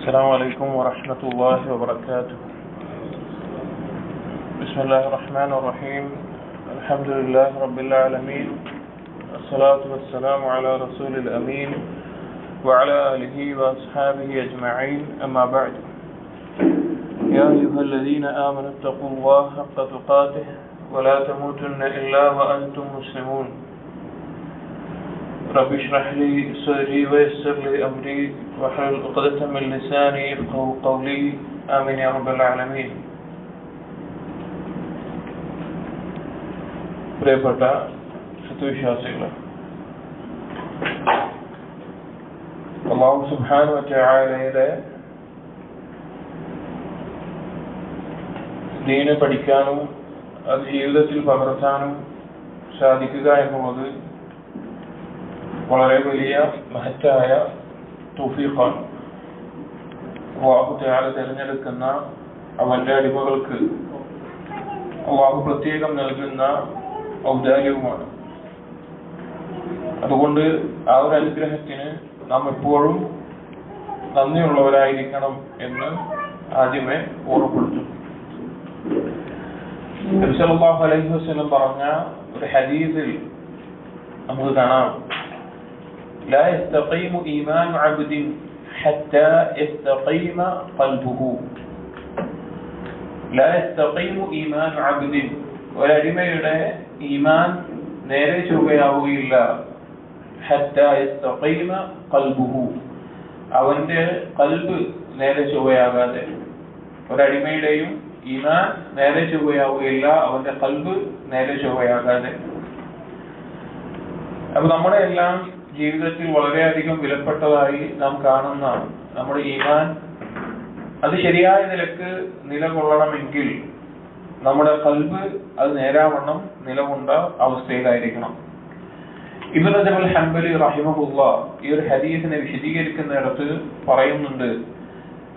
السلام عليكم ورحمة الله وبركاته. بسم الله الرحمن الرحيم. الحمد لله رب العالمين، الصلاة والسلام على رسول الأمين وعلى آله وأصحابه أجمعين، أما بعد. يا أيها الذين آمنوا اتقوا الله حق تقاته ولا تموتن إلا وأنتم مسلمون. رب اشرح لي صدري ويسر لي أمري واحلل عقدة من لساني يفقهوا قولي، آمين يا رب العالمين. പ്രിയപ്പെട്ട സത്യവിശ്വാസികളെ, അല്ലാഹു സുബ്ഹാനഹു വ തആലയുടെ ദീന് പഠിക്കാനും അത് ജീവിതത്തിൽ പകർത്താനും സാധിക്കുക എന്നുള്ളത് വളരെ വലിയ മഹത്തായ തൗഫീഖാണ്. അല്ലാഹു തആല തിരഞ്ഞെടുക്കുന്ന അവന്റെ അടിമകൾക്ക് അല്ലാഹു പ്രത്യേകം നൽകുന്ന ഔദാര്യവുമാണ്. അതുകൊണ്ട് ആ ഒരു അനുഗ്രഹത്തിന് നാം എപ്പോഴും നന്ദിയുള്ളവരായിരിക്കണം എന്ന് ആദ്യമേ ഓർമ്മപ്പെടുത്തും. നബി സല്ലല്ലാഹു അലൈഹി വസല്ലം പറഞ്ഞ ഒരു ഹദീസിൽ നമുക്ക് കാണാം, لا يستقيم إيمان عبد حتى يستقيم قلبه. لا يستقيم إيمان عبد. ഒരടിമയുടെ ഈമാൻ നേരെ ചൊവ്വയാവുകയില്ല حتى يستقيم قلبه. അവന്റെ കൽബ് നേരെ ചൊവ്വയാകാതെ. ഒരടിമയുടെയും ഈമാൻ നേരെ ചൊവ്വയാവുകയില്ല അവന്റെ കൽബ് നേരെ ചൊവ്വയാകാതെ. അപ്പൊ നമ്മുടെ എല്ലാം ജീവിതത്തിൽ വളരെയധികം വിലപ്പെട്ടതായി നാം കാണുന്ന നമ്മുടെ ഈമാൻ അത് ശരിയായ നിലക്ക് നിലകൊള്ളണമെങ്കിൽ നമ്മുടെ ഖൽബ് അത് നേരാവണ്ണം നിലകൊണ്ട അവസ്ഥയിലായിരിക്കണം. ഇബ്നു റജബ് അൽ ഹംബലി റഹിമഹുല്ലാഹ് ഈ ഒരു ഹദീസിനെ വിശദീകരിക്കുന്നിടത്ത് പറയുന്നുണ്ട്,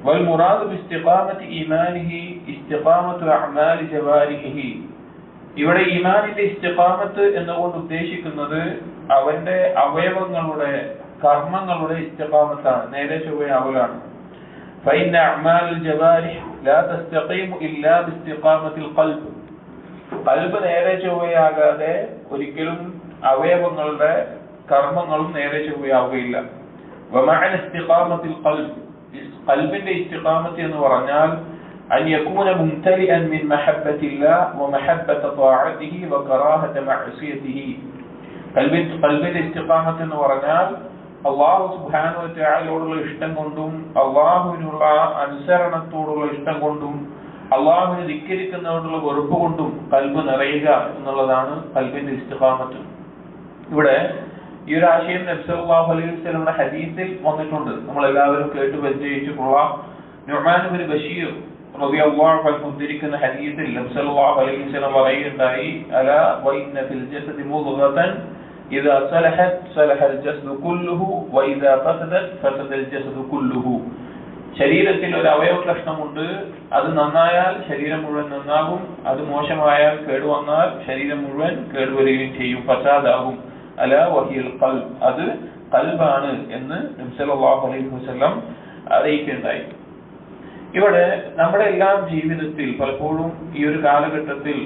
വൽ മുറാദു ബിസ്തിഖാമത്തി ഈമാനിഹി ഇസ്തിഖാമത്തു അഅമാലി ജവാരിഹിഹി. ഇവിടെ ഈമാനിന്റെ ഇസ്തിഖാമത്ത് എന്നുകൊണ്ട് ഉദ്ദേശിക്കുന്നത് അവന്റെ അവയവങ്ങളുടെ കർമ്മങ്ങളുടെ ഇസ്തിഖാമത്താണ്, നേരെ ചൊവ്വയാവലാണ്. فإن أعمال الجوارح لا تستقيم إلا باستقامة القلب. ഖൽബ് നേരെ ചൊവ്വയാകാതെ ഒരിക്കലും അവയവങ്ങളുടെ കർമ്മങ്ങളും നേരെ ചൊവ്വയാവുകയില്ല. ومعنى استقامة القلب, ഖൽബിന്റെ ഇസ്തിഖാമത്ത് എന്ന് പറഞ്ഞാൽ أن يكون ممتلئا من محبة الله ومحبة طاعته وكراهة معصيته. ഖൽബിന്റെ ഇസ്തിഖാമത്ത് എന്ന് പറഞ്ഞാൽ അല്ലാഹു സുബ്ഹാനഹു വ തആലയോടുള്ള ഇഷ്ടം കൊണ്ടും അല്ലാഹുവിനുള്ള അനുസരണത്തോടുള്ള ഇഷ്ടം കൊണ്ടും അല്ലാഹുവിനെ ധിക്കരിക്കുന്നതോടുള്ള വെറുപ്പ് കൊണ്ടും ഖൽബ് നിറയുക എന്നുള്ളതാണ് ഖൽബിന്റെ ഇസ്തിഖാമത്ത്. ഇവിടെ ഈ ഒരു ആശയം നബി സല്ലല്ലാഹു അലൈഹി വസല്ലമയുടെ ഹദീസിൽ വന്നിട്ടുണ്ട്. നമ്മൾ എല്ലാവരും കേട്ട് പരിചയിച്ചിട്ടുള്ള നുഅ്മാൻ ഇബ്നു ബശീർ റളിയല്ലാഹു അൻഹു ഉദ്ധരിക്കുന്ന ഹദീസിൽ നബി സല്ലല്ലാഹു അലൈഹി വസല്ലം പറയുകയുണ്ടായി, അലാ വഇന്ന ഫിൽ ജസദി മുദ്ഗതൻ إذا صلحت صلح الجسد كله وإذا فسدت فسد الجسد كله. ശരീരത്തിൽ ഒരു അവയവ കഷ്ണമുണ്ട്, അത് നന്നായാൽ ശരീരം മുഴുവൻ നന്നാകും, അത് മോശമായാൽ കേടുവന്നാൽ ശരീരം മുഴുവൻ കേടുവരികയും ചെയ്യും, ഫസാദാകും. അലാ വഹിയൽ ഖൽബ്, അത് ഖൽബാണ് എന്ന് നബി സല്ലല്ലാഹു അലൈഹി വസല്ലം അറിയിക്കുകയുണ്ടായി. ഇവിടെ നമ്മുടെ എല്ലാം ജീവിതത്തിൽ പലപ്പോഴും ഈ ഒരു കാലഘട്ടത്തിൽ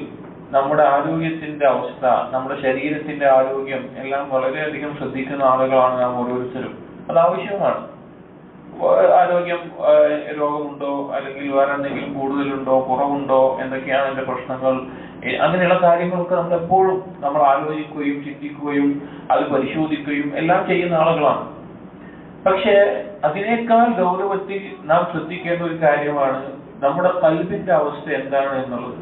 നമ്മുടെ ആരോഗ്യത്തിന്റെ അവസ്ഥ, നമ്മുടെ ശരീരത്തിന്റെ ആരോഗ്യം എല്ലാം വളരെയധികം ശ്രദ്ധിക്കുന്ന ആളുകളാണ് നാം ഓരോരുത്തരും. അത് ആവശ്യമാണ്. ആരോഗ്യം രോഗമുണ്ടോ അല്ലെങ്കിൽ വേറെ എന്തെങ്കിലും കൂടുതലുണ്ടോ കുറവുണ്ടോ, എന്തൊക്കെയാണ് എന്റെ പ്രശ്നങ്ങൾ, അങ്ങനെയുള്ള കാര്യങ്ങളൊക്കെ നമ്മൾ എപ്പോഴും നമ്മൾ ആലോചിക്കുകയും ചിന്തിക്കുകയും അത് പരിശോധിക്കുകയും എല്ലാം ചെയ്യുന്ന ആളുകളാണ്. പക്ഷെ അതിനേക്കാൾ ഗൗരവത്തിൽ നാം ശ്രദ്ധിക്കേണ്ട ഒരു കാര്യമാണ് നമ്മുടെ ഖൽബിന്റെ അവസ്ഥ എന്താണ് എന്നുള്ളത്.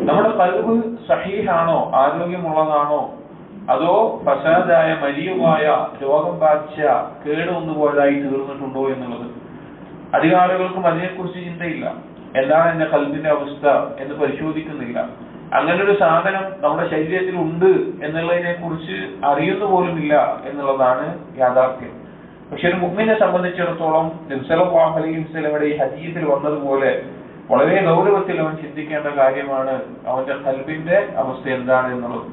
നമ്മുടെ ഖൽബ് സഹീഹാണോ, ആരോഗ്യമുള്ളതാണോ, അതോ ഫസാദായ മലിയമായ രോഗം ബാധിച്ച കേടുവന്നുപോയതായി തീർന്നിട്ടുണ്ടോ എന്നുള്ളത്. അധികം ആളുകൾക്കും അതിനെക്കുറിച്ച് ചിന്തയില്ല. എന്താണ് എന്റെ ഖൽബിന്റെ അവസ്ഥ എന്ന് പരിശോധിക്കുന്നില്ല. അങ്ങനെ ഒരു സാധനം നമ്മുടെ ശരീരത്തിൽ ഉണ്ട് എന്നുള്ളതിനെ കുറിച്ച് അറിയുന്നു പോലുമില്ല എന്നുള്ളതാണ് യാഥാർത്ഥ്യം. പക്ഷെ ഒരു മുഅ്മിനെ സംബന്ധിച്ചിടത്തോളം നബി സല്ലല്ലാഹു അലൈഹി വസല്ലമയുടെ ഈ ഹദീസിൽ വന്നതുപോലെ വളരെ ഗൗരവത്തിൽ അവൻ ചിന്തിക്കേണ്ട കാര്യമാണ് അവന്റെ ഖൽബിന്റെ അവസ്ഥ എന്താണ് എന്നുള്ളത്.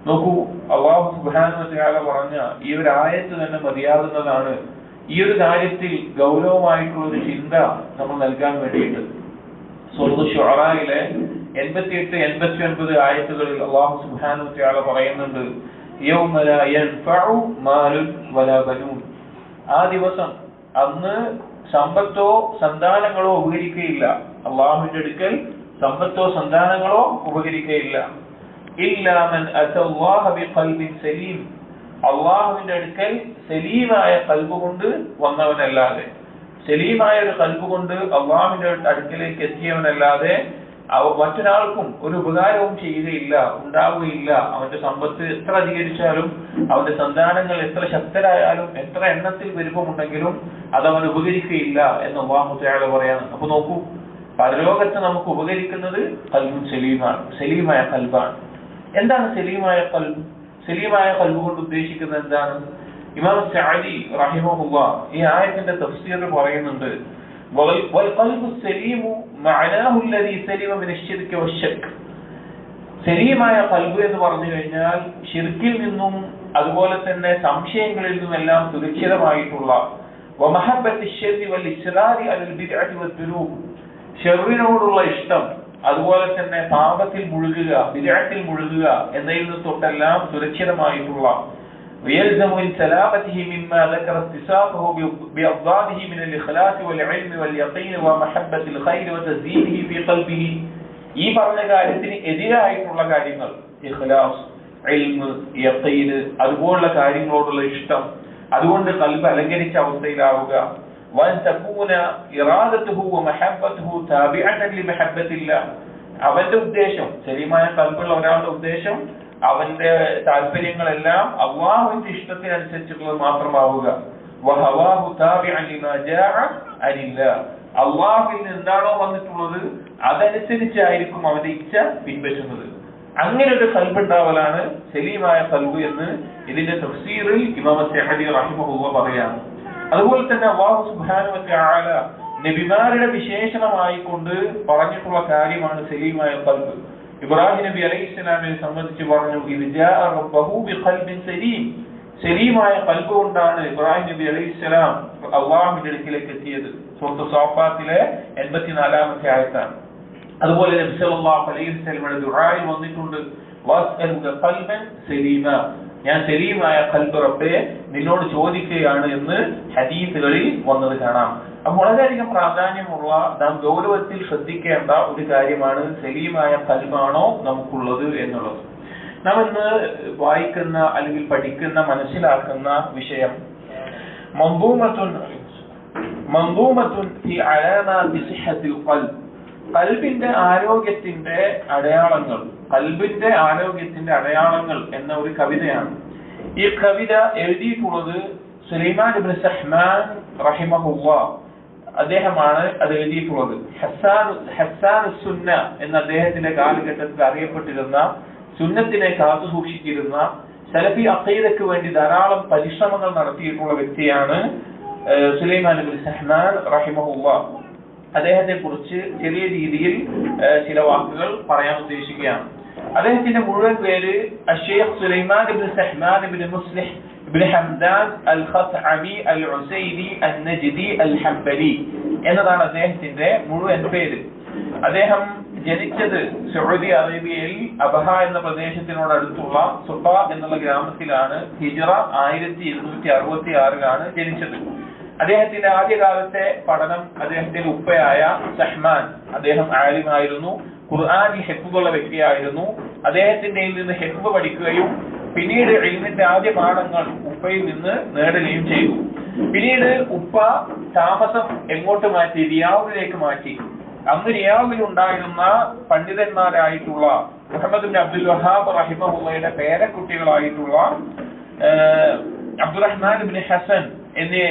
നോക്കൂ, അല്ലാഹു സുബ്ഹാനഹു വ തആല പറഞ്ഞ ഈ ഒരു ആയത്ത് തന്നെ മതിയാകുന്നതാണ് ഈ ഒരു കാര്യത്തിൽ ഗൗരവമായിട്ടുള്ള ഒരു ചിന്ത നമ്മൾ നൽകാൻ വേണ്ടിയിട്ട് സൂറത്തുൽ ശുഅറയിലെ 88, 89 ആയത്തുകളിൽ അല്ലാഹു സുബ്ഹാനഹു വ തആല പറയുന്നുണ്ട്, യൗമ ലാ യൻഫഉ മാലുൻ വലാ ബനൂൻ. ആ ദിവസം, അന്ന് സമ്പത്തോ സന്താനങ്ങളോ ഉപകരിക്കുകയില്ല. അള്ളാഹുവിന്റെ അടുക്കൽ സമ്പത്തോ സന്താനങ്ങളോ ഉപകരിക്കുകയില്ല. ഇല്ലാ മൻ അത്തല്ലാഹ ബിഖൽബിൻ സലീം. അള്ളാഹുവിന്റെ അടുക്കൽ സലീമായ ഖൽബ് കൊണ്ട് വന്നവനല്ലാതെ, സലീമായ ഒരു ഖൽബ് കൊണ്ട് അള്ളാഹുവിന്റെ അടുക്കലേക്ക് എത്തിയവനല്ലാതെ മറ്റൊരാൾക്കും ഒരു ഉപകാരവും ചെയ്യുകയില്ല, ഉണ്ടാവുകയില്ല. അവന്റെ സമ്പത്ത് എത്ര അധികരിച്ചാലും, അവന്റെ സന്താനങ്ങൾ എത്ര ശക്തരായാലും, എത്ര എണ്ണത്തിൽ വലുപ്പമുണ്ടെങ്കിലും അതവൻ ഉപകരിക്കുകയില്ല എന്ന് അല്ലാഹു തആല പറയാണ്. അപ്പൊ നോക്കൂ, പരലോകത്ത് നമുക്ക് ഉപകരിക്കുന്നത് ഖൽബുൻ സലീമാണ്, സലീമായ ഖൽബാണ്. എന്താണ് സലീമായ ഖൽബ്? സലീമായ ഖൽബ് കൊണ്ട് ഉദ്ദേശിക്കുന്നത് എന്താണ്? ഇമാം സഅദി റഹിമഹുല്ലാഹ് ഈ ആയത്തിന്റെ തഫ്സീറിൽ പറയുന്നുണ്ട്, والقلب السليم معناه الذي سلم من الشرك والشك. സലീമായ ഖൽബ് എന്ന് പറഞ്ഞു കഴിഞ്ഞാൽ ശിർക്കിൽ നിന്നും അതുപോലെ തന്നെ സംശയങ്ങളിൽ നിന്നുമെല്ലാം സുരക്ഷിതമായിട്ടുള്ള, വമഹബ്ബത്തി الشر والإصرار على البدعة والذنوب, ഷർറിനോടുള്ള ഇഷ്ടം, അതുപോലെ തന്നെ പാപത്തിൽ മുഴുകുക, ബിദ്അത്തിൽ മുഴുകുക എന്നതിൽ നിന്ന് തൊട്ടെല്ലാം സുരക്ഷിതമായിട്ടുള്ള, ويلزم من سلامته مما ذكر اتصافه بأضداده من الإخلاص والعلم واليقين ومحبة الخير وتزيينه في قلبه. ഈ പറഞ്ഞ കാര്യത്തിന് എതിരായിട്ടുള്ള കാര്യങ്ങൾ, ഇഖ്ലാസ്, ഇൽമ്, യഖീൻ, അതുപോലുള്ള കാര്യങ്ങളോടുള്ള ഇഷ്ടം, അതുകൊണ്ട് ഖൽബ് അലങ്കരിച്ച അവസ്ഥയിലാവുക. وأن تكون إرادته ومحبته تابعة لمحبة الله. അവന്റെ ഉദ്ദേശം, സലീമായ ഖൽബുള്ള ഒരാളുടെ ഉദ്ദേശം, അവന്റെ താല്പര്യങ്ങളെല്ലാം അല്ലാഹുവിന്റെ ഇഷ്ടത്തിനനുസരിച്ചുള്ളത് മാത്രമാവുക. വഹവാഹു താബിഅൻ ലിമാ ജാഅ അനില്ലാഹ്. അല്ലാഹുവിൽ നിന്ന് എന്താണോ വന്നിട്ടുള്ളത് അതനുസരിച്ചായിരിക്കും അവന്റെ ഇച്ഛ പിൻപറ്റുന്നത്. അങ്ങനെ ഒരു ഖൽബ് ഉണ്ടാവലാണ് സലീമായ ഖൽബ് എന്ന് ഇതിന്റെ തഫ്സീറിൽ ഇമാം സഅദി റഹിമഹുല്ലാഹ് പറയാണ്. അതുപോലെ തന്നെ അല്ലാഹു സുബ്ഹാനഹു വ തആല നബിമാരുടെ വിശേഷണമായി കൊണ്ട് പറഞ്ഞിട്ടുള്ള കാര്യമാണ് സലീമായ ഖൽബ്. ഇബ്രാഹിം നബി അലൈഹിസ്സലാമിനെ സംബന്ധിച്ച് പറഞ്ഞു, ഇദ്ജാഅ റബ്ബഹു ബിഖൽബിൻ സലീം. സലീമായ ഖൽബ് കൊണ്ടാണ് ഇബ്രാഹിം നബി അലൈഹിസ്സലാം അല്ലാഹുവിന്റെ അടുക്കലേക്ക് എത്തിയത്. സൂറത്ത് സാഫാത്തിലെ 84-ാമത്തെ ആയത്താണ്. അതുപോലെ നബി സല്ലല്ലാഹു അലൈഹി വസല്ലമയുടെ ദുആയിൽ വന്നിട്ടുണ്ട്, വസ്അലുക ഖൽബൻ സലീമ. ഞാൻ സലീമായ ഖൽബ് റബ്ബേ നിന്നോട് ചോദിക്കുകയാണ് എന്ന് ഹദീസുകളിൽ വന്നത് കാണാം. അപ്പോൾ വളരെയധികം പ്രാധാന്യമുള്ള, നാം ഗൗരവത്തിൽ ശ്രദ്ധിക്കേണ്ട ഒരു കാര്യമാണ് സലീമായ ഖൽബാണോ നമുക്കുള്ളത് എന്നുള്ളത്. നാം ഇന്ന് വായിക്കുന്ന അല്ലെങ്കിൽ പഠിക്കുന്ന, മനസ്സിലാക്കുന്ന വിഷയം മൻദൂമത്തുൻ ഫി അലാമാതി സിഹ്ഹത്തിൽ ഖൽബ്. ഖൽബിന്റെ ആരോഗ്യത്തിന്റെ അടയാളങ്ങൾ, ഖൽബിന്റെ ആരോഗ്യത്തിന്റെ അടയാളങ്ങൾ എന്ന ഒരു കവിതയാണ്. ഈ കവിത എഴുതിയിട്ടുള്ളത് സുലൈമാൻ ഇബ്നു സഹ്മാൻ റഹിമഹുല്ലാഹ്, അദ്ദേഹമാണ് അത് എഴുതിയിട്ടുള്ളത്. ഹസ്സാൻ സുന്ന എന്ന അദ്ദേഹത്തിന്റെ കാലഘട്ടത്തിൽ അറിയപ്പെട്ടിരുന്ന, സുന്നത്തിനെ കാത്തു സൂക്ഷിച്ചിരുന്ന, സലഫി അഖീദയ്ക്ക് വേണ്ടി ധാരാളം പരിശ്രമങ്ങൾ നടത്തിയിട്ടുള്ള വ്യക്തിയാണ് സുലൈമാൻ ഇബ്നു സഹ്മാൻ റഹിമഹുല്ലാഹ്. അദ്ദേഹത്തെ കുറിച്ച് ചെറിയ രീതിയിൽ ചില വാക്കുകൾ പറയാൻ ഉദ്ദേശിക്കുകയാണ്. അദ്ദേഹത്തിന്റെ മുഴുവൻ പേര് അഷ്ശൈഖ് സുലൈമാൻ ഇബ്നു സഹ്മാൻ ഇബ്നു മുസ്ലിഹ് ഇബ്നു ഹംദാൻ അൽ ഖസ്അമി അൽ ഉസൈദി അൻ നജ്ദി അൽ ഹംബലി എന്നതാണ് അദ്ദേഹത്തിന്റെ മുഴുവൻ പേര്. അദ്ദേഹം ജനിച്ചത് സൗദി അറേബ്യയിൽ അബഹ എന്ന പ്രദേശത്തിനോട് അടുത്തുള്ള സുഫ എന്നുള്ള ഗ്രാമത്തിലാണ്. ഹിജ്റ 1266-ലാണ് ജനിച്ചത്. അദ്ദേഹത്തിന്റെ ആദ്യകാലത്തെ പഠനം അദ്ദേഹത്തിന്റെ ഉപ്പയായ സഹ്മാൻ, അദ്ദേഹം ആലിമായിരുന്നു, ഖുർആനിൽ ഹിഫ്ളുള്ള വ്യക്തിയായിരുന്നു. അദ്ദേഹത്തിന്റെ നിന്ന് ഹിഫ്ള് പഠിക്കുകയും പിന്നീട് ഇൽമിന്റെ ആദ്യ പാഠങ്ങൾ ഉപ്പയിൽ നിന്ന് നേടുകയും ചെയ്തു. പിന്നീട് ഉപ്പ താമസം എങ്ങോട്ട് മാറ്റി? റിയാദിലേക്ക് മാറ്റി. അന്ന് റിയാദിൽ ഉണ്ടായിരുന്ന പണ്ഡിതന്മാരായിട്ടുള്ള മുഹമ്മദ് ബിൻ അബ്ദുൽ വഹാബ് റഹിമഹുള്ളയുടെ പേരക്കുട്ടികളായിട്ടുള്ള അബ്ദുറഹ്മാൻ ഇബ്നു ഹസൻ എന്നീ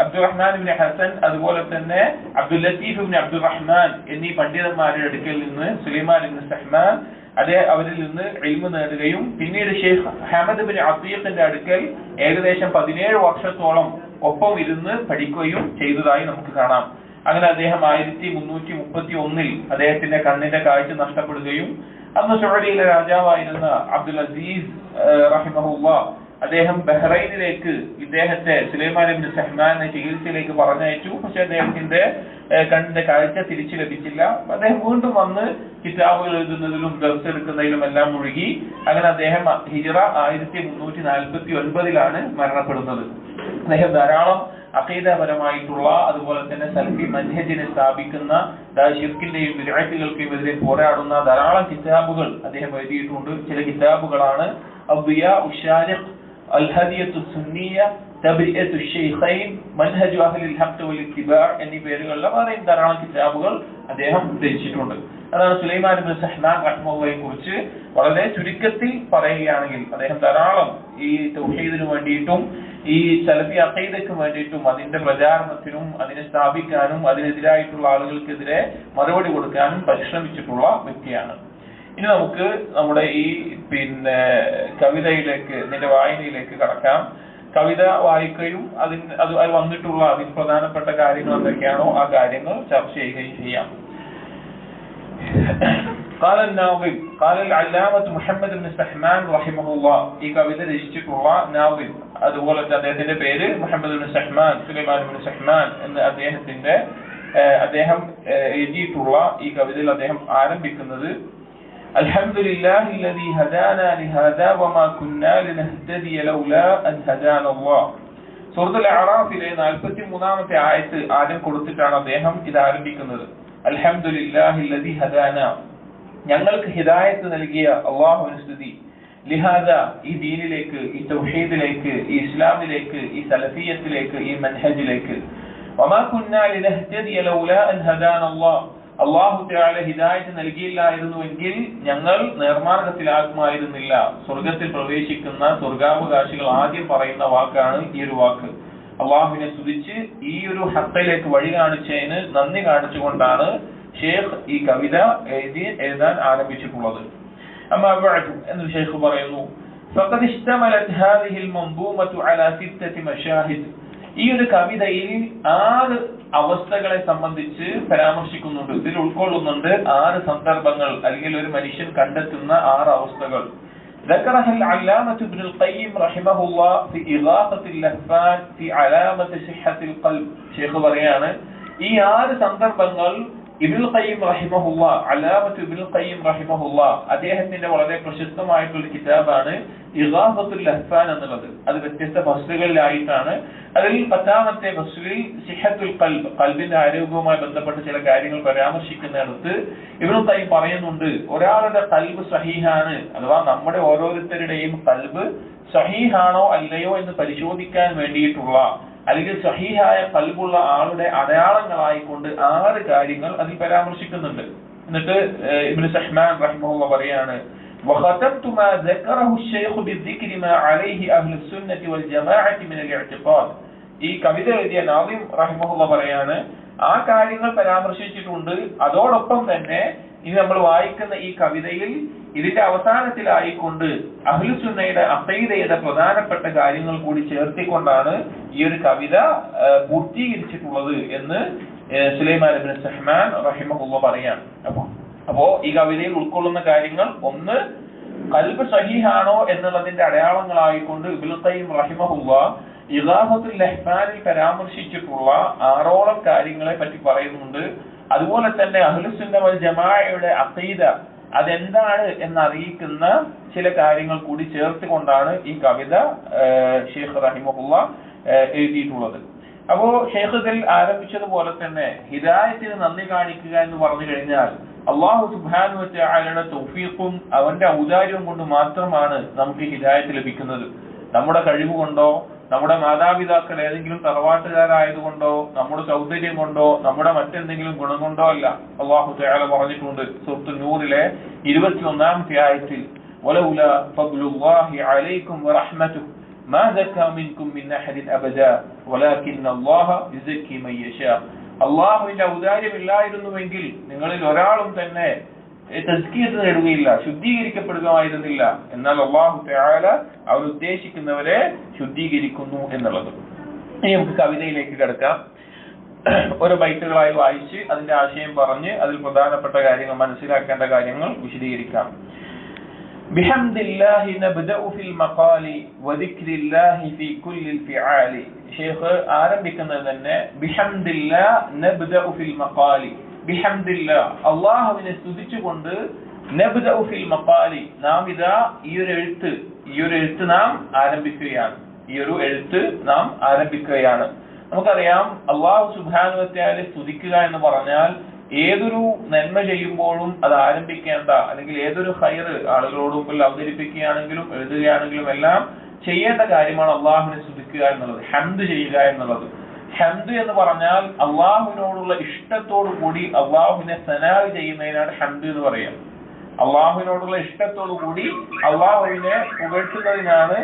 അബ്ദുറഹ്മാൻ ഇബ്നു ഹസൻ, അതുപോലെ തന്നെ അബ്ദുൽ ലത്തീഫ് ഇബ്നു അബ്ദുറഹ്മാൻ എന്നീ പണ്ഡിതന്മാരുടെ അടുക്കൽ നിന്ന് സുലൈമാൻ ഇബ്നു സഹ്മാൻ അവരിൽ നിന്ന് ഇൽമു നേടുകയും പിന്നീട് ഷെയ്ഖ് ഹമദ് ബിൻ അത്തീഖിന്റെ അടുക്കൽ ഏകദേശം 17 വർഷത്തോളം ഒപ്പം ഇരുന്ന് പഠിക്കുകയും ചെയ്തതായി നമുക്ക് കാണാം. അങ്ങനെ അദ്ദേഹം 1331 അദ്ദേഹത്തിന്റെ കണ്ണിന്റെ കാഴ്ച നഷ്ടപ്പെടുകയും അന്ന് സൗദിയിലെ രാജാവായിരുന്ന അബ്ദുൽ അസീസ് റഹിമഹുല്ലാഹ് അദ്ദേഹം ബഹ്റൈനിലേക്ക് ഇദ്ദേഹത്തെ സുലൈമാൻ ഇബ്നു സഹ്മാനെ ചികിത്സയിലേക്ക് പറഞ്ഞയച്ചു. പക്ഷെ അദ്ദേഹത്തിന്റെ കണ്ണിന്റെ കാഴ്ച തിരിച്ചു ലഭിച്ചില്ല. അദ്ദേഹം വീണ്ടും വന്ന് കിതാബുകൾ എഴുതുന്നതിലും ദർസ് എടുക്കുന്നതിലും എല്ലാം മുഴുകി. അങ്ങനെ അദ്ദേഹം ഹിജ്റ 1349 മരണപ്പെടുന്നത്. അദ്ദേഹം ധാരാളം അഖീദപരമായിട്ടുള്ള അതുപോലെ തന്നെ സലഫി മൻഹജിനെ സ്ഥാപിക്കുന്ന ശിർക്കിന്റെയും ബിദ്അത്തുകൾക്കും എതിരെ പോരാടുന്ന ധാരാളം കിതാബുകൾ അദ്ദേഹം എഴുതിയിട്ടുണ്ട്. ചില കിതാബുകളാണ് അദ്ദിയാഉ ശാരിഖ്, അൽ-ഹദിയത്തു സുന്നിയ, തബ്രിഅത്തു ശൈഖൈൻ, മൻഹജു അഹ്ലിൽ ഹഖ് വൽ ഇത്തിബാ എന്നീ പേരുകളിൽ വേറെയും ധാരാളം കിതാബുകൾ അദ്ദേഹം രചിച്ചിട്ടുണ്ട്. അതാണ് സുലൈമാൻ ഇബ്നു സഹ്മാൻ റഹ്മത്തുള്ളാഹിയെ കുറിച്ച് വളരെ ചുരുക്കത്തിൽ പറയുകയാണെങ്കിൽ അദ്ദേഹം ധാരാളം ഈ തൗഹീദിനു വേണ്ടിയിട്ടും ഈ സലഫി അഖീദയ്ക്ക് വേണ്ടിയിട്ടും അതിന്റെ പ്രചാരണത്തിനും അതിനെ സ്ഥാപിക്കാനും അതിനെതിരായിട്ടുള്ള ആളുകൾക്കെതിരെ മറുപടി കൊടുക്കാനും പരിശ്രമിച്ചിട്ടുള്ള വ്യക്തിയാണ്. ഇനി നമുക്ക് നമ്മുടെ ഈ കവിതയിലേക്ക്, ഇതിന്റെ വായനയിലേക്ക് കടക്കാം. കവിത വായിക്കുകയും അത് വന്നിട്ടുള്ള അതിൽ പ്രധാനപ്പെട്ട കാര്യങ്ങൾ എന്തൊക്കെയാണോ ആ കാര്യങ്ങൾ ചർച്ച ചെയ്യുകയും ചെയ്യാം. قال الناظم قال العلامة محمد بن سحمان رحمه الله. ഈ കവിത രചിച്ചിട്ടുള്ള നാദിം, അതുപോലെ അദ്ദേഹത്തിന്റെ പേര് മുഹമ്മദ് ബിൻ സഹ്മാൻ, സുലൈമാൻ ബിൻ സഹ്മാൻ എന്ന അദ്ദേഹം എഴുതിയിട്ടുള്ള ഈ കവിതയിൽ അദ്ദേഹം ആരംഭിക്കുന്നത് الحمدلله الذي هدانا لهذا وما كنا لنهتدي لولا أن هدانا الله. സൂറത്തുൽ അഅറാഫിലെ 43-ാമത്തെ ആയത്ത് ആദ്യം കൊടുത്തിട്ടാണ് അദ്ദേഹം ഇത് ആരംഭിക്കുന്നത്. അൽഹംദുലില്ലാഹി الذي هدانا, ഞങ്ങൾക്ക് ഹിദായത്ത് നൽകിയ അല്ലാഹുവിന് സ്തുതി. ലിഹാദ, ഈ ദീനിലേക്ക്, ഈ തൗഹീദിലേക്ക്, ഈ ഇസ്ലാമിലേക്ക്, ഈ സലഫിയത്തിലേക്ക്, ഈ മൻഹജിലേക്ക്. വമാ കുന്നാ ലിനഹ്തദിയ ലൗലാ അൻ ഹദാന അല്ലാഹ്, അല്ലാഹു തആല ഹിദായത്ത് നൽകിയില്ലായിരുന്നുവെങ്കിൽ ഞങ്ങൾ നേർമാർഗത്തിലാകുമായിരുന്നില്ല. സ്വർഗത്തിൽ പ്രവേശിക്കുന്ന സ്വർഗാവകാശികൾ ആദ്യം പറയുന്ന വാക്കാണ് ഈ ഒരു വാക്ക്. അള്ളാഹുവിനെ സ്തുതിച്ച് ഈ ഒരു ഹഖിലേക്ക് വഴി കാണിച്ചതിന് നന്ദി കാണിച്ചുകൊണ്ടാണ് ഷേഖ് ഈ കവിത എഴുതാൻ ആരംഭിച്ചിട്ടുള്ളത്. അമ്മാ ബഅദു എന്ന് ഷേഖ് പറയുന്നു, ഫഖദ് ഇശ്തമലത് ഹാദിഹിൽ മൻദൂമതു അലാ 6 മശാഹിദ്. ഈ ഒരു കവിതയിൽ 6 അവസ്ഥകളെ സംബന്ധിച്ച് പരാമർശിക്കുന്നുണ്ട്. ഇതിൽ ഉൾക്കൊള്ളുന്നുണ്ട് 6 സന്ദർഭങ്ങൾ, അല്ലെങ്കിൽ ഒരു മനുഷ്യൻ കണ്ടെത്തുന്ന 6 അവസ്ഥകൾ. ذكرها العلامة ابن القيم رحمه الله في إغاثة اللهفان في علامة صحة القلب. ഷേഖ് പറയാണ്, ഈ 6 സന്ദർഭങ്ങൾ ഇബ്നുൽ ഖയ്യിം റഹിമഹുല്ലാഹ്, അല്ലാമത്ത് ഇബ്നുൽ ഖയ്യിം റഹിമഹുല്ലാഹ് അദ്ദേഹത്തിന്റെ വളരെ പ്രശസ്തമായിട്ടുള്ള കിതാബാണ് ഇഗാസത്തുൽ ലഹ്ഫാൻ എന്നുള്ളത്. അത് വ്യത്യസ്ത ഫസ്ലുകളിലായിട്ടാണ്. അതിൽ 10-ാമത്തെ ഫസ്ലിൽ സിഹത്തുൽ ഖൽബ്, ഖൽബിന്റെ ആരോഗ്യവുമായി ബന്ധപ്പെട്ട ചില കാര്യങ്ങൾ പരാമർശിക്കുന്നിടത്ത് ഇബ്നുൽ ഖയ്യിം പറയുന്നുണ്ട്, ഒരാളുടെ ഖൽബ് സഹീഹാണ്, അഥവാ നമ്മുടെ ഓരോരുത്തരുടെയും ഖൽബ് സഹീഹാണോ അല്ലയോ എന്ന് പരിശോധിക്കാൻ വേണ്ടിയിട്ടുള്ള, അല്ലെങ്കിൽ സഹീഹായ ഖൽബുള്ള ആളുടെ അടയാളങ്ങളായിക്കൊണ്ട് 6 കാര്യങ്ങൾ അതിൽ പരാമർശിക്കുന്നുണ്ട്. എന്നിട്ട് ഇബ്നു സഹ്മാൻ റഹിമഹുല്ലാഹ് പറയാണ്, وختمت ما ذكره الشيخ بالذكر ما عليه أهل السنة والجماعة من الاعتقاد. ഈ കവിത എഴുതിയ നാദിം റഹിമഹുല്ലാഹ് പറയാണ്, ആ കാര്യങ്ങൾ പരാമർശിച്ചിട്ടുണ്ട്. അതോടൊപ്പം തന്നെ ഇനി നമ്മൾ വായിക്കുന്ന ഈ കവിതയിൽ ഇതിന്റെ അവസാനത്തിലായിക്കൊണ്ട് അഹ്ലുസുന്നയുടെ അഖീദയുടെ പ്രധാനപ്പെട്ട കാര്യങ്ങൾ കൂടി ചേർത്തിക്കൊണ്ടാണ് ഈ ഒരു കവിത പൂർത്തീകരിച്ചിട്ടുള്ളത് എന്ന് സുലൈമാൻ ഇബ്നു സഹ്മാൻ റഹിമഹുല്ലാഹ് പറയാണ്. അപ്പോ ഈ കവിതയിൽ ഉൾക്കൊള്ളുന്ന കാര്യങ്ങൾ, ഒന്ന്, ഖൽബ് സഹീഹാണോ എന്നുള്ളതിന്റെ അടയാളങ്ങളായിക്കൊണ്ട് ഇബ്നുൽ ഖയ്യിം റഹിമഹുല്ലാഹ് ഇഗാസത്തുൽ ലഹ്ഫാനിൽ പരാമർശിച്ചിട്ടുള്ള 6ഓളം കാര്യങ്ങളെ പറ്റി പറയുന്നുണ്ട്. അതുപോലെ തന്നെ അഹ്ലുസുന്ന വൽ ജമാഅയുടെ അഖീദ അതെന്താണ് എന്നറിയിക്കുന്ന ചില കാര്യങ്ങൾ കൂടി ചേർത്തുകൊണ്ടാണ് ഈ കവിത ഷെയ്ഖ് റഹിമഹുല്ലാഹ് എഴുതിയിട്ടുള്ളത്. അപ്പോ ഷെയ്ഖ് ഇതിൽ ആരംഭിച്ചതുപോലെ തന്നെ ഹിദായത്തിന് നന്ദി കാണിക്കുക എന്ന് പറഞ്ഞു കഴിഞ്ഞാൽ അല്ലാഹു സുബ്ഹാനഹു വ തആലയുടെ തൗഫീഖും അവന്റെ ഔദാര്യവും കൊണ്ട് മാത്രമാണ് നമുക്ക് ഹിദായത്ത് ലഭിക്കുന്നത്. നമ്മുടെ കഴിവ് കൊണ്ടോ, നമ്മുടെ മാതാപിതാക്കൾ ഏതെങ്കിലും തറവാട്ടുകാരായതുകൊണ്ടോ, നമ്മുടെ സൗന്ദര്യം കൊണ്ടോ, നമ്മുടെ മറ്റെന്തെങ്കിലും ഗുണം കൊണ്ടോ അല്ല. അല്ലാഹു തആല പറഞ്ഞിട്ടുണ്ട് സൂറത്തുൻ നൂറിലെ 21-ാമത്തെ ആയത്തിൽ, വലൗലാ ഫദ്ലുല്ലാഹി അലൈക്കും വറഹ്മതുഹു മാ സക്കാ മിൻകും മിൻ അഹദിൻ അബദാ വലാകിന്നല്ലാഹ യുസക്കി മൻ യശാ. അല്ലാഹുവിന്റെ ഔദാര്യമില്ലായിരുന്നുവെങ്കിൽ നിങ്ങളിൽ ഒരാളും തന്നെ തസ്കിയത്ത് നേടുകയില്ല, ശുദ്ധീകരിക്കപ്പെടുകയായിരുന്നില്ല. എന്നാൽ അല്ലാഹു തആല അവർ ഉദ്ദേശിക്കുന്നവരെ ശുദ്ധീകരിക്കുന്നു എന്നുള്ളത്. ഇനി നമുക്ക് കവിതയിലേക്ക് കിടക്കാം. ഓരോ ബൈറ്റുകളായി വായിച്ച് അതിന്റെ ആശയം പറഞ്ഞ് അതിൽ പ്രധാനപ്പെട്ട കാര്യങ്ങൾ, മനസ്സിലാക്കേണ്ട കാര്യങ്ങൾ വിശദീകരിക്കാം. ബിഹംദില്ലാഹി നബ്ദഉ ഫിൽ മഖാലി വദിക്രില്ലാഹി ഫീ കുല്ലിൽ ഫിആലി. ഷെയ്ഖ് ആരംഭിക്കുന്നത് തന്നെ ബിഹംദില്ലാഹ് നബ്ദഉ ഫിൽ മഖാലി. ബിഹംദില്ലാഹ് അല്ലാഹുവിനെ സ്തുതിച്ചുകൊണ്ട്, നബ്ദഉ ഫിൽ മഖാലി നാം ഇതാ ഈ ഒരു എഴുത്ത് നാം ആരംഭിക്കുകയാണ്. നമുക്കറിയാം, അല്ലാഹു സുബ്ഹാനഹു വ തആലയെ സ്തുതിക്കുക എന്ന് പറഞ്ഞാൽ ഏതൊരു നന്മ ചെയ്യുമ്പോഴും അത് ആരംഭിക്കേണ്ട, അല്ലെങ്കിൽ ഏതൊരു ഖൈറ് ആളുകളോട് മുമ്പിൽ അവതരിപ്പിക്കുകയാണെങ്കിലും എഴുതുകയാണെങ്കിലും എല്ലാം ചെയ്യേണ്ട കാര്യമാണ് അള്ളാഹുവിനെ സ്തുതിക്കുക എന്നുള്ളത്, ഹംദ് ചെയ്യുക എന്നുള്ളത്. ഹംദ് എന്ന് പറഞ്ഞാൽ അള്ളാഹുവിനോടുള്ള ഇഷ്ടത്തോടു കൂടി അള്ളാഹുവിനെ സനാ ചെയ്യുന്നതിനാണ് ഹംദ് എന്ന് പറയുക. അള്ളാഹുവിനോടുള്ള ഇഷ്ടത്തോടു കൂടി അള്ളാഹുവിനെ പുകഴ്ത്തുന്നതിനാണ്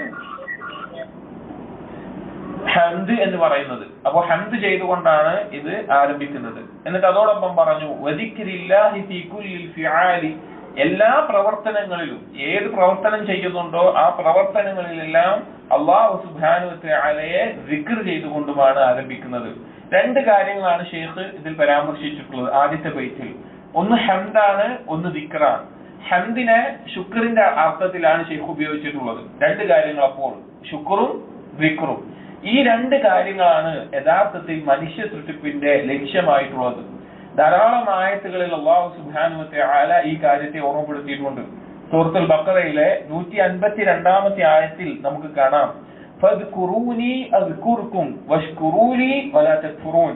ഹംദ് എന്ന് പറയുന്നത്. അപ്പോൾ ഹംദ് ചെയ്തുകൊണ്ടാണ് ഇത് ആരംഭിക്കുന്നത്. എന്നിട്ട് അതോടൊപ്പം പറഞ്ഞു വദിക്രില്ലാഹി ഫീ കുല്ലിൽ ഫിആലി. എല്ലാ പ്രവർത്തനങ്ങളിലും, ഏത് പ്രവർത്തനം ചെയ്യുന്നുണ്ടോ ആ പ്രവർത്തനങ്ങളിലെല്ലാം അല്ലാഹു സുബ്ഹാനഹു വ തആലയെ സിക്ർ ചെയ്തുകൊണ്ടുമാണ് ആരംഭിക്കുന്നത്. രണ്ട് കാര്യങ്ങളാണ് ഷെയ്ഖ് ഇതിൽ പരാമർശിച്ചിട്ടുള്ളത് ആദ്യത്തെ ബൈത്തിൽ. ഒന്ന് ഹംദാണ്, ഒന്ന് ദിക്റാണ്. ഹംദിനെ ശുക്റിന്റെ അർത്ഥത്തിലാണ് ഷെയ്ഖ് ഉപയോഗിച്ചിട്ടുള്ളത്. രണ്ട് കാര്യങ്ങൾ, അപ്പോൾ ശുക്റും ദിക്റും. ഈ രണ്ട് കാര്യങ്ങളാണ് യഥാർത്ഥത്തിൽ മനുഷ്യ സൃഷ്ടിപ്പിന്റെ ലക്ഷ്യമായിട്ടുള്ളത്. ധാരാളം ആയത്തുകളിൽ അല്ലാഹു സുബ്ഹാനഹു വ തആല ഈ കാര്യത്തെ ഓർമ്മപ്പെടുത്തിയിട്ടുണ്ട്. സൂറത്തുൽ ബഖറയിലെ 152-ാമത്തെ ആയത്തിൽ നമുക്ക് കാണാം, ഫദ്കുറൂനി അസ്കുർകും വഷ്കുറൂലി വലാ തക്ഫുറൂൻ.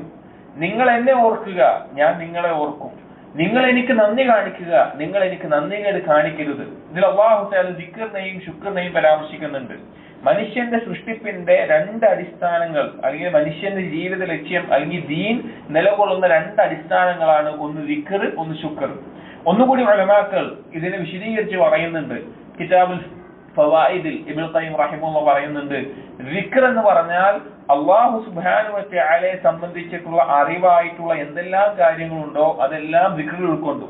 നിങ്ങൾ എന്നെ ഓർക്കുക, ഞാൻ നിങ്ങളെ ഓർക്കും. നിങ്ങൾ എനിക്ക് നന്ദി കാണിക്കുക, നിങ്ങൾ എനിക്ക് നന്ദികേട് കാണിക്കരുത്. ഇതിൽ അല്ലാഹു തആല ദിക്റിനെയും ശുക്റിനെയും പരാമർശിക്കുന്നുണ്ട്. മനുഷ്യന്റെ സൃഷ്ടിപ്പിന്റെ രണ്ട് അടിസ്ഥാനങ്ങൾ, അല്ലെങ്കിൽ മനുഷ്യന്റെ ജീവിത ലക്ഷ്യം അല്ലെങ്കിൽ ദീൻ നിലകൊള്ളുന്ന രണ്ട് അടിസ്ഥാനങ്ങളാണ്, ഒന്ന് ദിക്ർ, ഒന്ന് ശുക്ർ. ഒന്നുകൂടി ഉലമാക്കൾ ഇതിനെ വിശദീകരിച്ച് പറയുന്നുണ്ട്. കിതാബുൽ ഫവായിദിൽ ഇബ്നു ഖയ്യിം റഹിമഹുല്ലാഹ് പറയുന്നുണ്ട്, ദിക്ർ എന്ന് പറഞ്ഞാൽ അല്ലാഹു സുബ്ഹാനഹു വ തആലയെ സംബന്ധിച്ചിട്ടുള്ള അറിവായിട്ടുള്ള എന്തെല്ലാം കാര്യങ്ങളുണ്ടോ അതെല്ലാം ദിക്റിൽ ഉൾക്കൊണ്ടു.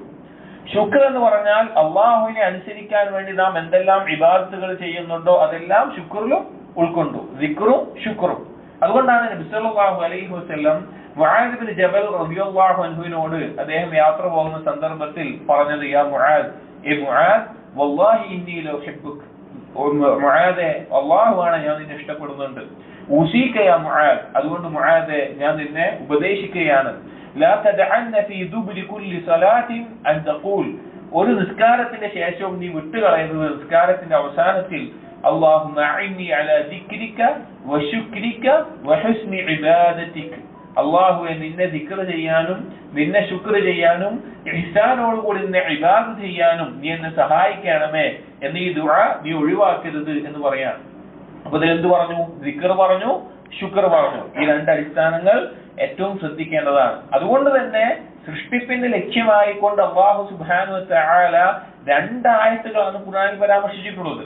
ശുക്ർ എന്ന് പറഞ്ഞാൽ അള്ളാഹുവിനെ അനുസരിക്കാൻ വേണ്ടി നാം എന്തെല്ലാം ഇബാദത്തുകൾ ചെയ്യുന്നുണ്ടോ അതെല്ലാം ശുക്റിലും ഉൾക്കൊണ്ടു, ദിക്റും ശുക്റും. അതുകൊണ്ടാണ് നബി സല്ലല്ലാഹു അലൈഹി വസല്ലം മുആദ് ഇബ്നു ജബൽ റളിയല്ലാഹു അൻഹുവിനോട് അദ്ദേഹം യാത്ര പോകുന്ന സന്ദർഭത്തിൽ പറഞ്ഞത്, യാ മുആദ്, ഏ മുആദ്, വല്ലാഹി ഇന്നി ലഉഹിബ്ബുക. മുആദേ, അല്ലാഹുവാണ് ഞാൻ നിന്നെ ഇഷ്ടപ്പെടുന്നുണ്ട്. ഉസീക യാ മുആദ്, അതുകൊണ്ട് മുആദേ ഞാൻ നിന്നെ ഉപദേശിക്കുകയാണ്, لا تدعن في دبر كل صلاة أن تقول. ഒരു നിസ്കാരത്തിന്റെ ശേഷവും നീ വിട്ടുകളയുന്നത് നിസ്കാരത്തിന്റെ അവസാനത്തിൽ اللهم أعني على ذكرك وشكرك وحسن عبادتك. അല്ലാഹുവേ, നിന്നെ ദിക്ർ ചെയ്യാനും നിന്നെ ശുക്ർ ചെയ്യാനും ഇഹ്സാനോടുകൂടി നിന്നെ ഇബാദത്ത് ചെയ്യാനും നീ എന്നെ സഹായിക്കണമേ എന്ന് ഈ ദുആ നീ ഒഴിവാക്കരുത് എന്ന് പറയാണ്. അപ്പൊ ഇതിൽ എന്ത് പറഞ്ഞു? ദിക്ർ പറഞ്ഞു, ശുക്ർ പറഞ്ഞു. ഈ രണ്ട് അടിസ്ഥാനങ്ങൾ ഏറ്റവും ശ്രദ്ധിക്കേണ്ടതാണ്. അതുകൊണ്ട് തന്നെ സൃഷ്ടിപ്പിന്റെ ലക്ഷ്യമായിക്കൊണ്ട് അല്ലാഹു സുബ്ഹാനഹു വ തആല രണ്ട് ആയത്തുകളാണ് ഖുർആനിൽ പരാമർശിച്ചിട്ടുള്ളത്.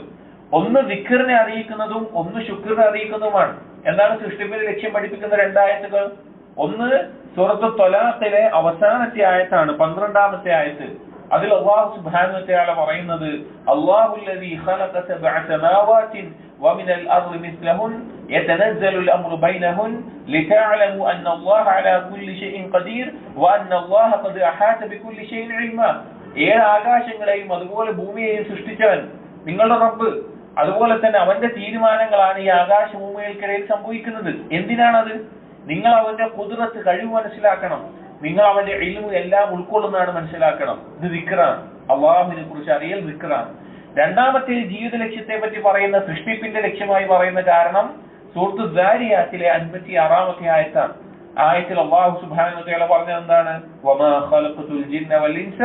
ഒന്ന് ദിക്റിനെ അറിയിക്കുന്നതും ഒന്ന് ശുക്റിനെ അറിയിക്കുന്നതുമാണ്. എന്താണ് സൃഷ്ടിപ്പിന്റെ ലക്ഷ്യം പഠിപ്പിക്കുന്ന രണ്ടായത്തുകൾ? ഒന്ന് സൂറത്തുൽ ത്വലാഖിലെ അവസാനത്തെ ആയത്താണ്, 12-ാമത്തെ ആയത്ത്. അതിൽ അല്ലാഹു സുബ്ഹാനഹു വ തആല പറയുന്നത്, അല്ലാഹുല്ലദീ ഖലഖ സബ്അ സമാവാതിൻ ومن الأرض مثلهن يتنزل الأمر بينهن لتعلموا أن الله على كل شيء قدير وأن الله قد أحاط بكل شيء علما. ഏഴ് ആകാശങ്ങളെയും അതുപോലെ ഭൂമിയെയും സൃഷ്ടിച്ചവൻ നിങ്ങളുടെ റബ്ബ്. അതുപോലെ തന്നെ അവന്റെ തീരുമാനങ്ങളാണ് ഈ ആകാശഭൂമികൾക്കിടയിൽ സംഭവിക്കുന്നത്. എന്തിനാണത്? നിങ്ങൾ അവന്റെ ഖുദ്റത്ത്, കഴിവ് മനസ്സിലാക്കണം. നിങ്ങൾ അവന്റെ ഇൽമു എല്ലാം ഉൾക്കൊള്ളുന്നതാണ് മനസ്സിലാക്കണം. ഇത് ദിക്റാണ്. അല്ലാഹുവിനെ കുറിച്ച് അറിയൽ ദിക്റാണ്. രണ്ടാമത്തെ ജീവിത ലക്ഷ്യത്തെ പറ്റി പറയുന്ന, സൃഷ്ടിപ്പിന്റെ ലക്ഷ്യമായി പറയുന്ന കാരണം സൂറത്തു ദാരിയാത്തിലെ 56-ാമത്തെ ആയത്താണ്. ആയത്തിൽ അല്ലാഹു സുബ്ഹാനഹു വ തആല പറഞ്ഞത് എന്താണ്? വമാ ഖലഖതുൽ ജിന്ന വൽ ഇൻസ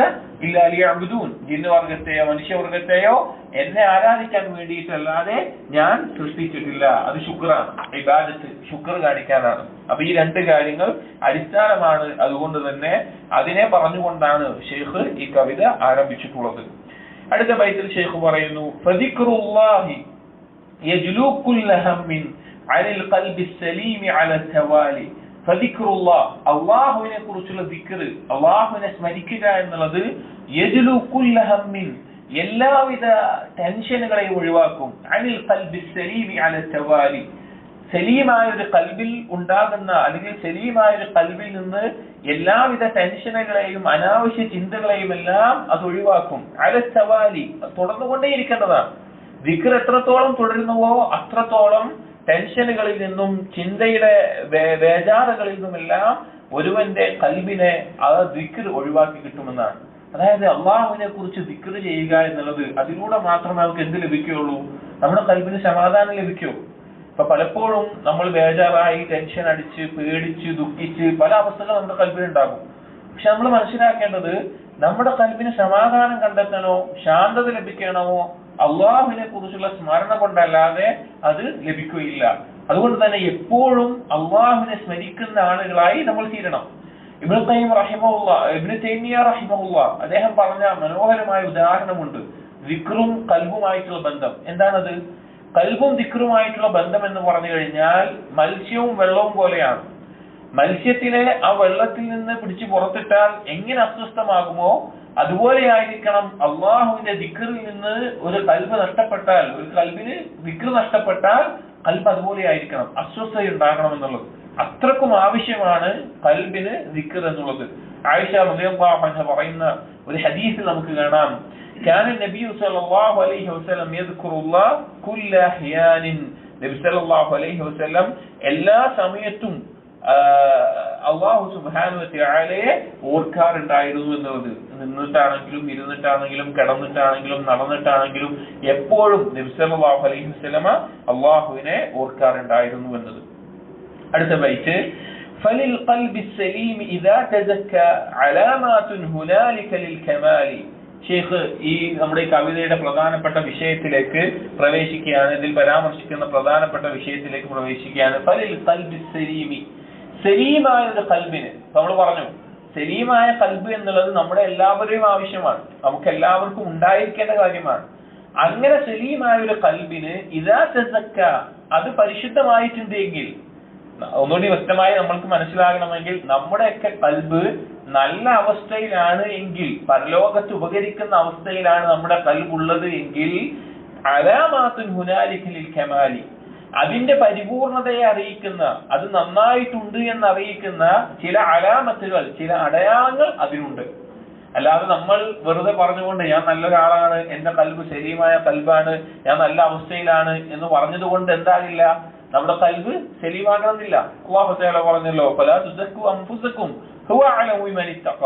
ഇല്ലാ ലിയഅ്ബുദൂൻ. ജിന്നവർഗത്തെയോ മനുഷ്യവർഗത്തെയോ എന്നെ ആരാധിക്കാൻ വേണ്ടിയിട്ടല്ലാതെ ഞാൻ സൃഷ്ടിച്ചിട്ടില്ല. അത് ശുക്റാണ്, ഇബാദത്ത്, ശുക്ർ കാണിക്കാനാണ്. അപ്പൊ ഈ രണ്ട് കാര്യങ്ങൾ അടിസ്ഥാനമാണ്. അതുകൊണ്ട് തന്നെ അതിനെ പറഞ്ഞുകൊണ്ടാണ് ഷെയ്ഖ് ഈ കവിത ആരംഭിച്ചിട്ടുള്ളത്. അടുത്ത ബൈത്തിൽ ഷെയ്ഖ് പറയുന്നു, ഫദിക്റുല്ലാഹി യജ്ലു കുല്ല ഹമ്മിൻ അനിൽ ഖൽബി സലീമി അലാ തവാലി. ഫദിക്റുല്ലാഹ്, അല്ലാഹുവിനെ കുറിച്ചുള്ള ദിക്ർ, അല്ലാഹുവിനെ സ്മരിക്കുക എന്നുള്ളത് യജ്ലു കുല്ല ഹമ്മിൻ, എല്ലാവിധ ടെൻഷനുകളെയും ഒഴിവാക്കും. അനിൽ ഖൽബി സലീമി അലാ തവാലി, സലീമായ ഒരു കൽബിൽ ഉണ്ടാകുന്ന അല്ലെങ്കിൽ സലീമായ ഒരു കൽബിൽ നിന്ന് എല്ലാവിധ ടെൻഷനുകളെയും അനാവശ്യ ചിന്തകളെയും എല്ലാം അത് ഒഴിവാക്കും. അലസ്തവാലി, തുടർന്നുകൊണ്ടേയിരിക്കേണ്ടതാണ്. ദിക്ർ എത്രത്തോളം തുടരുന്നുവോ അത്രത്തോളം ടെൻഷനുകളിൽ നിന്നും ചിന്തയുടെ വേജാറുകളിൽ നിന്നുമെല്ലാം ഒരുവന്റെ കൽബിനെ ആ ദിക്ർ ഒഴിവാക്കി കിട്ടുമെന്നാണ്. അതായത് അള്ളാഹുവിനെ കുറിച്ച് ദിക്ർ ചെയ്യുക എന്നുള്ളത്, അതിലൂടെ മാത്രമേ നമുക്ക് എന്ത് ലഭിക്കുകയുള്ളൂ? നമ്മുടെ കൽബിന് സമാധാനം ലഭിക്കൂ. ഇപ്പൊ പലപ്പോഴും നമ്മൾ ബേജാറായി ടെൻഷൻ അടിച്ച് പേടിച്ച് ദുഃഖിച്ച് പല അവസ്ഥകളും നമ്മുടെ കൽബിനുണ്ടാകും. പക്ഷെ നമ്മൾ മനസ്സിലാക്കേണ്ടത്, നമ്മുടെ കൽബിന് സമാധാനം കണ്ടെത്തണോ ശാന്തത ലഭിക്കണമോ അള്ളാഹുവിനെ കുറിച്ചുള്ള സ്മരണ കൊണ്ടല്ലാതെ അത് ലഭിക്കുകയില്ല. അതുകൊണ്ട് തന്നെ എപ്പോഴും അള്ളാഹുവിനെ സ്മരിക്കുന്ന ആളുകളായി നമ്മൾ തീരണം. ഇബ്നു ഖയ്യിം റഹിമഹുല്ലാഹ്, ഇബ്നു തൈമിയ്യ റഹിമഹുല്ലാഹ് അദ്ദേഹം പറഞ്ഞ മനോഹരമായ ഉദാഹരണമുണ്ട്. ദിക്റും കൽബുമായിട്ടുള്ള ബന്ധം. എന്താണത്? കൽബും ദിക്റുമായിട്ടുള്ള ബന്ധം എന്ന് പറഞ്ഞു കഴിഞ്ഞാൽ മത്സ്യവും വെള്ളവും പോലെയാണ്. മത്സ്യത്തിനെ ആ വെള്ളത്തിൽ നിന്ന് പിടിച്ച് പുറത്തിട്ടാൽ എങ്ങനെ അസ്വസ്ഥമാകുമോ അതുപോലെ ആയിരിക്കണം അള്ളാഹുവിന്റെ ദിക്റിൽ നിന്ന് ഒരു കൽബ് നഷ്ടപ്പെട്ടാൽ, ഒരു കൽബിന് ദിക്ർ നഷ്ടപ്പെട്ടാൽ കൽബ് അതുപോലെ ആയിരിക്കണം, അസ്വസ്ഥത ഉണ്ടാകണം എന്നുള്ളത്. അത്രക്കും ആവശ്യമാണ് കൽബിന് ദിക്ർ എന്നുള്ളത്. ആയിഷ റളിയല്ലാഹു അൻഹ പറയുന്ന ഒരു ഹദീസിൽ നമുക്ക് കാണാം, كان النبي صلى الله عليه وسلم يذكر الله كل احيان. നബി സല്ലല്ലാഹു അലൈഹി വസല്ലം എല്ലാ സമയത്തും അല്ലാഹു സുബ്ഹാനഹു വ തആലയെ ഓർക്കാറുണ്ടായിരുന്നു എന്നുള്ളത്. നിന്നിട്ടാണെങ്കിലും ഇരുന്നിട്ടാണെങ്കിലും കിടന്നിട്ടാണെങ്കിലും നടന്നിട്ടാണെങ്കിലും എപ്പോഴും നബി സല്ലല്ലാഹു അലൈഹി വസല്ലമ അല്ലാഹുവിനെ ഓർക്കാറുണ്ടായിരുന്നു എന്നത്. അടുത്ത ബൈത്ത്, ഫലിൽ ഖൽബി സലീം ഇദാ തസക്ക അലാമാതുൻ ഹുനാലിക ലിൽ കമാലി. ഷെയ്ഖ് ഈ നമ്മുടെ ഈ കവിതയുടെ പ്രധാനപ്പെട്ട വിഷയത്തിലേക്ക് പ്രവേശിക്കുകയാണ്. ഇതിൽ പരാമർശിക്കുന്ന പ്രധാനപ്പെട്ട വിഷയത്തിലേക്ക് പ്രവേശിക്കുകയാണ്. ഫലിൽ ഖൽബി സലീമി, സലീമായ ഒരു കൽബിന്. നമ്മൾ പറഞ്ഞു, സലീമായ കൽബ് എന്നുള്ളത് നമ്മുടെ എല്ലാവരുടെയും ആവശ്യമാണ്, നമുക്ക് എല്ലാവർക്കും ഉണ്ടായിരിക്കേണ്ട കാര്യമാണ്. അങ്ങനെ സലീമായ ഒരു കൽബിന് ഇദാ തസക്ക, അത് പരിശുദ്ധമായിട്ടുണ്ട് എങ്കിൽ, ഒന്നുകൂടി വ്യക്തമായി നമ്മൾക്ക് മനസ്സിലാകണമെങ്കിൽ, നമ്മുടെയൊക്കെ കൽബ് നല്ല അവസ്ഥയിലാണ് എങ്കിൽ, പരലോകത്ത് ഉപകരിക്കുന്ന അവസ്ഥയിലാണ് നമ്മുടെ കൽബുള്ളത് എങ്കിൽ, അലാമാത്തുൻ ഹുനാലിക ലിൽ കമാലി, അതിന്റെ പരിപൂർണതയെ അറിയിക്കുന്ന, അത് നന്നായിട്ടുണ്ട് എന്ന് അറിയിക്കുന്ന ചില അലാമത്തുകൾ, ചില അടയാളങ്ങൾ അതിനുണ്ട്. അല്ലാതെ നമ്മൾ വെറുതെ പറഞ്ഞുകൊണ്ട് ഞാൻ നല്ലൊരാളാണ്, എന്റെ കൽബ് സലീമായ കൽബാണ്, ഞാൻ നല്ല അവസ്ഥയിലാണ് എന്ന് പറഞ്ഞതുകൊണ്ട് എന്താകില്ല, നമ്മുടെ കൽബ് സലീമാകണമെന്നില്ല. അല്ലാഹു തആല പറഞ്ഞല്ലോ, ഫലാ തുസക്കു അൻഫുസകും ഹുവ അഅലമു ബിമൻ ഇത്തഖ.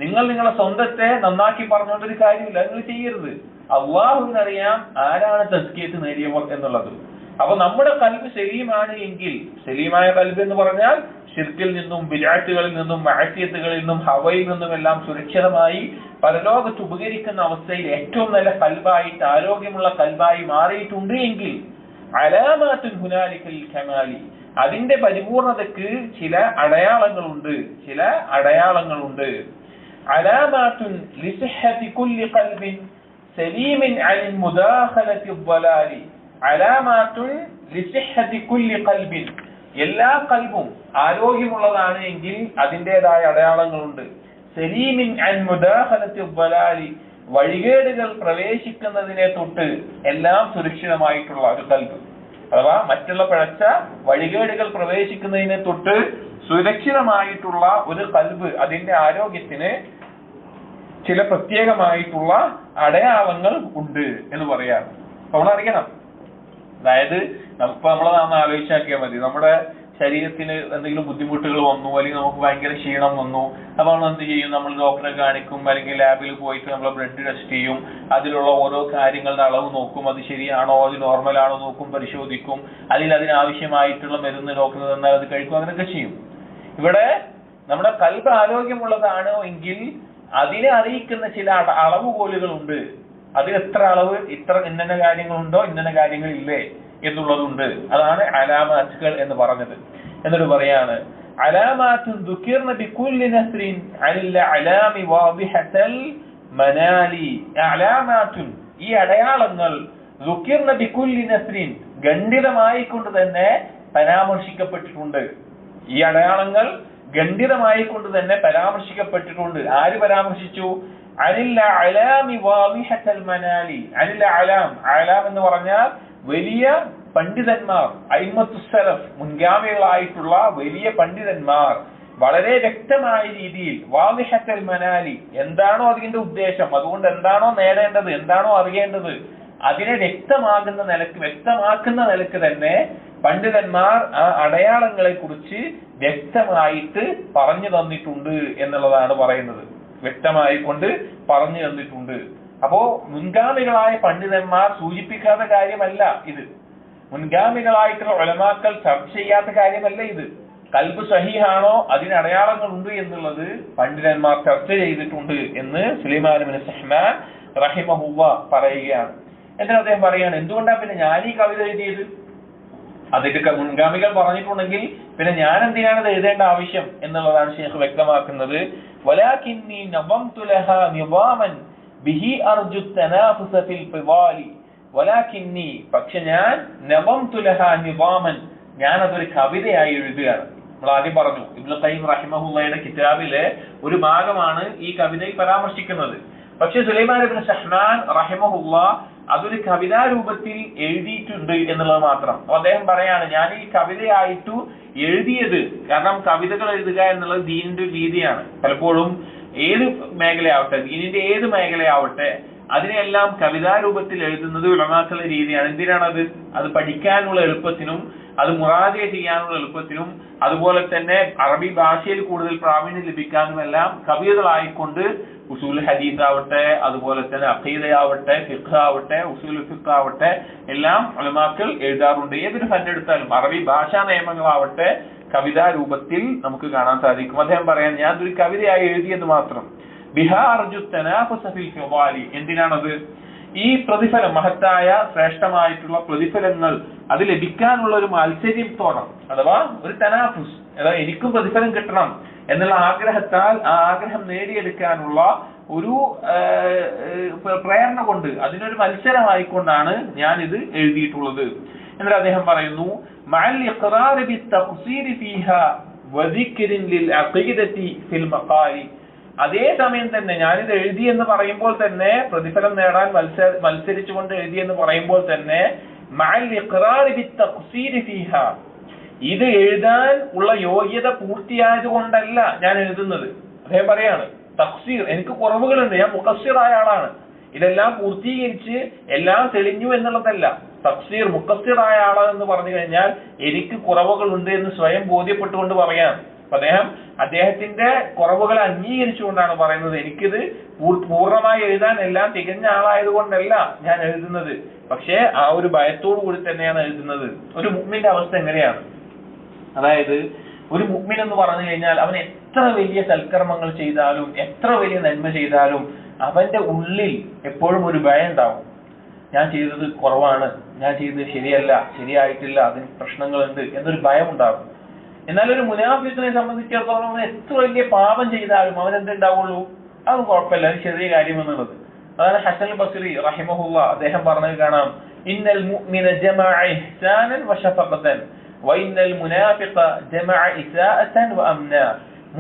നിങ്ങൾ നിങ്ങളെ സ്വന്തത്തെ നന്നാക്കി പറഞ്ഞുകൊണ്ടൊരു കാര്യമില്ല, നിങ്ങൾ ചെയ്യരുത്. അള്ളാഹുവിനറിയാം ആരാണ് തസ്കിയത്ത് നേടിയവർ എന്നുള്ളത്. അപ്പൊ നമ്മുടെ കൽബ് സലീമാണ് എങ്കിൽ, സലീമായ കൽബ് എന്ന് പറഞ്ഞാൽ ശിർക്കിൽ നിന്നും ബിദ്അത്തുകളിൽ നിന്നും മഅസിയത്തുകളിൽ നിന്നും ഹവയിൽ നിന്നും എല്ലാം സുരക്ഷിതമായി പരലോകത്ത് ഉപകരിക്കുന്ന അവസ്ഥയിൽ ഏറ്റവും നല്ല കൽബായിട്ട്, ആരോഗ്യമുള്ള കൽബായി മാറിയിട്ടുണ്ട് എങ്കിൽ, അലാമാത്തുൻ ഹുനാലിക ലിൽ കമാലി, അതിന്റെ പരിപൂർണതക്ക് ചില അടയാളങ്ങളുണ്ട്, ചില അടയാളങ്ങളുണ്ട്. അലാമാത്തുൻ ലിസിഹ്ഹതി കുല്ലി ഖൽബിൻ സലീമിൻ അനിൽ മുദാഖലതി الضലാലി. അലാമാത്തുൻ ലിസിഹ്ഹതി കുല്ലി ഖൽബിൻ, എല്ലാ കൽബും ആരോഗ്യമുള്ളതാണ് എങ്കിൽ അതിൻ്റെതായ അടയാളങ്ങളുണ്ട്. സലീമിൻ അൻ മുദാഖലതി الضലാലി, വഴികേടുകൾ പ്രവേശിക്കുന്നതിനെ തൊട്ട് എല്ലാം സുരക്ഷിതമായിട്ടുള്ള ഒരു കൽബ്, അഥവാ മറ്റുള്ള പിഴച്ച വഴികേടുകൾ പ്രവേശിക്കുന്നതിനെ തൊട്ട് സുരക്ഷിതമായിട്ടുള്ള ഒരു കൽബ്, അതിന്റെ ആരോഗ്യത്തിന് ചില പ്രത്യേകമായിട്ടുള്ള അടയാളങ്ങൾ ഉണ്ട് എന്ന് പറയാം. നമ്മളറിയണം. അതായത് നമ്മളൊന്ന് ആലോചിച്ചാക്കിയാൽ മതി, നമ്മുടെ ശരീരത്തിന് എന്തെങ്കിലും ബുദ്ധിമുട്ടുകൾ വന്നു, അല്ലെങ്കിൽ നമുക്ക് ഭയങ്കര ക്ഷീണം വന്നു, അപ്പൊ നമ്മൾ എന്ത് ചെയ്യും? നമ്മൾ ഡോക്ടറെ കാണിക്കും, അല്ലെങ്കിൽ ലാബിൽ പോയിട്ട് നമ്മൾ ബ്ലഡ് ടെസ്റ്റ് ചെയ്യും, അതിലുള്ള ഓരോ കാര്യങ്ങളുടെ അളവ് നോക്കും, അത് ശരിയാണോ, അത് നോർമലാണോ നോക്കും, പരിശോധിക്കും, അതിനാവശ്യമായിട്ടുള്ള മരുന്ന് ഡോക്ടർ തന്നാൽ അത് കഴിക്കും, അങ്ങനെയൊക്കെ ചെയ്യും. ഇവിടെ നമ്മുടെ കൽബ് ആരോഗ്യമുള്ളതാണോ എങ്കിൽ അതിനെ അറിയിക്കുന്ന ചില അളവുകോലുകളുണ്ട്. അതിൽ എത്ര അളവ്, ഇത്ര ഇന്ന കാര്യങ്ങളുണ്ടോ, ഇന്ന കാര്യങ്ങളില്ലേ എന്നുള്ളതുണ്ട്. അതാണ് അലാമാത്തുകൾ എന്ന് പറഞ്ഞത്. എന്നിട്ട് പറയാണ്, അലാമാത്തുൻ ദുകിർന ബികുല്ലി നസ്രിൻ അനിൽ അലാമി വാദിഹതൽ മനാലി. അലാമാത്തുൻ, ഈ അടയാളങ്ങൾ, ദുകിർന ബികുല്ലി നസ്രിൻ, ഖണ്ഡിതമായി കൊണ്ട് തന്നെ പരാമർശിക്കപ്പെട്ടിട്ടുണ്ട്. ഈ അടയാളങ്ങൾ ഖണ്ഡിതമായി കൊണ്ട് തന്നെ പരാമർശിക്കപ്പെട്ടിട്ടുണ്ട്. ആര് പരാമർശിച്ചു? അനിൽ അലാമി വാദിഹതൽ മനാലി. അനിൽ അലാം, അലാം എന്ന് പറഞ്ഞാൽ വലിയ പണ്ഡിതന്മാർ, അയിമ്മത്തുസ്സലഫ്, മുൻഗാമികളായിട്ടുള്ള വലിയ പണ്ഡിതന്മാർ വളരെ വ്യക്തമായ രീതിയിൽ വാദിഹത്തുൽ മനാലി, എന്താണോ അതിന്റെ ഉദ്ദേശം, അതുകൊണ്ട് എന്താണോ നേടേണ്ടത്, എന്താണോ അറിയേണ്ടത്, അതിനെ വ്യക്തമാക്കുന്ന നിലക്ക് തന്നെ പണ്ഡിതന്മാർ ആ അടയാളങ്ങളെ കുറിച്ച് വ്യക്തമായിട്ട് പറഞ്ഞു തന്നിട്ടുണ്ട് എന്നുള്ളതാണ് പറയുന്നത്. വ്യക്തമായി കൊണ്ട് പറഞ്ഞു തന്നിട്ടുണ്ട്. അപ്പോ മുൻഗാമികളായ പണ്ഡിതന്മാർ സൂചിപ്പിക്കാത്ത കാര്യമല്ല ഇത്. മുൻഗാമികളായിട്ടുള്ള ഉലമാക്കൾ ചർച്ച ചെയ്യാത്ത കാര്യമല്ല ഇത്. കൽബ് സഹീഹാണോ, അതിന് അടയാളങ്ങൾ ഉണ്ട് എന്നുള്ളത് പണ്ഡിതന്മാർ ചർച്ച ചെയ്തിട്ടുണ്ട് എന്ന് സുലൈമാൻ ഇബ്നു സഹ്മാൻ റഹിമഹുല്ലാ പറയുകയാണ്. എന്നിട്ട് അദ്ദേഹം പറയാണ്, എന്തുകൊണ്ടാണ് പിന്നെ ഞാൻ ഈ കവിത എഴുതിയത്? അതൊക്കെ മുൻഗാമികൾ പറഞ്ഞിട്ടുണ്ടെങ്കിൽ പിന്നെ ഞാൻ എന്തിനാണ് ഇത് എഴുതേണ്ട ആവശ്യം എന്നുള്ളതാണ് ഷെയ്ഖ് വ്യക്തമാക്കുന്നത്. വലാകിന്നി നവംതു ലഹാ നിവാമൻ ബിഹി അർജു തനാഫുസ ഫിൽ ഖിവാലി. വലാകിന്നി, പക്ഷെ ഞാൻ നവംതു ലഹാ നിവാമൻ, ഞാൻ അതൊരു കവിതയായി എഴുതുകയാണ്. നമ്മൾ ആദ്യം പറഞ്ഞു, ഇബ്നു ഖയ്യിം റഹിമഹുള്ളയുടെ കിതാബിലെ ഒരു ഭാഗമാണ് ഈ കവിതയിൽ പരാമർശിക്കുന്നത്. പക്ഷെ സുലൈമാൻ ഇബ്നു സഹ്മാൻ റഹിമഹുല്ലാ അതൊരു കവിതാ രൂപത്തിൽ എഴുതിയിട്ടുണ്ട് എന്നുള്ളത് മാത്രം. അപ്പൊ അദ്ദേഹം പറയാണ്, ഞാൻ ഈ കവിതയായിട്ടു എഴുതിയത്, കാരണം കവിതകൾ എഴുതുക എന്നുള്ളത് ദീനിന്റെ രീതിയാണ്. പലപ്പോഴും ഏത് മേഖലയാവട്ടെ, ദീനിന്റെ ഏത് മേഖലയാവട്ടെ, അതിനെല്ലാം കവിതാ രൂപത്തിൽ എഴുതുന്നത് ഉലമാക്കളുടെ രീതിയാണ്. എന്തിനാണത്? അത് പഠിക്കാനുള്ള എളുപ്പത്തിനും അത് മുറാജ ചെയ്യാനുള്ള എളുപ്പത്തിനും അതുപോലെ തന്നെ അറബി ഭാഷയിൽ കൂടുതൽ പ്രാവീണ്യം ലഭിക്കാനുമെല്ലാം കവിതകളായിക്കൊണ്ട് ഉസൂൽ ഹദീസ് ആവട്ടെ, അതുപോലെ തന്നെ അഖീദയാവട്ടെ, ഫിഖ് ആവട്ടെ, ഉസൂൽ ഫിഖ് ആവട്ടെ, എല്ലാം ഉലമാക്കൾ എഴുതാറുണ്ട്. ഏതൊരു ഫന്നെടുത്താലും അറബി ഭാഷാ നിയമങ്ങളാവട്ടെ കവിതാ രൂപത്തിൽ നമുക്ക് കാണാൻ സാധിക്കും. അദ്ദേഹം പറയാൻ, ഞാൻ ഒരു കവിതയായി എഴുതിയത് മാത്രം. ബിഹാ അർജു തനാഫുസ ഫിൽ ഖിവാലി. എന്തിനാണത്? ഈ പ്രതിഫലം, മഹത്തായ ശ്രേഷ്ഠമായിട്ടുള്ള പ്രതിഫലങ്ങൾ അത് ലഭിക്കാനുള്ള ഒരു മാത്സര്യത്തോളം, അഥവാ ഒരു തനാഫുസ്, അതായത് എനിക്കും പ്രതിഫലം കിട്ടണം എന്നുള്ള ആഗ്രഹത്താൽ ആ ആഗ്രഹം നേടിയെടുക്കാനുള്ള ഒരു പ്രേരണ കൊണ്ട്, അതിനൊരു മത്സരമായിക്കൊണ്ടാണ് ഞാൻ ഇത് എഴുതിയിട്ടുള്ളത്. എന്നിട്ട് അദ്ദേഹം പറയുന്നു, മഅൽ ഇഖ്റാർ ബിത്തഖ്സീർ ഫീഹാ വദിക്രിൻ ലിൽ അഖീദതി ഫിൽ മഖാലി. അതേ സമയം തന്നെ ഞാനിത് എഴുതി എന്ന് പറയുമ്പോൾ തന്നെ, പ്രതിഫലം നേടാൻ മത്സരിച്ചുകൊണ്ട് എഴുതി എന്ന് പറയുമ്പോൾ തന്നെ, മഅൽ ഇഖ്റാർ ബിത്തഖ്സീർ ഫീഹാ, ഇത് എഴുതാൻ ഉള്ള യോഗ്യത പൂർത്തിയായത് കൊണ്ടല്ല ഞാൻ എഴുതുന്നത്. അദ്ദേഹം പറയാണ്, തഖ്സീർ, എനിക്ക് കുറവുകളുണ്ട്, ഞാൻ മുഖസ്സിറായ ആളാണ്, ഇതെല്ലാം പൂർത്തീകരിച്ച് എല്ലാം തെളിഞ്ഞു എന്നുള്ളതല്ല. തഖ്സീർ, മുഖസ്സിറായ ആളെന്ന് പറഞ്ഞു കഴിഞ്ഞാൽ എനിക്ക് കുറവുകളുണ്ട് എന്ന് സ്വയം ബോധ്യപ്പെട്ടുകൊണ്ട് പറയാം. അപ്പൊ അദ്ദേഹത്തിന്റെ കുറവുകളെ അംഗീകരിച്ചുകൊണ്ടാണ് പറയുന്നത്, എനിക്കിത് പൂർണ്ണമായി എഴുതാൻ എല്ലാം തികഞ്ഞ ആളായത് കൊണ്ടല്ല ഞാൻ എഴുതുന്നത്, പക്ഷെ ആ ഒരു ഭയത്തോടു കൂടി തന്നെയാണ് എഴുതുന്നത്. ഒരു മുഅ്മിന്റെ അവസ്ഥ എങ്ങനെയാണ്? അതായത് ഒരു മുഅ്മിൻ എന്ന് പറഞ്ഞു കഴിഞ്ഞാൽ അവൻ എത്ര വലിയ സൽക്കർമ്മങ്ങൾ ചെയ്താലും, എത്ര വലിയ നന്മ ചെയ്താലും അവന്റെ ഉള്ളിൽ എപ്പോഴും ഒരു ഭയം ഉണ്ടാവും. ഞാൻ ചെയ്തത് കുറവാണ്, ഞാൻ ചെയ്തത് ശരിയായിട്ടില്ല, അതിന് പ്രശ്നങ്ങളുണ്ട് എന്നൊരു ഭയം ഉണ്ടാകും. എന്നാൽ ഒരു മുനാഫിഖിനെ സംബന്ധിച്ചിടത്തോളം അവൻ എത്ര വലിയ പാപം ചെയ്താലും അവൻ എന്തുണ്ടാവുള്ളൂ? അതൊന്നും കുഴപ്പമില്ല, അത് ചെറിയ കാര്യം എന്നുള്ളത്. അതാണ് ഹസൻ ബസ്രി റഹിമഹുല്ലാ അദ്ദേഹം പറഞ്ഞത് കാണാം, ഇന്നൽ മുഅ്മിന ജമഅ ഇഹ്സാനൻ വശഫഖതൻ വഇന്നൽ മുനാഫിഖ ജമഅ ഇസാഅതൻ വഅംന.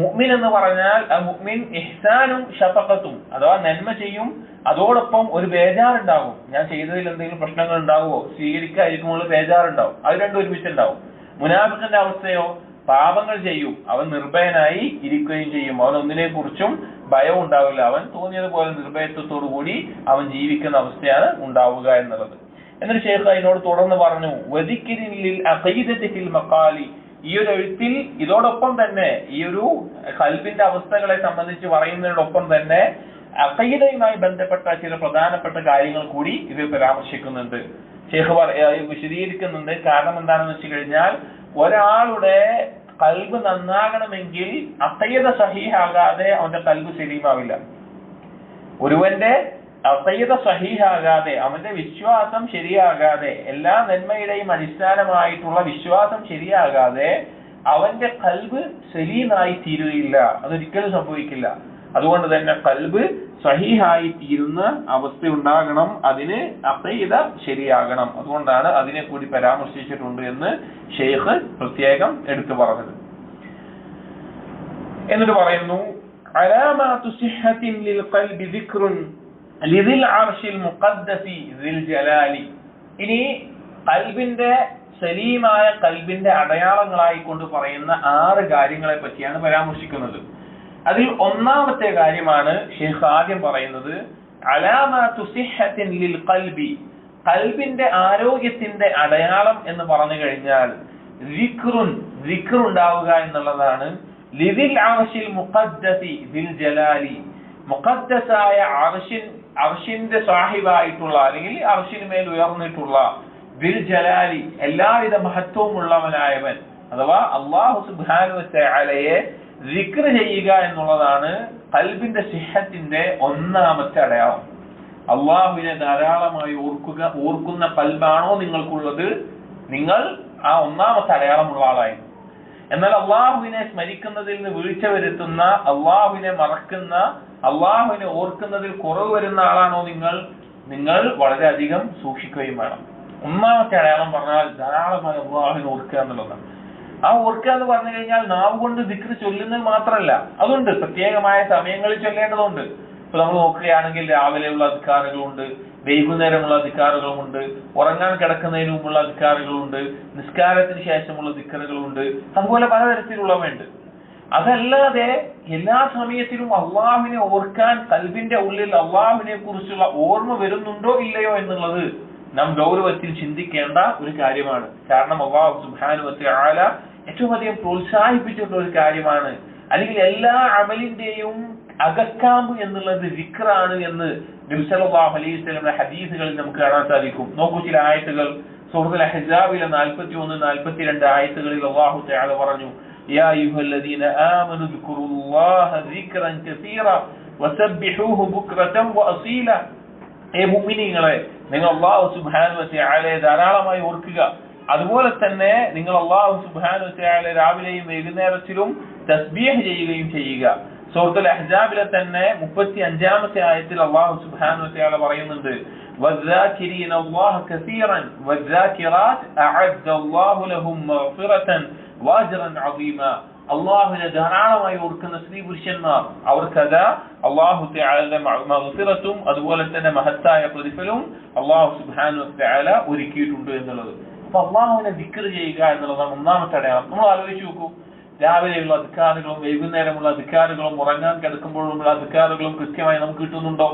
മുഅ്മിൻ എന്ന് പറഞ്ഞാൽ ആ മുഅ്മിൻ ഇഹ്സാനും ഷഫഖത്തും, അഥവാ നന്മ ചെയ്യും, അതോടൊപ്പം ഒരു ബേജാറുണ്ടാകും. ഞാൻ ചെയ്തതിൽ എന്തെങ്കിലും പ്രശ്നങ്ങൾ ഉണ്ടാവുമോ, സ്വീകരിക്കാതിരിക്കുമ്പോൾ ബേജാറുണ്ടാവും. അത് രണ്ടും ഒരുമിച്ചുണ്ടാവും. മുനാഫിഖിന്റെ അവസ്ഥയോ, പാപങ്ങൾ ചെയ്യും, അവൻ നിർഭയനായി ഇരിക്കുകയും ചെയ്യും, അവൻ ഒന്നിനെ കുറിച്ചും ഭയം ഉണ്ടാവില്ല, അവൻ തോന്നിയതുപോലെ നിർഭയത്വത്തോടു കൂടി അവൻ ജീവിക്കുന്ന അവസ്ഥയാണ് ഉണ്ടാവുക എന്നുള്ളത്. എന്നിട്ട് ശൈഖ് അതിനോട് തുടർന്ന് പറഞ്ഞു, വദിക്രിൻ ലിൽ അഖീദതി ഫിൽ മഖാലി. ഈ ഒരു എഴുത്തിൽ ഇതോടൊപ്പം തന്നെ ഈ ഒരു ഖൽബിന്റെ അവസ്ഥകളെ സംബന്ധിച്ച് പറയുന്നതിനോടൊപ്പം തന്നെ അഖീദയുമായി ബന്ധപ്പെട്ട ചില പ്രധാനപ്പെട്ട കാര്യങ്ങൾ കൂടി ഇതിൽ പരാമർശിക്കുന്നുണ്ട്. ശൈഖ് വിശദീകരിക്കുന്നുണ്ട്. കാരണം എന്താണെന്ന് വെച്ച് കഴിഞ്ഞാൽ, ഒരാളുടെ ഖൽബ് നന്നാകണമെങ്കിൽ അഖീദ സഹീഹാകാതെ അവന്റെ ഖൽബ് സലീമാവില്ല. ഒരുവന്റെ അഖീദ സഹീഹാകാതെ, അവന്റെ വിശ്വാസം ശരിയാകാതെ, എല്ലാ നന്മയുടെയും അടിസ്ഥാനമായിട്ടുള്ള വിശ്വാസം ശരിയാകാതെ അവന്റെ ഖൽബ് സലീമായി തീരുകയില്ല. അതൊരിക്കലും സംഭവിക്കില്ല. അതുകൊണ്ട് തന്നെ ഖൽബ് സഹീഹായി തീരുന്ന അവസ്ഥ ഉണ്ടാകണം, അതിന് അഖീദ ശരിയാകണം. അതുകൊണ്ടാണ് അതിനെ കൂടി പരാമർശിച്ചിട്ടുണ്ട് എന്ന് ഷെയ്ഖ് പ്രത്യേകം എടുത്തു പറഞ്ഞത്. എന്നിട്ട് പറയുന്നു, അലാമാതു സിഹ്ഹത്തിൻ ലിൽ ഖൽബി ദിക്റുൻ ലിദിൽ അർശിൽ മുഖദ്ദസി ദിൽ ജലാലി. ഇനി കൽബിന്റെ സലീമായ കൽബിന്റെ അടയാളങ്ങളായി കൊണ്ട് പറയുന്ന 6 കാര്യങ്ങളെ പറ്റിയാണ് പരാമർശിക്കുന്നത്. അതിൽ ഒന്നാമത്തെ കാര്യമാണ് ഷെയ്ഖ് ആദ്യം പറയുന്നത്, അലാമാതു സിഹ്ഹത്തിൻ ലിൽ ഖൽബി, കൽബിന്റെ ആരോഗ്യത്തിന്റെ അടയാളം എന്ന് പറഞ്ഞു കഴിഞ്ഞാൽ ദിക്ർ ഉണ്ടാവുക എന്നുള്ളതാണ്. ലിദിൽ അർശിൽ മുഖദ്ദസി ദിൽ ജലാലി, മുഖദ്ദസായ അർശിന്റെ സാഹിബായിട്ടുള്ള അല്ലെങ്കിൽ അർശിന് മേൽ ഉയർന്നിട്ടുള്ള ദിൽ ജലാലി എല്ലാവിധ മഹത്വവും ഉള്ളവനായവൻ അഥവാ അല്ലാഹു സുബ്ഹാനഹു വ തആലയെ ദിക്ർ ചെയ്യുക എന്നുള്ളതാണ് ഖൽബിന്റെ സിഹത്തിന്റെ ഒന്നാമത്തെ അടയാളം. അള്ളാഹുവിനെ ധാരാളമായി ഓർക്കുന്ന ഖൽബാണോ നിങ്ങൾക്കുള്ളത്, നിങ്ങൾ ആ ഒന്നാമത്തെ അടയാളമുള്ള ആളായി. എന്നാൽ അള്ളാഹുവിനെ സ്മരിക്കുന്നതിൽ നിന്ന് വീഴ്ച വരുത്തുന്ന, അള്ളാഹുവിനെ മറക്കുന്ന, അള്ളാഹുവിനെ ഓർക്കുന്നതിൽ കുറവ് വരുന്ന ആളാണോ നിങ്ങൾ വളരെയധികം സൂക്ഷിക്കുകയും വേണം. ഒന്നാമത്തെ അടയാളം പറഞ്ഞാൽ ധാരാളമായി അള്ളാഹുവിനെ ഓർക്കുക എന്നുള്ളതാണ്. ആ ഓർക്കുക എന്ന് പറഞ്ഞു കഴിഞ്ഞാൽ നാവ് കൊണ്ട് ദിക്ർ ചൊല്ലുന്നത് മാത്രമല്ല, അതുണ്ട് പ്രത്യേകമായ സമയങ്ങളിൽ ചൊല്ലേണ്ടതുണ്ട്. ഇപ്പൊ നമ്മൾ നോക്കുകയാണെങ്കിൽ രാവിലെയുള്ള അധികാറുകളുണ്ട്, വൈകുന്നേരമുള്ള അധികാറുകളുമുണ്ട്, ഉറങ്ങാൻ കിടക്കുന്നതിന് മുമ്പുള്ള അധികാറുകളുണ്ട്, നിസ്കാരത്തിന് ശേഷമുള്ള ദിക്റുകളുണ്ട്, അതുപോലെ പലതരത്തിലുള്ളവയുണ്ട്. അതല്ലാതെ എല്ലാ സമയത്തിലും അള്ളാഹുവിനെ ഓർക്കാൻ കൽബിന്റെ ഉള്ളിൽ അള്ളാഹുവിനെ കുറിച്ചുള്ള ഓർമ്മ വരുന്നുണ്ടോ ഇല്ലയോ എന്നുള്ളത് നാം ഗൗരവത്തിൽ ചിന്തിക്കേണ്ട ഒരു കാര്യമാണ്. കാരണം അല്ലാഹു സുബ്ഹാനഹു വ തആല ഏറ്റവും അധികം പ്രോത്സാഹിപ്പിച്ചിട്ടുള്ള ഒരു കാര്യമാണ്. അല്ലെങ്കിൽ എല്ലാ അമലിന്റെയും അകക്കാമ്പ് എന്നുള്ളത് ദിക്റാണ് എന്ന് നബി സല്ലല്ലാഹു അലൈഹി വസല്ലമയുടെ ഹദീസുകളിൽ നമുക്ക് കാണാൻ സാധിക്കും. നോക്കൂ ചില ആയത്തുകൾ. സൂറത്തുൽ അഹ്സാബിലെ 41, 42 ആയത്തുകളിൽ അല്ലാഹു തആല പറഞ്ഞു, യാ അയ്യുഹല്ലദീന ആമനു ദിക്റുല്ലാഹ ദിക്റൻ കസീറ വസബ്ബിഹൂഹു ബുക്റതൻ വഅസീല. മുഅ്മിനീങ്ങളെ, നിങ്ങൾ അല്ലാഹു സുബ്ഹാനഹു വ തആലയെ ധാരാളമായി ഓർക്കുക, അതുപോലെ തന്നെ നിങ്ങൾ അല്ലാഹു സുബ്ഹാനഹു വ തആല രാവിലെയും വൈകുന്നേരത്തിലും തസ്ബീഹ് ചെയ്യുകയും ചെയ്യുക. സൂറത്തുൽ അഹ്സാബിലെ തന്നെ 35-ാമത്തെ ആയത്തിൽ അല്ലാഹു സുബ്ഹാനഹു വ തആല പറയുന്നുണ്ട്, വദ്ദാകിരീന അല്ലാഹ കസീറൻ വദ്ദാകിറാത്ത് അഅദ്ദ അല്ലാഹു ലഹും മഗ്ഫിറതൻ വഅജ്റൻ അദീമ. അള്ളാഹുവിനെ ധാരാളമായി ഓർക്കുന്ന സ്ത്രീ പുരുഷന്മാർ അവർക്കതാ അല്ലാഹു തആലയുടെ മഗ്ഫിറത്തും അതുപോലെ തന്നെ മഹത്തായ പ്രതിഫലവും അല്ലാഹു സുബ്ഹാനഹു വ തആല ഒരുക്കിയിട്ടുണ്ട് എന്നുള്ളത്. അപ്പൊ അള്ളാഹുവിനെ ദിക്ർ ചെയ്യുക എന്നുള്ളതാണ് ഒന്നാമത്തെ അടയാളം. നമ്മൾ ആലോചിച്ച് നോക്കൂ, രാവിലെയുള്ള അധികാറുകളും വൈകുന്നേരമുള്ള അധികാറുകളും ഉറങ്ങാൻ കിടക്കുമ്പോഴുള്ള അധികാറുകളും കൃത്യമായി നമുക്ക് കിട്ടുന്നുണ്ടോ?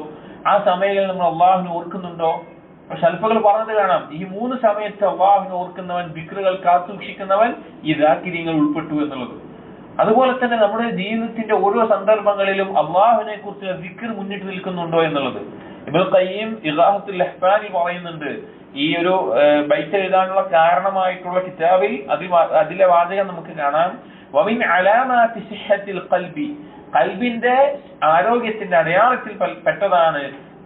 ആ സമയങ്ങളിൽ നമ്മൾ അള്ളാഹുവിനെ ഓർക്കുന്നുണ്ടോ? ശൽഫകൾ പറഞ്ഞത് കാണാം, ഈ 3 സമയത്ത് അള്ളാഹുവിനെ ഓർക്കുന്നവൻ, ദിക്റുകൾ കാത്തുസൂക്ഷിക്കുന്നവൻ ഈ ദാക്കിരീങ്ങൾ ഉൾപ്പെട്ടു എന്നുള്ളത്. അതുപോലെ തന്നെ നമ്മുടെ ജീവിതത്തിന്റെ ഓരോ സന്ദർഭങ്ങളിലും അള്ളാഹുവിനെ കുറിച്ച് ദിക്ർ മുന്നിട്ട് നിൽക്കുന്നുണ്ടോ എന്നുള്ളത്. ഇബ്നുൽ ഖയ്യിം ഇഗാഹത്തുൽ ലഹ്ഫാനിൽ പറയുന്നുണ്ട്, ഈ ഒരു ബൈത്ത് എഴുതാനുള്ള കാരണമായിട്ടുള്ള കിതാബിൽ അതിലെ വാചകം നമുക്ക് കാണാം, വമിൻ അലാമാതി സിഹ്ഹത്തിൽ ഖൽബി, ഖൽബിന്റെ ആരോഗ്യത്തിന്റെ അടയാളത്തിൽ പെട്ടതാണ്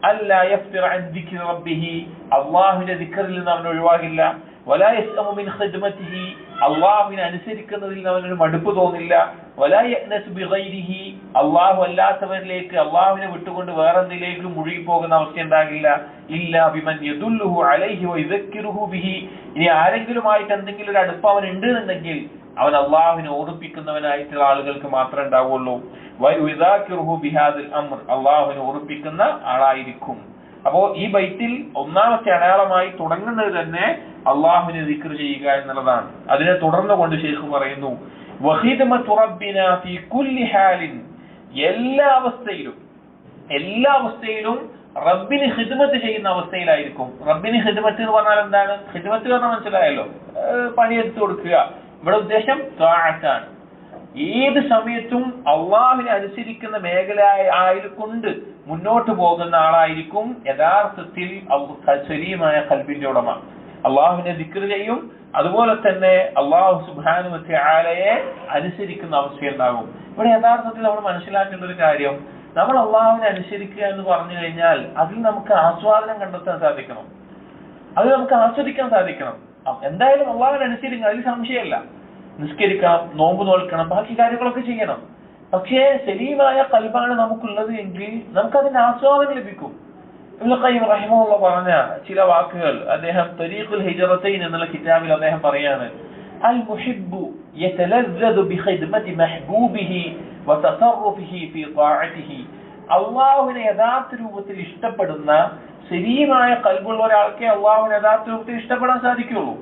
അല്ലാ യഫ്തിറ അൻ ദിക്രി റബ്ബിഹി, അല്ലാഹുവിന്റെ ദിക്റിൽ നിന്ന് അവൻ ഒഴിവാകില്ല, വലാ യസ്അമു മിൻ ഖിദ്മതിഹി, അല്ലാഹുവിനെ അനുസരിക്കുന്നതിൽ അവനൊരു മടുപ്പ് തോന്നില്ല, വലാ യഅനസു ബിഗൈരിഹി, അല്ലാഹു അല്ലാത്തവരിലേക്ക് അല്ലാഹുവിനെ വിട്ടുകൊണ്ട് വേറെന്തിലേക്കും മുഴുകി പോകുന്ന അവസ്ഥ ഉണ്ടാകില്ല, ഇല്ലാ ബിമൻ യദുല്ലുഹു അലൈഹി വയദക്കിറുഹു ബിഹി, ഇനി ആരെങ്കിലുമായിട്ട് എന്തെങ്കിലും ഒരു അടുപ്പം അവൻ ഉണ്ട് എന്നുണ്ടെങ്കിൽ അവൻ അള്ളാഹുവിനെ ഓർപ്പിക്കുന്നവനായിട്ടുള്ള ആളുകൾക്ക് മാത്രമേ ഉണ്ടാവുള്ളൂ. വയുദാക്കിറുഹു ബിഹാദിൽ അംർ, അള്ളാഹുവിനെ ഓർപ്പിക്കുന്ന ആളായിരിക്കും. അപ്പോ ഈ ബൈത്തിൽ ഒന്നാമത്തെ അടയാളമായി തുടങ്ങുന്നത് തന്നെ അള്ളാഹുവിനെ ദിക്ർ ചെയ്യുക എന്നുള്ളതാണ്. അതിനെ തുടർന്ന് കൊണ്ട് ശൈഖ് പറയുന്നു, വഖിദ്മതു റബ്ബിനാ ഫീ കുല്ലി ഹാലിൻ, എല്ലാ അവസ്ഥയിലും റബ്ബിന് ഖിദ്മത്ത് ചെയ്യുന്ന അവസ്ഥയിലായിരിക്കും. റബ്ബിന് ഖിദ്മത്ത് എന്ന് പറഞ്ഞാൽ എന്താണ്? ഖിദ്മത്ത് പറഞ്ഞാൽ മനസ്സിലായല്ലോ, പണിയെടുത്തു കൊടുക്കുക. ഇവിടെ ഉദ്ദേശം ത്വാഅത്താണ്. ഏത് സമയത്തും അള്ളാഹുവിനെ അനുസരിക്കുന്ന മേഖല ആയിക്കൊണ്ട് മുന്നോട്ട് പോകുന്ന ആളായിരിക്കും യഥാർത്ഥത്തിൽ സലീമായ ഖൽബിന്റെ ഉടമ. അള്ളാഹുവിനെ ദിക്ർ ചെയ്യും, അതുപോലെ തന്നെ അള്ളാഹു സുബ്ഹാനഹു വ തആലയെ അനുസരിക്കുന്ന അവസ്ഥയുണ്ടാകും. ഇവിടെ യഥാർത്ഥത്തിൽ നമ്മൾ മനസ്സിലാക്കേണ്ട ഒരു കാര്യം, നമ്മൾ അള്ളാഹുവിനെ അനുസരിക്കുക എന്ന് പറഞ്ഞു കഴിഞ്ഞാൽ അതിൽ നമുക്ക് ആസ്വാദനം കണ്ടെത്താൻ സാധിക്കണം, അത് നമുക്ക് ആസ്വദിക്കാൻ സാധിക്കണം. എന്തായാലും അള്ളാഹുവിനെ അനുസരിക്കണം, അതിൽ സംശയമല്ല. നിസ്കരിക്കണം, നോമ്പ് നോൽക്കണം, ബാക്കി കാര്യങ്ങളൊക്കെ ചെയ്യണം. പക്ഷേ സലീമായ ഖൽബാണ് നമുക്കുള്ളത് എങ്കിൽ നമുക്കതിന്റെ ആസ്വാദനം ലഭിക്കും. ഇബ്നുൽ ഖയ്യിം റഹിമഹുല്ലാഹ് പറഞ്ഞ ചില വാക്കുകൾ അദ്ദേഹം തരീഖുൽ ഹിജ്റത്തൈൻ എന്നുള്ള കിതാബിൽ അദ്ദേഹം പറയാണ്, അൽ മുഹിബ്ബു യതലസ്സദു ബിഖിദ്മതി മഹ്ബൂബിഹി വതസറഫിഹി ഫീ ത്വാഅതിഹി. അല്ലാഹുവിനെ യഥാർത്ഥ രൂപത്തിൽ ഇഷ്ടപ്പെടുന്ന, ശരിയായ കൽബുള്ള ഒരാൾക്കേ അള്ളാഹുവിനെ യഥാർത്ഥ രൂപത്തിൽ ഇഷ്ടപ്പെടാൻ സാധിക്കുള്ളൂ.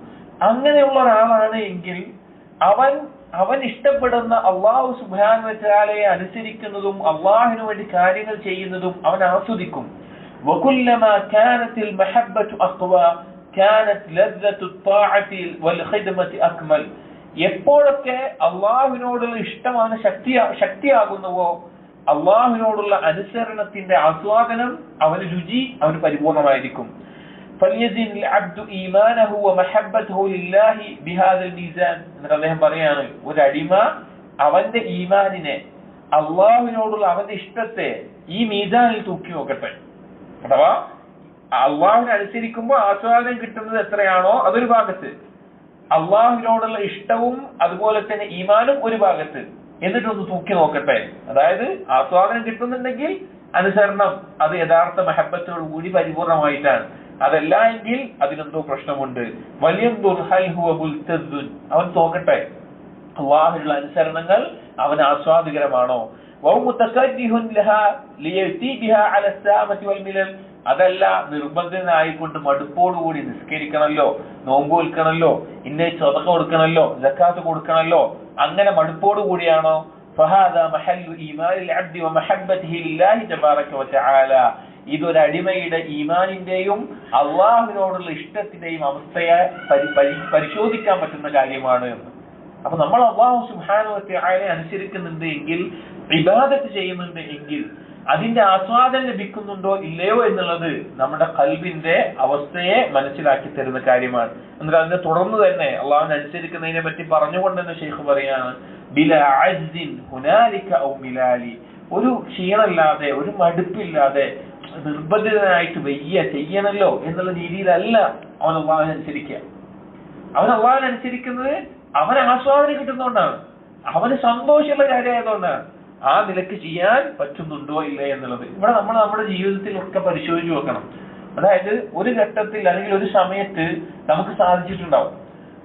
അങ്ങനെയുള്ള ഒരാളാണ് എങ്കിൽ അവൻ ഇഷ്ടപ്പെടുന്ന അള്ളാഹു സുബ്ഹാനഹു വ തആലയെ അനുസരിക്കുന്നതും അള്ളാഹുവിന് വേണ്ടി കാര്യങ്ങൾ ചെയ്യുന്നതും അവൻ ആസ്വദിക്കും. വകുല്ലമാ കാനത്തിൽ മഹബ്ബതു അഖ്വാ കാനത് ലദ്ദത്തു ത്വാഅതി വൽ ഖിദ്മതി അക്മൽ. എപ്പോഴൊക്കെ അള്ളാഹുവിനോടുള്ള ഇഷ്ടം അവന് ശക്തിയാകുന്നുവോ അള്ളാഹുവിനോടുള്ള അനുസരണത്തിന്റെ ആസ്വാദനം അവന് രുചി അവന് പരിപൂർണമായിരിക്കും. فليزن العبد ايمانه ومحبته لله بهذا الميزان. എന്നിട്ട് അദ്ദേഹം പറയാണ്, ഒരു അടിമ അവന്റെ ഈമാനിനെ അള്ളാഹുവിനോടുള്ള അവന്റെ ഇഷ്ടത്തെ ഈ മീസാനിൽ തൂക്കി നോക്കട്ടെ. അഥവാ അള്ളാഹുവിനെ അനുസരിക്കുമ്പോൾ ആസ്വാദനം കിട്ടുന്നത് എത്രയാണോ അതൊരു ഭാഗത്ത്, അള്ളാഹുവിനോടുള്ള ഇഷ്ടവും അതുപോലെ തന്നെ ഈമാനും ഒരു ഭാഗത്ത്, എന്നിട്ടൊന്ന് തൂക്കി നോക്കട്ടെ. അതായത് ആസ്വാദനം കിട്ടുന്നുണ്ടെങ്കിൽ അനുസരണം അത് യഥാർത്ഥ മഹബത്തോടു കൂടി പരിപൂർണമായിട്ടാണ്, അതല്ല എങ്കിൽ അതിനെന്തോ പ്രശ്നമുണ്ട്. അവൻ നോക്കട്ടെ അള്ളാഹുവിനുള്ള അനുസരണങ്ങൾ അവന് ആസ്വാദികരമാണോ. അതല്ല നിർബന്ധനായിക്കൊണ്ട് മടുപ്പോടുകൂടി നിസ്കരിക്കണല്ലോ, നോമ്പ് വിൽക്കണല്ലോ, ഇന്ന സദഖ കൊടുക്കണല്ലോ, സക്കാത്ത് കൊടുക്കണല്ലോ, അങ്ങനെ മടുപ്പോടുകൂടിയാണോ. ഫഹാദാ മഹല്ലു ഈമാനിൽ അബ്ദി വമഹബ്ബതിഹി ലില്ലാഹി തബാറക വതആല. ഇതൊരു അടിമയുടെ ഈമാനിന്റെയും അള്ളാഹുവിനോടുള്ള ഇഷ്ടത്തിന്റെയും അവസ്ഥയെ പരിശോധിക്കാൻ പറ്റുന്ന കാര്യമാണ് എന്ന്. അപ്പൊ നമ്മൾ അല്ലാഹു സുബ്ഹാനഹു വ തആലയെ അനുസരിക്കുന്നുണ്ട് എങ്കിൽ, ഇബാദത്ത് ചെയ്യുന്നുണ്ട് എങ്കിൽ അതിന്റെ ആസ്വാദനം ലഭിക്കുന്നുണ്ടോ ഇല്ലയോ എന്നുള്ളത് നമ്മുടെ ഖൽബിന്റെ അവസ്ഥയെ മനസ്സിലാക്കി തരുന്ന കാര്യമാണ്. എന്നിട്ട് അതിനെ തുടർന്ന് തന്നെ അള്ളാഹുവിനെ അനുസരിക്കുന്നതിനെ പറ്റി പറഞ്ഞുകൊണ്ട് തന്നെ ശൈഖ് പറയാണ്, ബിലാ അജ്സിൻ ഹുനാലിക ഔ മിലാലി. ഒരു ക്ഷീണമില്ലാതെ ഒരു മടുപ്പില്ലാതെ നിർബന്ധിതനായിട്ട് വയ്യ ചെയ്യണല്ലോ എന്നുള്ള രീതിയിലല്ല അവൻ അള്ളാഹുവിനെ അനുസരിക്കുക. അവൻ അള്ളാഹുവിനെ അനുസരിക്കുന്നത് അവന് ആസ്വാദനം കിട്ടുന്നതുകൊണ്ടാണ്, അവന് സന്തോഷമുള്ള കാര്യമായതുകൊണ്ടാണ്. ആ നിലക്ക് ചെയ്യാൻ പറ്റുന്നുണ്ടോ ഇല്ലേ എന്നുള്ളത് ഇവിടെ നമ്മൾ നമ്മുടെ ജീവിതത്തിൽ ഒക്കെ പരിശോധിച്ച് നോക്കണം. അതായത് ഒരു ഘട്ടത്തിൽ അല്ലെങ്കിൽ ഒരു സമയത്ത് നമുക്ക് സാധിച്ചിട്ടുണ്ടാവും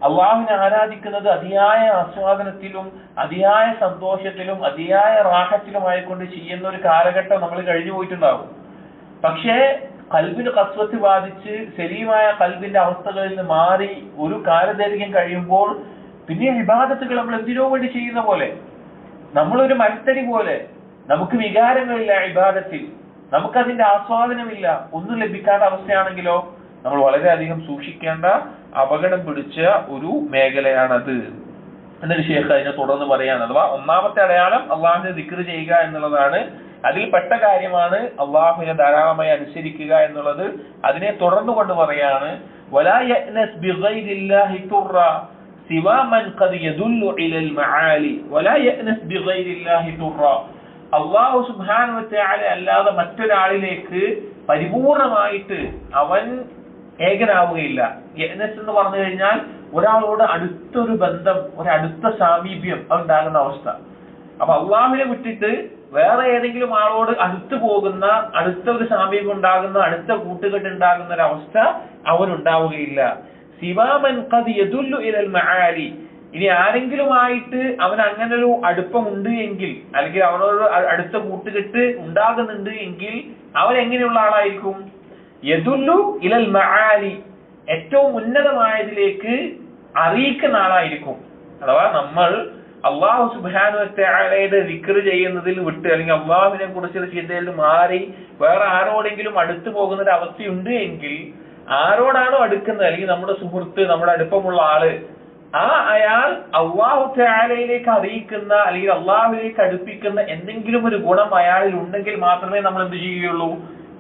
അള്ളാഹുവിനെ ആരാധിക്കുന്നത് അതിയായ ആസ്വാദനത്തിലും അതിയായ സന്തോഷത്തിലും അതിയായ റാഹത്തിലുമായിക്കൊണ്ട് ചെയ്യുന്ന ഒരു കാലഘട്ടം നമ്മൾ കഴിഞ്ഞു പോയിട്ടുണ്ടാവും. പക്ഷേ ഖൽബിന് ഖസ്വത്ത് ബാധിച്ച് സലീമായ ഖൽബിന്റെ അവസ്ഥകളിൽ നിന്ന് മാറി ഒരു കാലദൈർഘ്യം കഴിയുമ്പോൾ പിന്നെ ഇബാദത്തുകൾ നമ്മൾ എന്തിനോ വേണ്ടി ചെയ്യുന്ന പോലെ, നമ്മളൊരു മരത്തടി പോലെ, നമുക്ക് വികാരങ്ങളില്ല ഇബാദത്തിൽ, നമുക്കതിന്റെ ആസ്വാദനമില്ല, ഒന്നും ലഭിക്കാത്ത അവസ്ഥയാണെങ്കിലോ നമ്മൾ വളരെയധികം സൂക്ഷിക്കേണ്ട അപകടം പിടിച്ച ഒരു മേഖലയാണത് എന്നൊരു ശേഖ അതിനെ തുടർന്ന് പറയാണ്. അഥവാ ഒന്നാമത്തെ അടയാളം അള്ളാഹുവിനെ ദിക്ർ ചെയ്യുക എന്നുള്ളതാണ്. അതിൽ പെട്ട കാര്യമാണ് അള്ളാഹുവിനെ ധാരാളമായി അനുസരിക്കുക എന്നുള്ളത്. അതിനെ തുടർന്നു കൊണ്ട് പറയാണ്, വലാ യഅ്നസ് ബിഗൈരില്ലാഹി തുറ സിവാ മൻ ഖദ് യദുല്ലു ഇലൽ മആലി വലാ യഅ്നസ് ബിഗൈരില്ലാഹി തുറ. അല്ലാഹു സുബ്ഹാനഹു വ തആല അല്ലാതെ മറ്റൊരാളിലേക്ക് പരിപൂർണമായിട്ട് അവൻ ഏകനാവുകയില്ല. യഅ്നസ് എന്ന് പറഞ്ഞു കഴിഞ്ഞാൽ ഒരാളോട് അടുത്തൊരു ബന്ധം, ഒരു അടുത്ത സാമീപ്യം ഉണ്ടാകുന്ന അവസ്ഥ. അപ്പൊ അള്ളാഹുവിനെ വിട്ടിട്ട് വേറെ ഏതെങ്കിലും ആളോട് അടുത്തു പോകുന്ന, അടുത്ത ഒരു സാമീപ്യം ഉണ്ടാകുന്ന, അടുത്ത കൂട്ടുകെട്ട് ഉണ്ടാകുന്ന ഒരു അവസ്ഥ അവനുണ്ടാവുകയില്ല. സിവാമൻ ഖദ് യദുല്ലു ഇലൽ മആലി. ഇനി ആരെങ്കിലുമായിട്ട് അവൻ അങ്ങനെ ഒരു അടുപ്പമുണ്ട് എങ്കിൽ, അല്ലെങ്കിൽ അവനോട് അടുത്ത കൂട്ടുകെട്ട് ഉണ്ടാകുന്നുണ്ട് എങ്കിൽ അവൻ എങ്ങനെയുള്ള ആളായിരിക്കും? യദുല്ലു ഇലൽ മആലി, ഏറ്റവും ഉന്നതമായതിലേക്ക് അറിയിക്കുന്ന ആളായിരിക്കും. അഥവാ നമ്മൾ അള്ളാഹു സുബ്ഹാനഹു വ തആലയുടെ ദിക്ർ ചെയ്യുന്നതിൽ വിട്ട്, അല്ലെങ്കിൽ അള്ളാഹുവിനെ കുറിച്ചുള്ള ചിന്തയിൽ മാറി വേറെ ആരോടെങ്കിലും അടുത്തു പോകുന്ന ഒരു അവസ്ഥയുണ്ട് എങ്കിൽ, ആരോടാണോ അടുക്കുന്നത്, അല്ലെങ്കിൽ നമ്മുടെ സുഹൃത്ത്, നമ്മുടെ അടുപ്പമുള്ള ആള്, അയാൾ അള്ളാഹു തആലയിലേക്ക് അറിയിക്കുന്ന അല്ലെങ്കിൽ അള്ളാഹുവിലേക്ക് അടുപ്പിക്കുന്ന എന്തെങ്കിലും ഒരു ഗുണം അയാളിൽ ഉണ്ടെങ്കിൽ മാത്രമേ നമ്മൾ എന്ത് ചെയ്യുകയുള്ളൂ?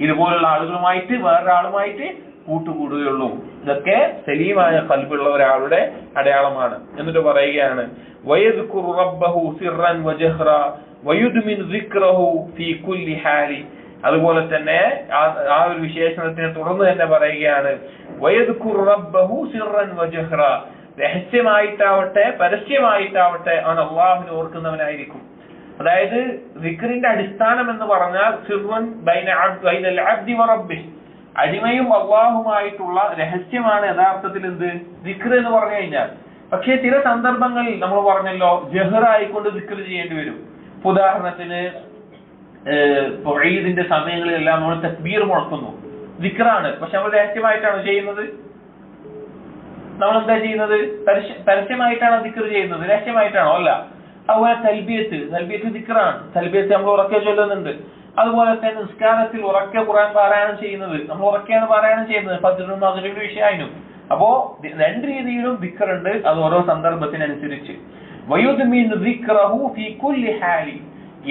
ഇതുപോലുള്ള ആളുകളുമായിട്ട് വേറൊരാളുമായിട്ട് കൂട്ടുകൂടുകയുള്ളൂ. ഇതൊക്കെ സലീമായ ഖൽബുള്ള ഒരാളുടെ അടയാളമാണ്. എന്നിട്ട് പറയുകയാണ്, വയദ്കുറു റബ്ബഹു സിർറൻ വജഹ്റ വയുദ്മിൻ സിക്റഹു ഫീ കുല്ലി ഹാലി. അതുപോലെ തന്നെ ആ ഒരു വിശേഷണത്തിനെ തുടർന്ന് തന്നെ പറയുകയാണ്, വയദ്കുറു റബ്ബഹു സിർറൻ വജഹ്റ. രഹസ്യമായിട്ടാവട്ടെ പരസ്യമായിട്ടാവട്ടെ അവൻ അള്ളാഹുവിനെ ഓർക്കുന്നവനായിരിക്കും. അതായത് സിക്റിന്റെ അടിസ്ഥാനം എന്ന് പറഞ്ഞാൽ സിർറൻ ബൈനൽ അബ്ദി വ റബ്ബിഹി, അടിമയും അള്ളാഹുമായിട്ടുള്ള രഹസ്യമാണ് യഥാർത്ഥത്തിൽ എന്ത് സിക്ർ എന്ന് പറഞ്ഞു കഴിഞ്ഞാൽ. പക്ഷേ ചില സന്ദർഭങ്ങളിൽ നമ്മൾ പറഞ്ഞല്ലോ ജഹറായിക്കൊണ്ട് സിക്ർ ചെയ്യേണ്ടി വരും. ഉദാഹരണത്തിന് ഈദിന്റെ സമയങ്ങളിലെല്ലാം നമ്മൾ തക്ബീർ മുഴക്കുന്നു, ദിക്റാണ്. പക്ഷെ നമ്മൾ രഹസ്യമായിട്ടാണ് ചെയ്യുന്നത്. നമ്മൾ എന്താ ചെയ്യുന്നത്? പരസ്യമായിട്ടാണ് ദിക്ർ ചെയ്യുന്നത്, രഹസ്യമായിട്ടാണോ? അല്ല. അതുപോലെ തൽബിയത്ത് ദിക്റാണ്. തൽബിയത്ത് നമ്മൾ ഉറക്കെ ചൊല്ലുന്നുണ്ട്. അതുപോലെ തന്നെ നിസ്കാരത്തിൽ ഉറക്കെ ഖുർആൻ പാരായണം ചെയ്യുന്നത് നമ്മൾ ഉറക്കെയാണ് പാരായണം ചെയ്യുന്നത്, ഫജ്റിനും മഗ്രിബിനും ഇശാഇനും. അപ്പോ രണ്ട് രീതിയിലും ദിക്ർ ഉണ്ട്, അത് ഓരോ സന്ദർഭത്തിനനുസരിച്ച്. വയുദ്മിൻ ദിക്റഹു ഫീ കുല്ലി ഹാലി,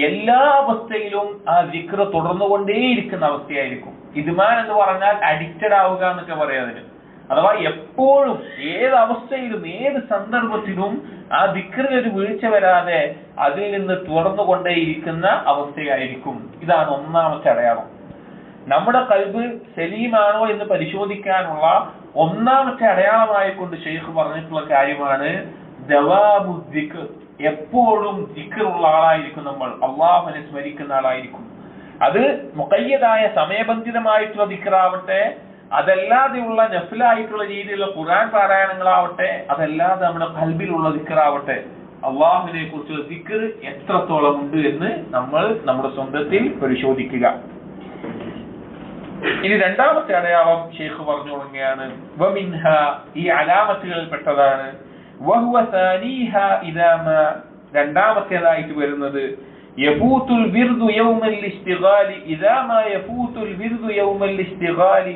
എല്ലാ അവസ്ഥയിലും ആ ദിക്ർ തുടർന്നുകൊണ്ടേയിരിക്കുന്ന അവസ്ഥയായിരിക്കും. ഇദ്മാൻ എന്ന് പറഞ്ഞാൽ അഡിക്റ്റഡ് ആവുക എന്നൊക്കെ പറയാതിന്. അഥവാ എപ്പോഴും ഏത് അവസ്ഥയിലും ഏത് സന്ദർഭത്തിലും ആ ദിക്റിൽ ഒരു വീഴ്ച വരാതെ അതിൽ നിന്ന് തുടർന്നുകൊണ്ടേയിരിക്കുന്ന അവസ്ഥയായിരിക്കും. ഇതാണ് ഒന്നാമത്തെ അടയാളം. നമ്മുടെ ഖൽബ് സലീമാണോ എന്ന് പരിശോധിക്കാനുള്ള ഒന്നാമത്തെ അടയാളമായി കൊണ്ട് ശൈഖ് പറഞ്ഞിട്ടുള്ള കാര്യമാണ് ദവാമു ദിക്ർ. എപ്പോഴും ദിക്റുള്ള ആളായിരിക്കും നമ്മൾ, അള്ളാഹുവിനെ സ്മരിക്കുന്ന ആളായിരിക്കും. അത് മുഖയ്യദായ സമയബന്ധിതമായിട്ടുള്ള ദിക്റാവട്ടെ, അതല്ലാതെയുള്ള നഫ്ലായിട്ടുള്ള രീതിയിലുള്ള ഖുർആൻ പാരായണങ്ങളാവട്ടെ, അതല്ലാതെ നമ്മുടെ ഖൽബിലുള്ള ദിക്റാവട്ടെ, അള്ളാഹുവിനെ കുറിച്ചുള്ള ദിക്ർ എത്രത്തോളം ഉണ്ട് എന്ന് നമ്മൾ നമ്മുടെ സ്വന്തത്തിൽ പരിശോധിക്കുക. ഇനി രണ്ടാമത്തെ അടയാളം ഷെയ്ഖ് പറഞ്ഞു തുടങ്ങിയാണ്. വമിൻഹ, ഈ അലാമത്തുകളിൽ പെട്ടതാണ്. വഹുവ സാനീഹ ഇദാ മാ, രണ്ടാമത്തേതായിട്ട് വരുന്നത് യഫൂതുൽ വിർദു യൗമൽ ഇസ്തിഗാലി ഇദാ മാ യഫൂതുൽ വിർദു യൗമൽ ഇസ്തിഗാലി,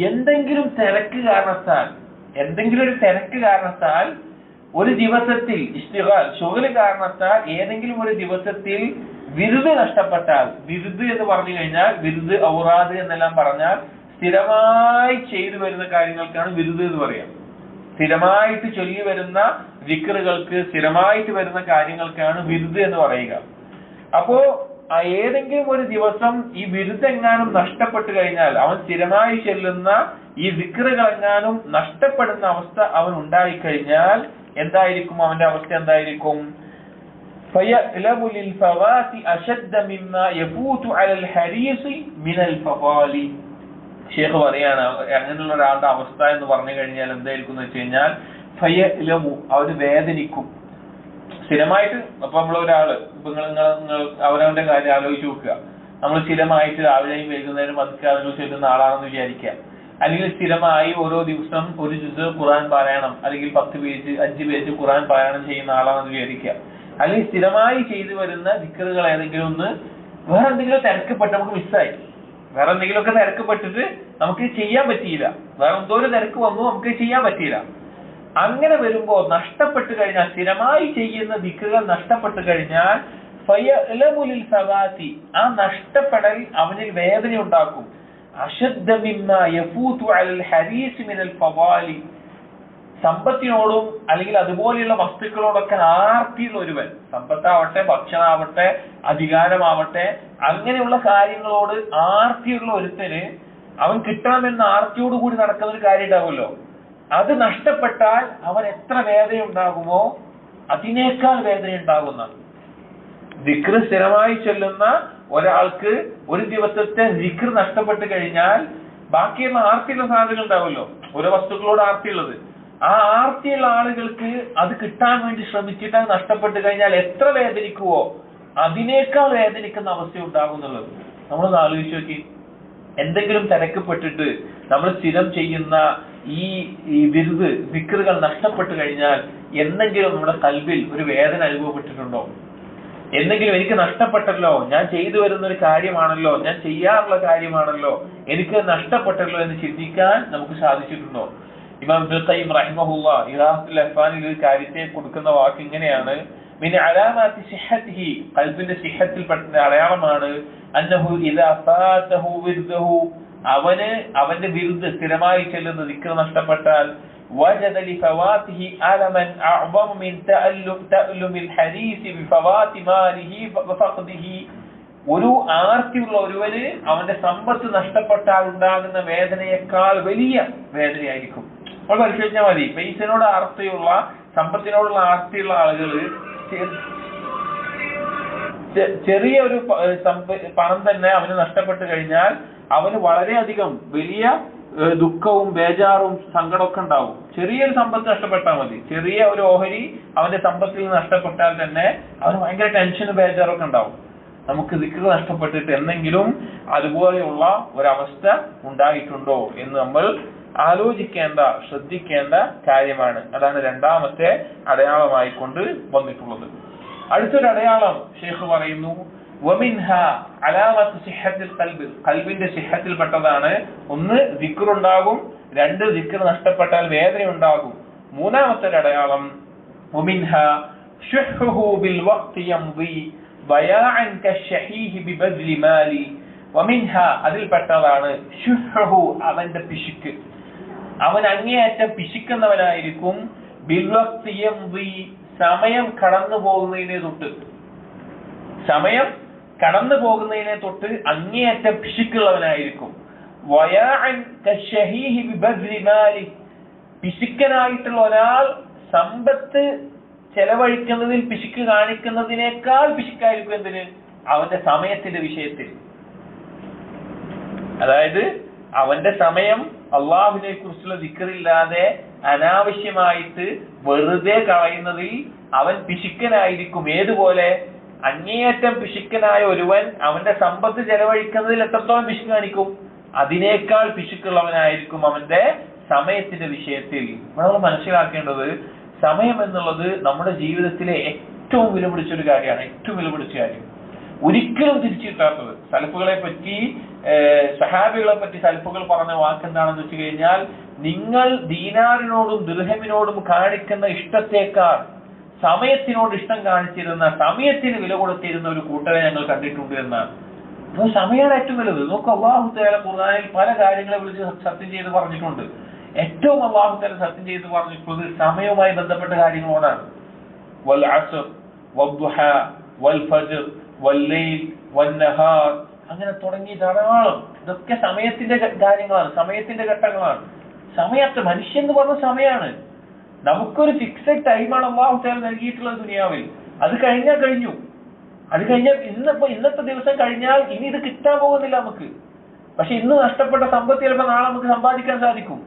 എന്തെങ്കിലും ഒരു തിരക്ക് കാരണത്താൽ ഒരു ദിവസത്തിൽ, ഇസ്തിഗാൽ ശുഗ്ൽ കാരണത്താൽ ഏതെങ്കിലും ഒരു ദിവസത്തിൽ വിരുദ് നഷ്ടപ്പെട്ടാൽ, വിരുദ് എന്ന് പറഞ്ഞു കഴിഞ്ഞാൽ വിരുദ് ഔറാദ് എന്നെല്ലാം പറഞ്ഞാൽ സ്ഥിരമായി ചെയ്തു വരുന്ന കാര്യങ്ങൾക്കാണ് വിരുദ് എന്ന് പറയാം. സ്ഥിരമായിട്ട് ചൊല്ലി വരുന്ന ദിക്റുകൾക്ക്, സ്ഥിരമായിട്ട് വരുന്ന കാര്യങ്ങൾക്കാണ് വിരുദ് എന്ന് പറയുക. അപ്പോ ഏതെങ്കിലും ഒരു ദിവസം ഈ വിരുദ് എങ്ങാനും നഷ്ടപ്പെട്ടു കഴിഞ്ഞാൽ, അവൻ സ്ഥിരമായി ചെല്ലുന്ന ഈ ദിക്റുകൾ എങ്ങാനും നഷ്ടപ്പെടുന്ന അവസ്ഥ അവൻ ഉണ്ടായിക്കഴിഞ്ഞാൽ എന്തായിരിക്കും അവന്റെ അവസ്ഥ? എന്തായിരിക്കും? ഷേഖ് പറയാണ് അങ്ങനെയുള്ള ഒരാളുടെ അവസ്ഥ എന്ന് പറഞ്ഞു കഴിഞ്ഞാൽ എന്തായിരിക്കും എന്ന് വെച്ച് കഴിഞ്ഞാൽ അവന് വേദനിക്കും സ്ഥിരമായിട്ട്. അപ്പൊ നമ്മളൊരാള് ഇപ്പൊ നിങ്ങൾ അവരവന്റെ കാര്യം ആലോചിച്ച് നോക്കുക. നമ്മൾ സ്ഥിരമായിട്ട് രാവിലെയും വൈകുന്നേരം അധികാരങ്ങൾ ചെല്ലുന്ന ആളാണെന്ന് വിചാരിക്കാം. അല്ലെങ്കിൽ സ്ഥിരമായി ഓരോ ദിവസം ഒരു ജുസ് ഖുർആൻ പാരായണം, അല്ലെങ്കിൽ 10 പേജ് 5 പേജ് ഖുർആൻ പാരായണം ചെയ്യുന്ന ആളാണെന്ന് വിചാരിക്കുക. അല്ലെങ്കിൽ സ്ഥിരമായി ചെയ്തു വരുന്ന ദിക്റുകൾ ഏതെങ്കിലും ഒന്ന് വേറെ എന്തെങ്കിലും തിരക്കപ്പെട്ട് നമുക്ക് മിസ്സായി, വേറെ എന്തെങ്കിലുമൊക്കെ തിരക്കപ്പെട്ടിട്ട് നമുക്ക് ചെയ്യാൻ പറ്റിയില്ല, വേറെ എന്തോ ഒരു തിരക്ക് വന്നു നമുക്ക് ചെയ്യാൻ പറ്റിയില്ല. അങ്ങനെ വരുമ്പോ നഷ്ടപ്പെട്ടു കഴിഞ്ഞാൽ, സ്ഥിരമായി ചെയ്യുന്ന ദിക്റുകൾ നഷ്ടപ്പെട്ടു കഴിഞ്ഞാൽ ആ നഷ്ടപ്പെടൽ അവനിൽ വേദന ഉണ്ടാക്കും. സമ്പത്തിനോടും അല്ലെങ്കിൽ അതുപോലെയുള്ള വസ്തുക്കളോടൊക്കെ ആർത്തിയുള്ള ഒരുവൻ, സമ്പത്താവട്ടെ, ഭക്ഷണമാവട്ടെ, അധികാരമാവട്ടെ, അങ്ങനെയുള്ള കാര്യങ്ങളോട് ആർത്തിയുള്ള ഒരുത്തന് അവൻ കിട്ടണമെന്ന ആർത്തിയോട് കൂടി നടക്കുന്ന ഒരു കാര്യം ഉണ്ടാവുമല്ലോ, അത് നഷ്ടപ്പെട്ടാൽ അവൻ എത്ര വേദന ഉണ്ടാകുമോ അതിനേക്കാൾ വേദന ഉണ്ടാകുന്ന. ദിക്ർ സ്ഥിരമായി ചൊല്ലുന്ന ഒരാൾക്ക് ഒരു ദിവസത്തെ ദിക്ർ നഷ്ടപ്പെട്ടു കഴിഞ്ഞാൽ ബാക്കിയുള്ള ആർത്തിയുള്ള സാധനങ്ങൾ ഉണ്ടാവുമല്ലോ, ഓരോ വസ്തുക്കളോട് ആർത്തിയുള്ളത്, ആ ആർത്തിയുള്ള ആളുകൾക്ക് അത് കിട്ടാൻ വേണ്ടി ശ്രമിച്ചിട്ട് അത് നഷ്ടപ്പെട്ടു കഴിഞ്ഞാൽ എത്ര വേദനിക്കുവോ അതിനേക്കാൾ വേദനിക്കുന്ന അവസ്ഥ ഉണ്ടാകുന്നുള്ളത്. നമ്മളൊന്ന് ആലോചിച്ച് നോക്കി. എന്തെങ്കിലും തിരക്കപ്പെട്ടിട്ട് നമ്മൾ സ്ഥിരം ചെയ്യുന്ന ഈ വിരുദ് ദിക്റുകൾ നഷ്ടപ്പെട്ടു കഴിഞ്ഞാൽ എന്തെങ്കിലും നമ്മുടെ ഖൽബിൽ ഒരു വേദന അനുഭവപ്പെട്ടിട്ടുണ്ടോ? എന്തെങ്കിലും എനിക്ക് നഷ്ടപ്പെട്ടല്ലോ, ഞാൻ ചെയ്തു വരുന്ന ഒരു കാര്യമാണല്ലോ, ഞാൻ ചെയ്യാറുള്ള കാര്യമാണല്ലോ, എനിക്ക് നഷ്ടപ്പെട്ടല്ലോ എന്ന് ചിന്തിക്കാൻ നമുക്ക് സാധിച്ചിട്ടുണ്ടോ? ഇമാം ഇബ്നുൽ ഖയ്യിം റഹിമഹുല്ലാഹ് ഇറാഖുൽ അഫ്ആനിൽ ഒരു കാര്യത്തെ കൊടുക്കുന്ന വാക്ക് ഇങ്ങനെയാണ്: മിൻ അലാമാത്തി സിഹ്ഹതിഹി, ഖൽബിന്റെ സിഹ്ഹത്തിൽ പെട്ട അടയാളമാണ് അന്നഹു ഇദാ ഫാതഹു വിർദഹു, അവന്റെ വിരുദ് സ്ഥിരമായി ചെല്ലുന്ന ദിക്ർ നഷ്ടപ്പെട്ടാൽ വജദ ലിഫവാതിഹി അലമൻ അഅ്ബമ മിൻ തഅല്ലുമിൽ ഹദീസ് ബിഫവാതി മാലിഹി വഫഖദിഹി, ഒരു ആർത്തിയുള്ള ഒരുവന് അവന്റെ സമ്പത്ത് നഷ്ടപ്പെട്ടാൽ ഉണ്ടാകുന്ന വേദനയേക്കാൾ വലിയ വേദനയായിരിക്കും. അപ്പോൾ പരിശോധിച്ചാൽ മതി. പൈസനോട് ആർത്തിയുള്ള, സമ്പത്തിനോടുള്ള ആർത്തിയുള്ള ആളുകൾ ചെറിയ ഒരു പണം തന്നെ അവന് നഷ്ടപ്പെട്ടു കഴിഞ്ഞാൽ അവന് വളരെയധികം വലിയ ദുഃഖവും ബേജാറും സങ്കടമൊക്കെ ഉണ്ടാവും. ചെറിയൊരു സമ്പത്ത് നഷ്ടപ്പെട്ടാൽ മതി, ചെറിയ ഒരു ഓഹരി അവന്റെ സമ്പത്തിൽ നഷ്ടപ്പെട്ടാൽ തന്നെ അവന് ഭയങ്കര ടെൻഷനും ബേജാറൊക്കെ ഉണ്ടാവും. നമുക്ക് ദിക്ർ നഷ്ടപ്പെട്ടിട്ട് എന്തെങ്കിലും അതുപോലെയുള്ള ഒരവസ്ഥ ഉണ്ടായിട്ടുണ്ടോ എന്ന് നമ്മൾ ആലോചിക്കേണ്ട, ശ്രദ്ധിക്കേണ്ട കാര്യമാണ്. അതാണ് രണ്ടാമത്തെ അടയാളമായി കൊണ്ട് വന്നിട്ടുള്ളത്. അടുത്തൊരു അടയാളം ഷെയ്ഖ് പറയുന്നു, വമിൻഹ അലാമത്ത് സിഹ്ഹത്തുൽ ഖൽബ്, ഖൽബിന്റെ സിഹ്ഹത്തിൽപ്പെട്ടതാണ്. ഒന്ന് ദിക്ർ ഉണ്ടാകും, രണ്ട് ദിക്ർ നഷ്ടപ്പെട്ടാൽ വേദന ഉണ്ടാകും. മൂന്നാമത്തെ അടയാളം വമിൻഹ ശുഹ്ഹുഹു ബിൽ വഖ്തി യംദി ബയാഅൻ കശഹീഹി ബിബദ്ലി മാലി. വമിൻഹ അതിൽപ്പെട്ടതാണ് ശുഹ്ഹുഹു അവന്റെ പിശുക്ക്, അവൻ അങ്ങേയറ്റം പിശുക്കുന്നവനായിരിക്കും. ബിൽ വഖ്തി യംദി സമയം കടന്നു പോകുന്നതിനെ തൊട്ട്, സമയം കടന്നു പോകുന്നതിനെ തൊട്ട് അങ്ങേയറ്റം പിശുക്കുള്ളവനായിരിക്കും. വയാഅൻ കശഹീഹി ബിബദ്ലി മാലി, പിശുക്കനായിട്ടുള്ള ഒരാൾ സമ്പത്ത് ചെലവഴിക്കുന്നതിൽ പിശുക്ക് കാണിക്കുന്നതിനേക്കാൾ പിശുക്കായിരിക്കും എന്തിന്? അവന്റെ സമയത്തിന്റെ വിഷയത്തിൽ. അതായത് അവന്റെ സമയം അള്ളാഹുവിനെ കുറിച്ചുള്ള ദിക്റില്ലാതെ അനാവശ്യമായിട്ട് വെറുതെ കളയുന്നതിൽ അവൻ പിശുക്കനായിരിക്കും. ഏതുപോലെ? അങ്ങേയറ്റം പിശുക്കനായ ഒരുവൻ അവന്റെ സമ്പത്ത് ചെലവഴിക്കുന്നതിൽ എത്രത്തോളം പിശുക്ക് കാണിക്കും, അതിനേക്കാൾ പിശുക്കുള്ളവനായിരിക്കും അവന്റെ സമയത്തിന്റെ വിഷയത്തിൽ. നമ്മൾ മനസ്സിലാക്കേണ്ടത്, സമയം എന്നുള്ളത് നമ്മുടെ ജീവിതത്തിലെ ഏറ്റവും വിലപിടിച്ചൊരു കാര്യമാണ്, ഏറ്റവും വിലപിടിച്ച കാര്യം, ഒരിക്കലും തിരിച്ചു കിട്ടാത്തത്. സലഫുകളെ പറ്റി, സഹാബികളെ പറ്റി സലഫുകൾ പറഞ്ഞ വാക്ക് എന്താണെന്ന് വെച്ച് കഴിഞ്ഞാൽ, നിങ്ങൾ ദീനാറിനോടും ദിർഹമിനോടും കാണിക്കുന്ന ഇഷ്ടത്തേക്കാൾ സമയത്തിനോട് ഇഷ്ടം കാണിച്ചിരുന്ന, സമയത്തിന് വില കൊടുത്തിരുന്ന ഒരു കൂട്ടരെ ഞങ്ങൾ കണ്ടിട്ടുണ്ട് എന്നാണ്. അപ്പോൾ സമയമാണ് ഏറ്റവും വലുത്. നോക്കൂ, അല്ലാഹു തആല ഖുർആനിൽ പല കാര്യങ്ങളെ വിളിച്ച് സത്യം ചെയ്ത് പറഞ്ഞിട്ടുണ്ട്. ഏറ്റവും അല്ലാഹു തആല സത്യം ചെയ്ത് പറഞ്ഞിട്ടുള്ളത് സമയവുമായി ബന്ധപ്പെട്ട കാര്യങ്ങളോടാണ്. വൽ അസ്ർ വദ്ദുഹാ വൽ ഫജ്ർ വൽ ലൈൽ വൻ നഹാർ, അങ്ങനെ തുടങ്ങി ധാരാളം. ഇതൊക്കെ സമയത്തിന്റെ കാര്യങ്ങളാണ്, സമയത്തിന്റെ ഘട്ടങ്ങളാണ്. സമയത്ത് മനുഷ്യൻ എന്ന് പറഞ്ഞ സമയമാണ്. നമുക്കൊരു ഫിക്സഡ് ടൈമാണ് അല്ലാഹു തആല നൽകിയിട്ടുള്ളത് ദുനിയാവിൽ. അത് കഴിഞ്ഞാൽ കഴിഞ്ഞു. അത് കഴിഞ്ഞാൽ ഇന്നത്തെ ദിവസം കഴിഞ്ഞാൽ ഇനി ഇത് കിട്ടാൻ പോകുന്നില്ല നമുക്ക്. പക്ഷെ ഇന്ന് നഷ്ടപ്പെട്ട സമ്പത്ത് ചിലപ്പോൾ നാളെ നമുക്ക് സമ്പാദിക്കാൻ സാധിക്കും,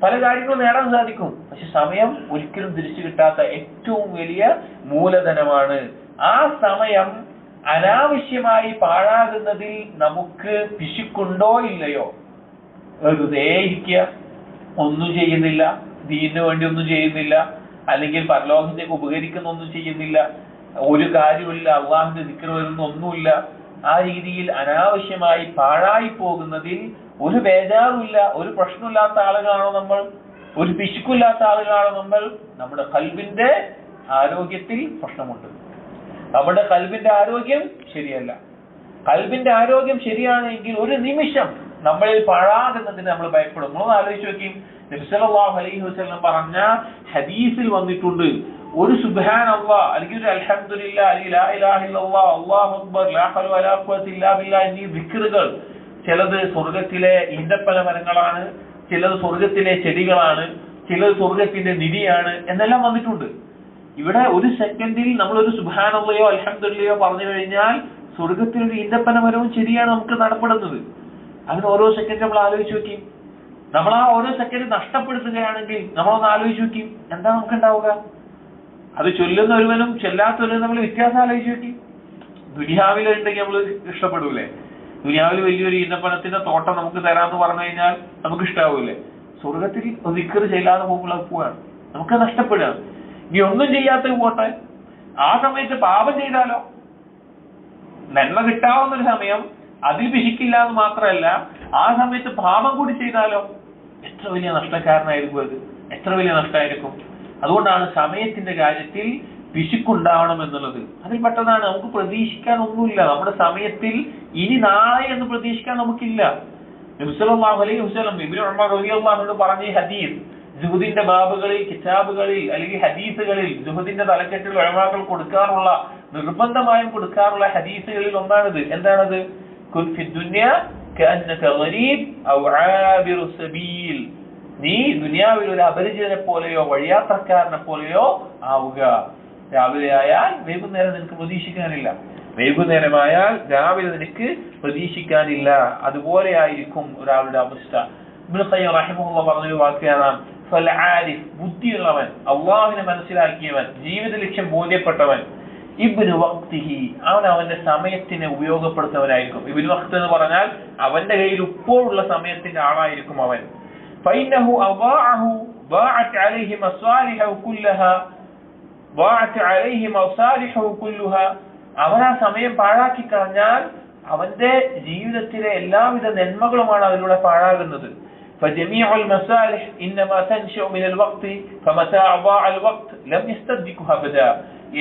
പല കാര്യങ്ങളും നേടാൻ സാധിക്കും. പക്ഷെ സമയം ഒരിക്കലും തിരിച്ചു കിട്ടാത്ത ഏറ്റവും വലിയ മൂലധനമാണ്. ആ സമയം അനാവശ്യമായി പാഴാകുന്നതിൽ നമുക്ക് പിശുക്കുണ്ടോ ഇല്ലയോ? വെറുതെ ഇരിക്കുക, ഒന്നും ചെയ്യുന്നില്ല, ദീനിനു വേണ്ടി ഒന്നും ചെയ്യുന്നില്ല, അല്ലെങ്കിൽ പരലോകത്തേക്ക് ഉപകരിക്കുന്ന ഒന്നും ചെയ്യുന്നില്ല, ഒരു കാര്യമില്ല, അള്ളാഹുവിന്റെ ദിക്ർ വരുന്ന ഒന്നുമില്ല. ആ രീതിയിൽ അനാവശ്യമായി പാഴായി പോകുന്നതിൽ ഒരു ബേജാറുമില്ല, ഒരു പ്രശ്നമില്ലാത്ത ആളുകളാണോ നമ്മൾ? ഒരു പിശുക്കില്ലാത്ത ആളുകളാണോ നമ്മൾ? നമ്മുടെ ഖൽബിന്റെ ആരോഗ്യത്തിൽ പ്രശ്നമുണ്ട്. നമ്മുടെ ഖൽബിന്റെ ആരോഗ്യം ശരിയല്ല. ഖൽബിന്റെ ആരോഗ്യം ശരിയാണെങ്കിൽ ഒരു നിമിഷം നമ്മളിൽ പാഴാകുന്നതിന് നമ്മൾ ഭയപ്പെടും. നമ്മൾ ആലോചിച്ച് നോക്കി, നബി സല്ലല്ലാഹു അലൈഹി വസല്ലം പറഞ്ഞ ഹദീസിൽ വന്നിട്ടുണ്ട്, ഒരു സുബ്ഹാനല്ലാഹ് അല്ലെങ്കിൽ ഒരു അൽഹംദുലില്ലാഹ് അല്ലെങ്കിൽ ലാ ഇലാഹ ഇല്ലല്ലാഹ് അല്ലാഹു അക്ബർ ലാ ഹൗല വലാ ഖുവത ഇല്ലാ ബില്ലാഹ് എന്നീ ദിക്റുകൾ, ചിലത് സ്വർഗത്തിലെ ഈന്തപ്പന മരങ്ങളാണ്, ചിലത് സ്വർഗത്തിലെ ചെടികളാണ്, ചിലത് സ്വർഗത്തിന്റെ നിധിയാണ് എന്നെല്ലാം വന്നിട്ടുണ്ട്. ഇവിടെ ഒരു സെക്കൻഡിൽ നമ്മളൊരു സുബ്ഹാനല്ലാഹയോ അൽഹംദുലില്ലയോ പറഞ്ഞു കഴിഞ്ഞാൽ സ്വർഗത്തിലൊരു ഈന്തപ്പന മരവും ചെടിയാണ് നമുക്ക് നടപ്പെടുന്നത്. അങ്ങനെ ഓരോ സെക്കൻഡ് നമ്മൾ ആലോചിച്ച് നോക്കി. നമ്മൾ ആ ഓരോ സെക്കൻഡ് നഷ്ടപ്പെടുത്തുകയാണെങ്കിൽ നമ്മളൊന്ന് ആലോചിച്ച് നോക്കി, എന്താ നമുക്ക് ഉണ്ടാവുക? അത് ചൊല്ലുന്ന ഒരുവനും ചൊല്ലാത്തവരും നമ്മൾ വ്യത്യാസം ആലോചിച്ച് നോക്കി. ദുനിയാവിലുണ്ടെങ്കിൽ നമ്മൾ ഇഷ്ടപ്പെടൂലേ? ദുനിയാവിൽ വലിയൊരു ഈന്തപ്പനത്തിന്റെ തോട്ടം നമുക്ക് തരാമെന്ന് പറഞ്ഞു കഴിഞ്ഞാൽ നമുക്ക് ഇഷ്ടാവൂലേ? സ്വർഗത്തിൽ ദിക്ർ ചെയ്യാതെ പോകുമ്പോൾ പോവാണ്, നമുക്ക് നഷ്ടപ്പെടുക. ഇനി ഒന്നും ചെയ്യാത്ത പോട്ടെ, ആ സമയത്ത് പാപം ചെയ്താലോ? നന്മ കിട്ടാവുന്നൊരു സമയം, അതിൽ പിശിക്കില്ല എന്ന് മാത്രമല്ല, ആ സമയത്ത് പാപം കൂടി ചെയ്താലോ? എത്ര വലിയ നഷ്ടക്കാരനായിരിക്കും അത്, എത്ര വലിയ നഷ്ടമായിരിക്കും. അതുകൊണ്ടാണ് സമയത്തിന്റെ കാര്യത്തിൽ പിശുക്കുണ്ടാവണം എന്നുള്ളത്. അതിൽ പെട്ടതാണ്. നമുക്ക് പ്രതീക്ഷിക്കാൻ ഒന്നുമില്ല നമ്മുടെ സമയത്തിൽ. ഇനി നാളെ എന്ന് പ്രതീക്ഷിക്കാൻ നമുക്കില്ല. നബി സല്ലല്ലാഹു അലൈഹി വസല്ലം ഇബ്നു ഉമർ റളിയല്ലാഹു അൻഹു പറഞ്ഞ ഈ ഹദീസ് സുഹദിന്റെ ബാബുകളിൽ, കിതാബുകളിൽ അല്ലെങ്കിൽ ഹദീസുകളിൽ, സുഹദിന്റെ തലക്കെട്ടിൽ ഉലമാക്കൾ കൊടുക്കാറുള്ള, നിർബന്ധമായും കൊടുക്കാറുള്ള ഹദീസുകളിൽ ഒന്നാണിത്. എന്താണത്? കുൻ ഫി ദുനിയ കഅന്നക ഗരീബ് ഔ ആബിറു സബീൽ, നീ ദുനിയാവിൽ ഒരു അപരിചിതനെ പോലെയോ വഴിയാത്രക്കാരനെ പോലെയോ ആവുക. രാവിലെ ആയാൽ വൈകുന്നേരം നിനക്ക് പ്രതീക്ഷിക്കാനില്ല, വൈകുന്നേരമായാൽ രാവിലെ നിനക്ക് പ്രതീക്ഷിക്കാനില്ല. അതുപോലെ ആയിരിക്കും ഒരാളുടെ അവസ്ഥ. ഇബ്നു ഖയ്യിം റഹിമഹുല്ലാഹ് പറഞ്ഞൊരു വാക്കാണ്, ഫൽ ആരിഫ്, ബുദ്ധിയുള്ളവൻ, അള്ളാഹുവിനെ മനസ്സിലാക്കിയവൻ, ജീവിത ലക്ഷ്യം ബോധ്യപ്പെട്ടവൻ, ഇബ്നു വഖ്തിഹി, അവൻ അവന്റെ സമയത്തിനെ ഉപയോഗപ്പെടുത്തുന്നവനായിരിക്കും. ഇബ്നു വഖ്ത് എന്ന് പറഞ്ഞാൽ അവന്റെ കയ്യിൽ ഇപ്പോഴുള്ള സമയത്തിന്റെ ആളായിരിക്കും അവൻ. ഫൈനഹു അദാഅഹു ضاعت عليه مصالحه كلها ضاعت عليه مصالحه كلها. അവൻ ആ സമയം പാഴാക്കി കളഞ്ഞാൽ അവന്റെ ജീവിതത്തിലെ എല്ലാവിധ നന്മകളുമാണ് അതിലൂടെ പാഴാകുന്നത്. فجميع المصالح انما تنشأ من الوقت فمتى ضاع الوقت لم يستدركه ابدا.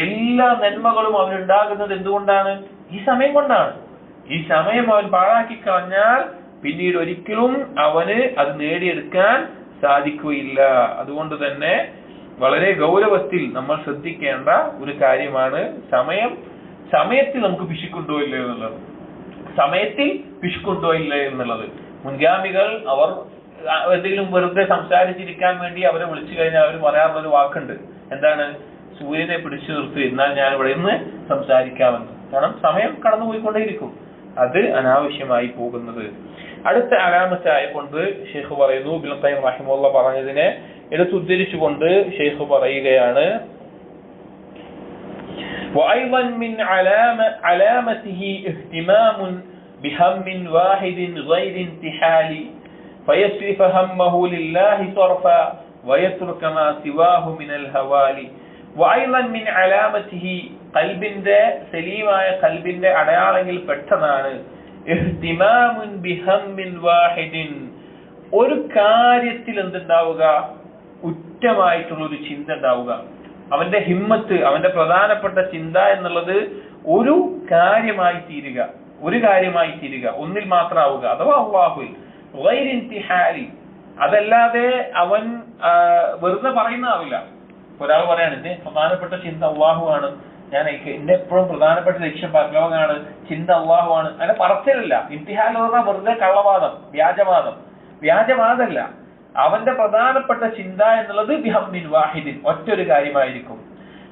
എല്ലാ നന്മകളും അവനുണ്ടാകുന്നത് എന്തുകൊണ്ടാണ്? ഈ സമയം കൊണ്ടാണ്. ഈ സമയം അവൻ പാഴാക്കി കളഞ്ഞാൽ പിന്നീട് ഒരിക്കലും അവന് അത് നേടിയെടുക്കാൻ സാധിക്കുകയില്ല. അതുകൊണ്ട് തന്നെ വളരെ ഗൗരവത്തിൽ നമ്മൾ ശ്രദ്ധിക്കേണ്ട ഒരു കാര്യമാണ് സമയത്തിൽ നമുക്ക് പിശുക്കുണ്ടോ ഇല്ല എന്നുള്ളത്. സമയത്തിൽ പിശുക്കുണ്ടോ ഇല്ല എന്നുള്ളത്. മുൻഗാമികൾ അവർ എന്തെങ്കിലും വെറുതെ സംസാരിച്ചിരിക്കാൻ വേണ്ടി അവരെ വിളിച്ചു കഴിഞ്ഞാൽ അവർ പറയാറുള്ള ഒരു വാക്കുണ്ട്. എന്താണ്? സൂര്യനെ പിടിച്ചു നിർത്തി, എന്നാൽ ഞാൻ ഇവിടെ നിന്ന് സംസാരിക്കാമെന്ന്. കാരണം സമയം കടന്നുപോയിക്കൊണ്ടേയിരിക്കും. അത് അനാവശ്യമായി പോകുന്നത്. അടുത്ത അലാമത്തായ കൊണ്ട് ഷെയ്ഖ് പറയുന്നു, ഇബ്നു ഖയ്യിം റഹിമഹുല്ലാഹ് പറഞ്ഞതിനെ എടുത്തുദ്ധരിച്ചുകൊണ്ട് ഷെയ്ഖ് പറയുകയാണ്, وأيضا من علامته اهتمام بهم واحد غير انتحال فيصرف همه لله صرفا ويترك ما سواه من الهوال. وأيضا من علامته قلبിന്റെ സലീമായ ഖൽബിന്റെ അടയാളങ്ങളിൽ പെട്ടതാണ് ഇഹ്തിമാമുൻ ബിഹമ്മിൻ വാഹിദിൻ, ഒരു കാര്യത്തിൽ എന്തുണ്ടാവുക? ഉറ്റമായിട്ടുള്ള ഒരു ചിന്ത ഉണ്ടാവുക. അവന്റെ ഹിമ്മത്ത്, അവന്റെ പ്രധാനപ്പെട്ട ചിന്ത എന്നുള്ളത് ഒരു കാര്യമായി തീരുക, ഒന്നിൽ മാത്രമാവുക. അഥവാ അല്ലാഹുൽ ഗൈർ ഇന്തിഹാലി, അതല്ലാതെ അവൻ വെറുതെ പറയുന്നതാവില്ല. ഒരാൾ പറയാണ് എന്റെ പ്രധാനപ്പെട്ട ചിന്ത അല്ലാഹു ആണ്, ഞാൻ എന്റെ എപ്പോഴും പ്രധാനപ്പെട്ട ലക്ഷ്യം പരലോകമാണ്, ചിന്ത അല്ലാഹു ആണ്, അങ്ങനെ പറച്ചിലല്ല. ഇന്തിഹാൽ എന്ന് പറഞ്ഞാൽ വെറുതെ കള്ളവാദം, വ്യാജവാദമല്ല. അവന്റെ പ്രധാനപ്പെട്ട ചിന്ത എന്നുള്ളത് ബിഹമ്മിൻ വാഹിദിൻ, ഒറ്റൊരു കാര്യമായിരിക്കും.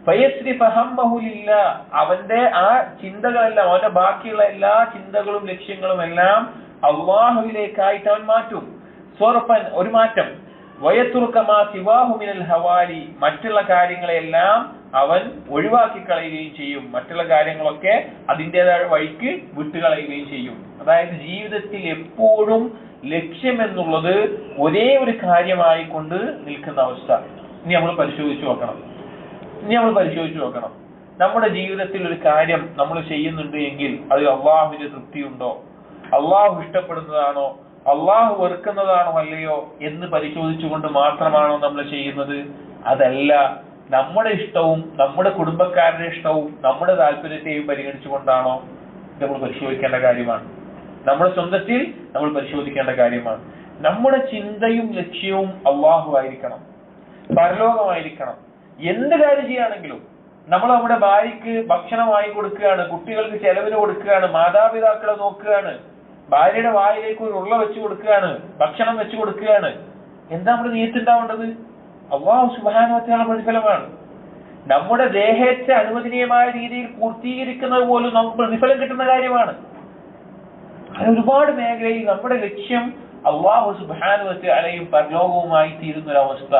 ഫയസ്രിഫ ഹമ്മഹു ലില്ലാഹ്, അവന്റെ ആ ചിന്തകളെല്ലാം, അവന്റെ ബാക്കിയുള്ള എല്ലാ ചിന്തകളും ലക്ഷ്യങ്ങളും എല്ലാം അല്ലാഹുവിലേക്കായിട്ട് അവൻ മാറ്റും. സ്വറഫൻ, ഒരു മാറ്റം. വയതുർക മാ സിവാഹു മിനൽ ഹവാലി, മറ്റുള്ള കാര്യങ്ങളെല്ലാം അവൻ ഒഴിവാക്കി കളയുകയും ചെയ്യും. മറ്റുള്ള കാര്യങ്ങളൊക്കെ അതിൻ്റെതായ വഴിക്ക് വിട്ടുകളയുകയും ചെയ്യും. അതായത് ജീവിതത്തിൽ എപ്പോഴും ലക്ഷ്യം എന്നുള്ളത് ഒരേ ഒരു കാര്യമായി കൊണ്ട് നിൽക്കുന്ന അവസ്ഥ. ഇനി നമ്മൾ പരിശോധിച്ചു നോക്കണം. നമ്മുടെ ജീവിതത്തിൽ ഒരു കാര്യം നമ്മൾ ചെയ്യുന്നുണ്ട് എങ്കിൽ അത് അള്ളാഹുവിന്റെ തൃപ്തിയുണ്ടോ, അള്ളാഹു ഇഷ്ടപ്പെടുന്നതാണോ, അള്ളാഹു വെറുക്കുന്നതാണോ അല്ലയോ എന്ന് പരിശോധിച്ചുകൊണ്ട് മാത്രമാണോ നമ്മൾ ചെയ്യുന്നത്? അതല്ല, നമ്മുടെ ഇഷ്ടവും നമ്മുടെ കുടുംബക്കാരുടെ ഇഷ്ടവും നമ്മുടെ താല്പര്യത്തെയും പരിഗണിച്ചുകൊണ്ടാണോ? ഇത് നമ്മൾ പരിശോധിക്കേണ്ട കാര്യമാണ്. നമ്മുടെ സ്വന്തത്തിൽ നമ്മൾ പരിശോധിക്കേണ്ട കാര്യമാണ്. നമ്മുടെ ചിന്തയും ലക്ഷ്യവും അള്ളാഹു ആയിരിക്കണം, പരലോകമായിരിക്കണം. എന്ത് കാര്യം ചെയ്യുകയാണെങ്കിലും നമ്മൾ നമ്മുടെ ഭാര്യയ്ക്ക് ഭക്ഷണം വാങ്ങി കൊടുക്കുകയാണ്, കുട്ടികൾക്ക് ചെലവിന് കൊടുക്കുകയാണ്, മാതാപിതാക്കളെ നോക്കുകയാണ്, ഭാര്യയുടെ വായിലേക്ക് ഒരു ഉരുള വെച്ചു കൊടുക്കുകയാണ്, ഭക്ഷണം വെച്ചു കൊടുക്കുകയാണ്. എന്താ നമ്മുടെ നീയത്തുണ്ടാവേണ്ടത്? അല്ലാഹു സുബ്ഹാനഹു വ തആല പ്രതിഫലമാണ്. നമ്മുടെ ദേഹേച്ഛ അനുവദനീയമായ രീതിയിൽ പൂർത്തീകരിക്കുന്നത് പോലും നമുക്ക് പ്രതിഫലം കിട്ടുന്ന കാര്യമാണ്. അത് ഒരുപാട് മേഖലയിൽ നമ്മുടെ ലക്ഷ്യം അല്ലാഹു സുബ്ഹാനഹു വ തആലയും പരലോകവുമായി തീരുന്ന ഒരു അവസ്ഥ.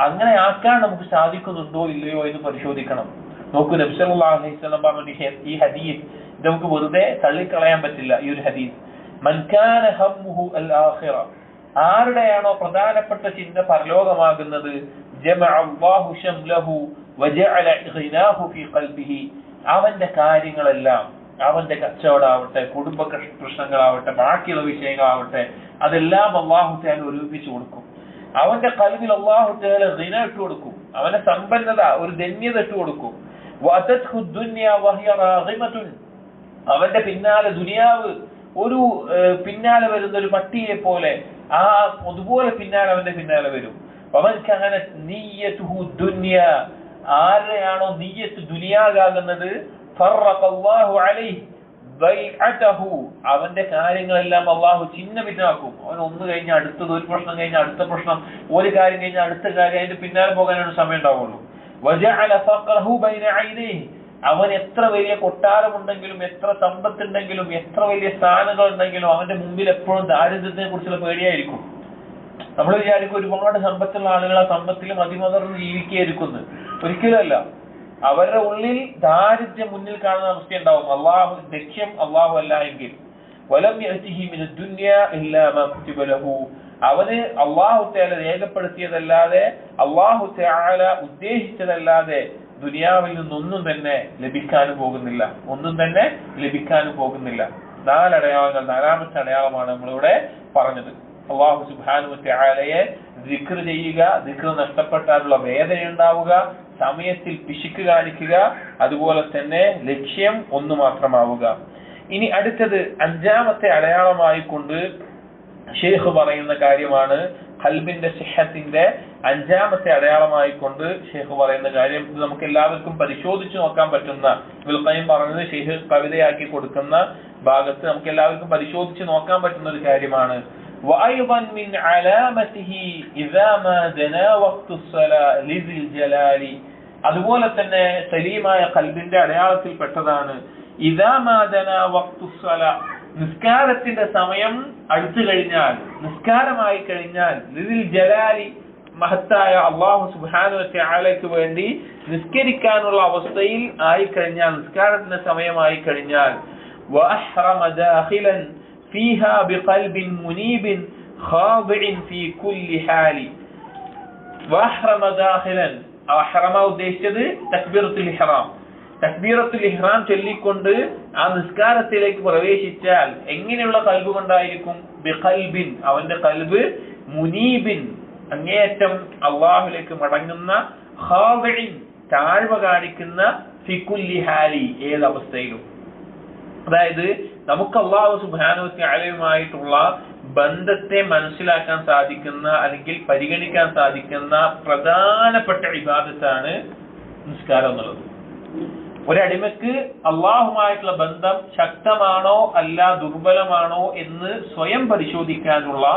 അങ്ങനെ ആക്കാൻ നമുക്ക് സാധിക്കുന്നുണ്ടോ ഇല്ലയോ എന്ന് പരിശോധിക്കണം. നോക്കൂ, നബി സല്ലല്ലാഹു അലൈഹി വസല്ലം പറഞ്ഞ ഈ ഹദീസ് ഇത് നമുക്ക് വെറുതെ തള്ളിക്കളയാൻ പറ്റില്ല. ഈ ഒരു ഹദീസ്, മൻ കാന ഹമ്മുഹു അൽ ആഖിറ, ആരുടെയാണോ പ്രധാനപ്പെട്ട ചിന്ത പരലോകമാകുന്നത്, ജമഅ അല്ലാഹു ശംലഹു വജഅല ഗിനാഹു ഫീ ഖൽബിഹി, അവന്റെ കാര്യങ്ങളെല്ലാം, അവന്റെ കച്ചവടമാവട്ടെ, കുടുംബ പ്രശ്നങ്ങളാവട്ടെ, ബാക്കിയുള്ള വിഷയങ്ങളാവട്ടെ, അതെല്ലാം അല്ലാഹു തആല ഒരുമിച്ച് കൊടുക്കും. അവന്റെ ഖൽബിൽ അല്ലാഹു തആല ഗിന ഇട്ട് കൊടുക്കും, അവന്റെ സമ്പന്നത, ഒരു ധന്യത ഇട്ട് കൊടുക്കും. വഅതത്ഹു ദുനിയ വഹിയ റാഗിമതുൻ, അവന്റെ പിന്നാലെ ദുനിയാവ് ഒരു പിന്നാലെ വരുന്ന ഒരു പട്ടിയെ പോലെ, അതുപോലെ അവന്റെ പിന്നാലെ വരും. വമൻ കാനത് നിയ്യതുഹു ദുനിയ, ആരെയാണോ നിയ്യത്ത് ദുനിയാകാകുന്നത്, ഫറഖല്ലാഹു അലൈഹി ബൈഅതഹു, അവന്റെ കാര്യങ്ങളെല്ലാം അല്ലാഹു ചിന്ന ഭിന്നമാക്കും. അവൻ ഒന്ന് കഴിഞ്ഞാൽ അടുത്തത്, ഒരു പ്രശ്നം കഴിഞ്ഞാൽ അടുത്ത പ്രശ്നം, ഒരു കാര്യം കഴിഞ്ഞാൽ അടുത്ത കാര്യം, അതിന്റെ പിന്നാലെ പോകാനാണ് സമയം ഉണ്ടാവുള്ളൂ. വജഅല ഫഖറഹു ബൈന ഐനൈഹി, അവൻ എത്ര വലിയ കൊട്ടാരമുണ്ടെങ്കിലും, എത്ര സമ്പത്തുണ്ടെങ്കിലും, എത്ര വലിയ സ്ഥാനങ്ങൾ ഉണ്ടെങ്കിലും അവന്റെ മുമ്പിൽ എപ്പോഴും ദാരിദ്ര്യത്തെ കുറിച്ചുള്ള പേടിയായിരിക്കും. നമ്മൾ വിചാരിക്കും ഒരുപാട് സമ്പത്തുള്ള ആളുകൾ ആ സമ്പത്തിലും അതിമതർന്ന് ജീവിക്കുകയായിരിക്കുന്നു. ഒരിക്കലുമല്ല. അവരുടെ ഉള്ളിൽ ദാരിദ്ര്യം മുന്നിൽ കാണുന്ന അവസ്ഥ ഉണ്ടാവും. അള്ളാഹു ലക്ഷ്യം അള്ളാഹു അല്ല എങ്കിൽ വലം യഅതിഹി മിന ദുനിയ ഇല്ലാ മാ കുതിബ ലഹു, അവന് അള്ളാഹു തആല രേഖപ്പെടുത്തിയതല്ലാതെ അള്ളാഹു തആല ഉദ്ദേശിച്ചതല്ലാതെ ദുനിയാവിൽ നിന്നൊന്നും തന്നെ ലഭിക്കാനും പോകുന്നില്ല, ഒന്നും തന്നെ ലഭിക്കാനും പോകുന്നില്ല. നാലടയാളങ്ങൾ, നാലാമത്തെ അടയാളമാണ് നമ്മളിവിടെ പറഞ്ഞത്. അള്ളാഹു സുബ്ഹാനഹു വ തആലയെ ദിക്ർ ചെയ്യുക, ദിക്ർ നഷ്ടപ്പെട്ടാലുള്ള വേദന ഉണ്ടാവുക, സമയത്തിൽ പിശുക്ക് കാണിക്കുക, അതുപോലെ തന്നെ ലക്ഷ്യം ഒന്നു മാത്രമാവുക. ഇനി അടുത്തത് അഞ്ചാമത്തെ അടയാളമായി കൊണ്ട് ഷെയ്ഖ് പറയുന്ന കാര്യമാണ് ഖൽബിന്റെ സിഹത്തിന്റെ അഞ്ചാമത്തെ അടയാളമായി കൊണ്ട് ഷെയ്ഖ് പറയുന്ന കാര്യം. ഇത് നമുക്ക് എല്ലാവർക്കും പരിശോധിച്ചു നോക്കാൻ പറ്റുന്ന, ഇബ്നുൽ ഖയ്യിം പറഞ്ഞത് ഷെയ്ഖ് കവിതയാക്കി കൊടുക്കുന്ന ഭാഗത്ത് നമുക്ക് എല്ലാവർക്കും പരിശോധിച്ച് നോക്കാൻ പറ്റുന്ന ഒരു കാര്യമാണ്. وأيضا من علامته إذا ما دنا وقت الصلاة لذي الجلال, അതുപോലെ തന്നെ സലീമായ ഖൽബിന്റെ അടയാളത്തിൽ പെട്ടതാണ് ഇദാ മാ ദനാ വഖ്തു الصلاة, നിസ്കാരത്തിന്റെ സമയം അടുത്തു കഴിഞ്ഞാൽ, നിസ്കാരമായി കഴിഞ്ഞാൽ, ലിൽ ജലാലി, മഹത്തായ അല്ലാഹു സുബ്ഹാനഹു വ തആലയ്ക്ക് വേണ്ടി നിസ്കരിക്കാനുള്ള അവസ്ഥയിൽ ആയി കഴിഞ്ഞാൽ, നിസ്കാരത്തിന്റെ സമയമായി കഴിഞ്ഞാൽ, വഅഹ്റമ ദാഖിലൻ ഫീഹാ ബിഖൽബിൻ മുനീബിൻ ഖാദിഇൻ ഫീ കുല്ലി ഹാലി. വഅഹ്റമ ദാഖിലൻ, അഹ്റമ ഉദ്ദേശിച്ചത് തക്ബീറത്തുൽ ഇഹ്റാം. തക്ബീറത്തുൽ ഇഹ്റാം ചൊല്ലിക്കൊണ്ട് ആ നിസ്കാരത്തിലേക്ക് പ്രവേശിച്ചാൽ എങ്ങനെയുള്ള കൽബ് കൊണ്ടായിരിക്കും? ബിഖൽബിൻ, അവന്റെ കൽബ്, മുനീബിൻ, അങ്ങേയറ്റം അള്ളാഹുലേക്ക് മടങ്ങുന്ന, ഖാദിഇൻ, താഴ്വ കാണിക്കുന്ന, ഫി കുല്ലി ഹാലി, ഏതവസ്ഥയിലും. അതായത് നമുക്ക് അല്ലാഹു സുബ്ഹാനഹു വ തആലയുമായിട്ടുള്ള ബന്ധത്തെ മനസ്സിലാക്കാൻ സാധിക്കുന്ന അല്ലെങ്കിൽ പരിഗണിക്കാൻ സാധിക്കുന്ന പ്രധാനപ്പെട്ട ഇബാദത്താണ് നിസ്കാരം എന്നുള്ളത്. ഒരടിമക്ക് അള്ളാഹുമായിട്ടുള്ള ബന്ധം ശക്തമാണോ അല്ല ദുർബലമാണോ എന്ന് സ്വയം പരിശോധിക്കാനുള്ള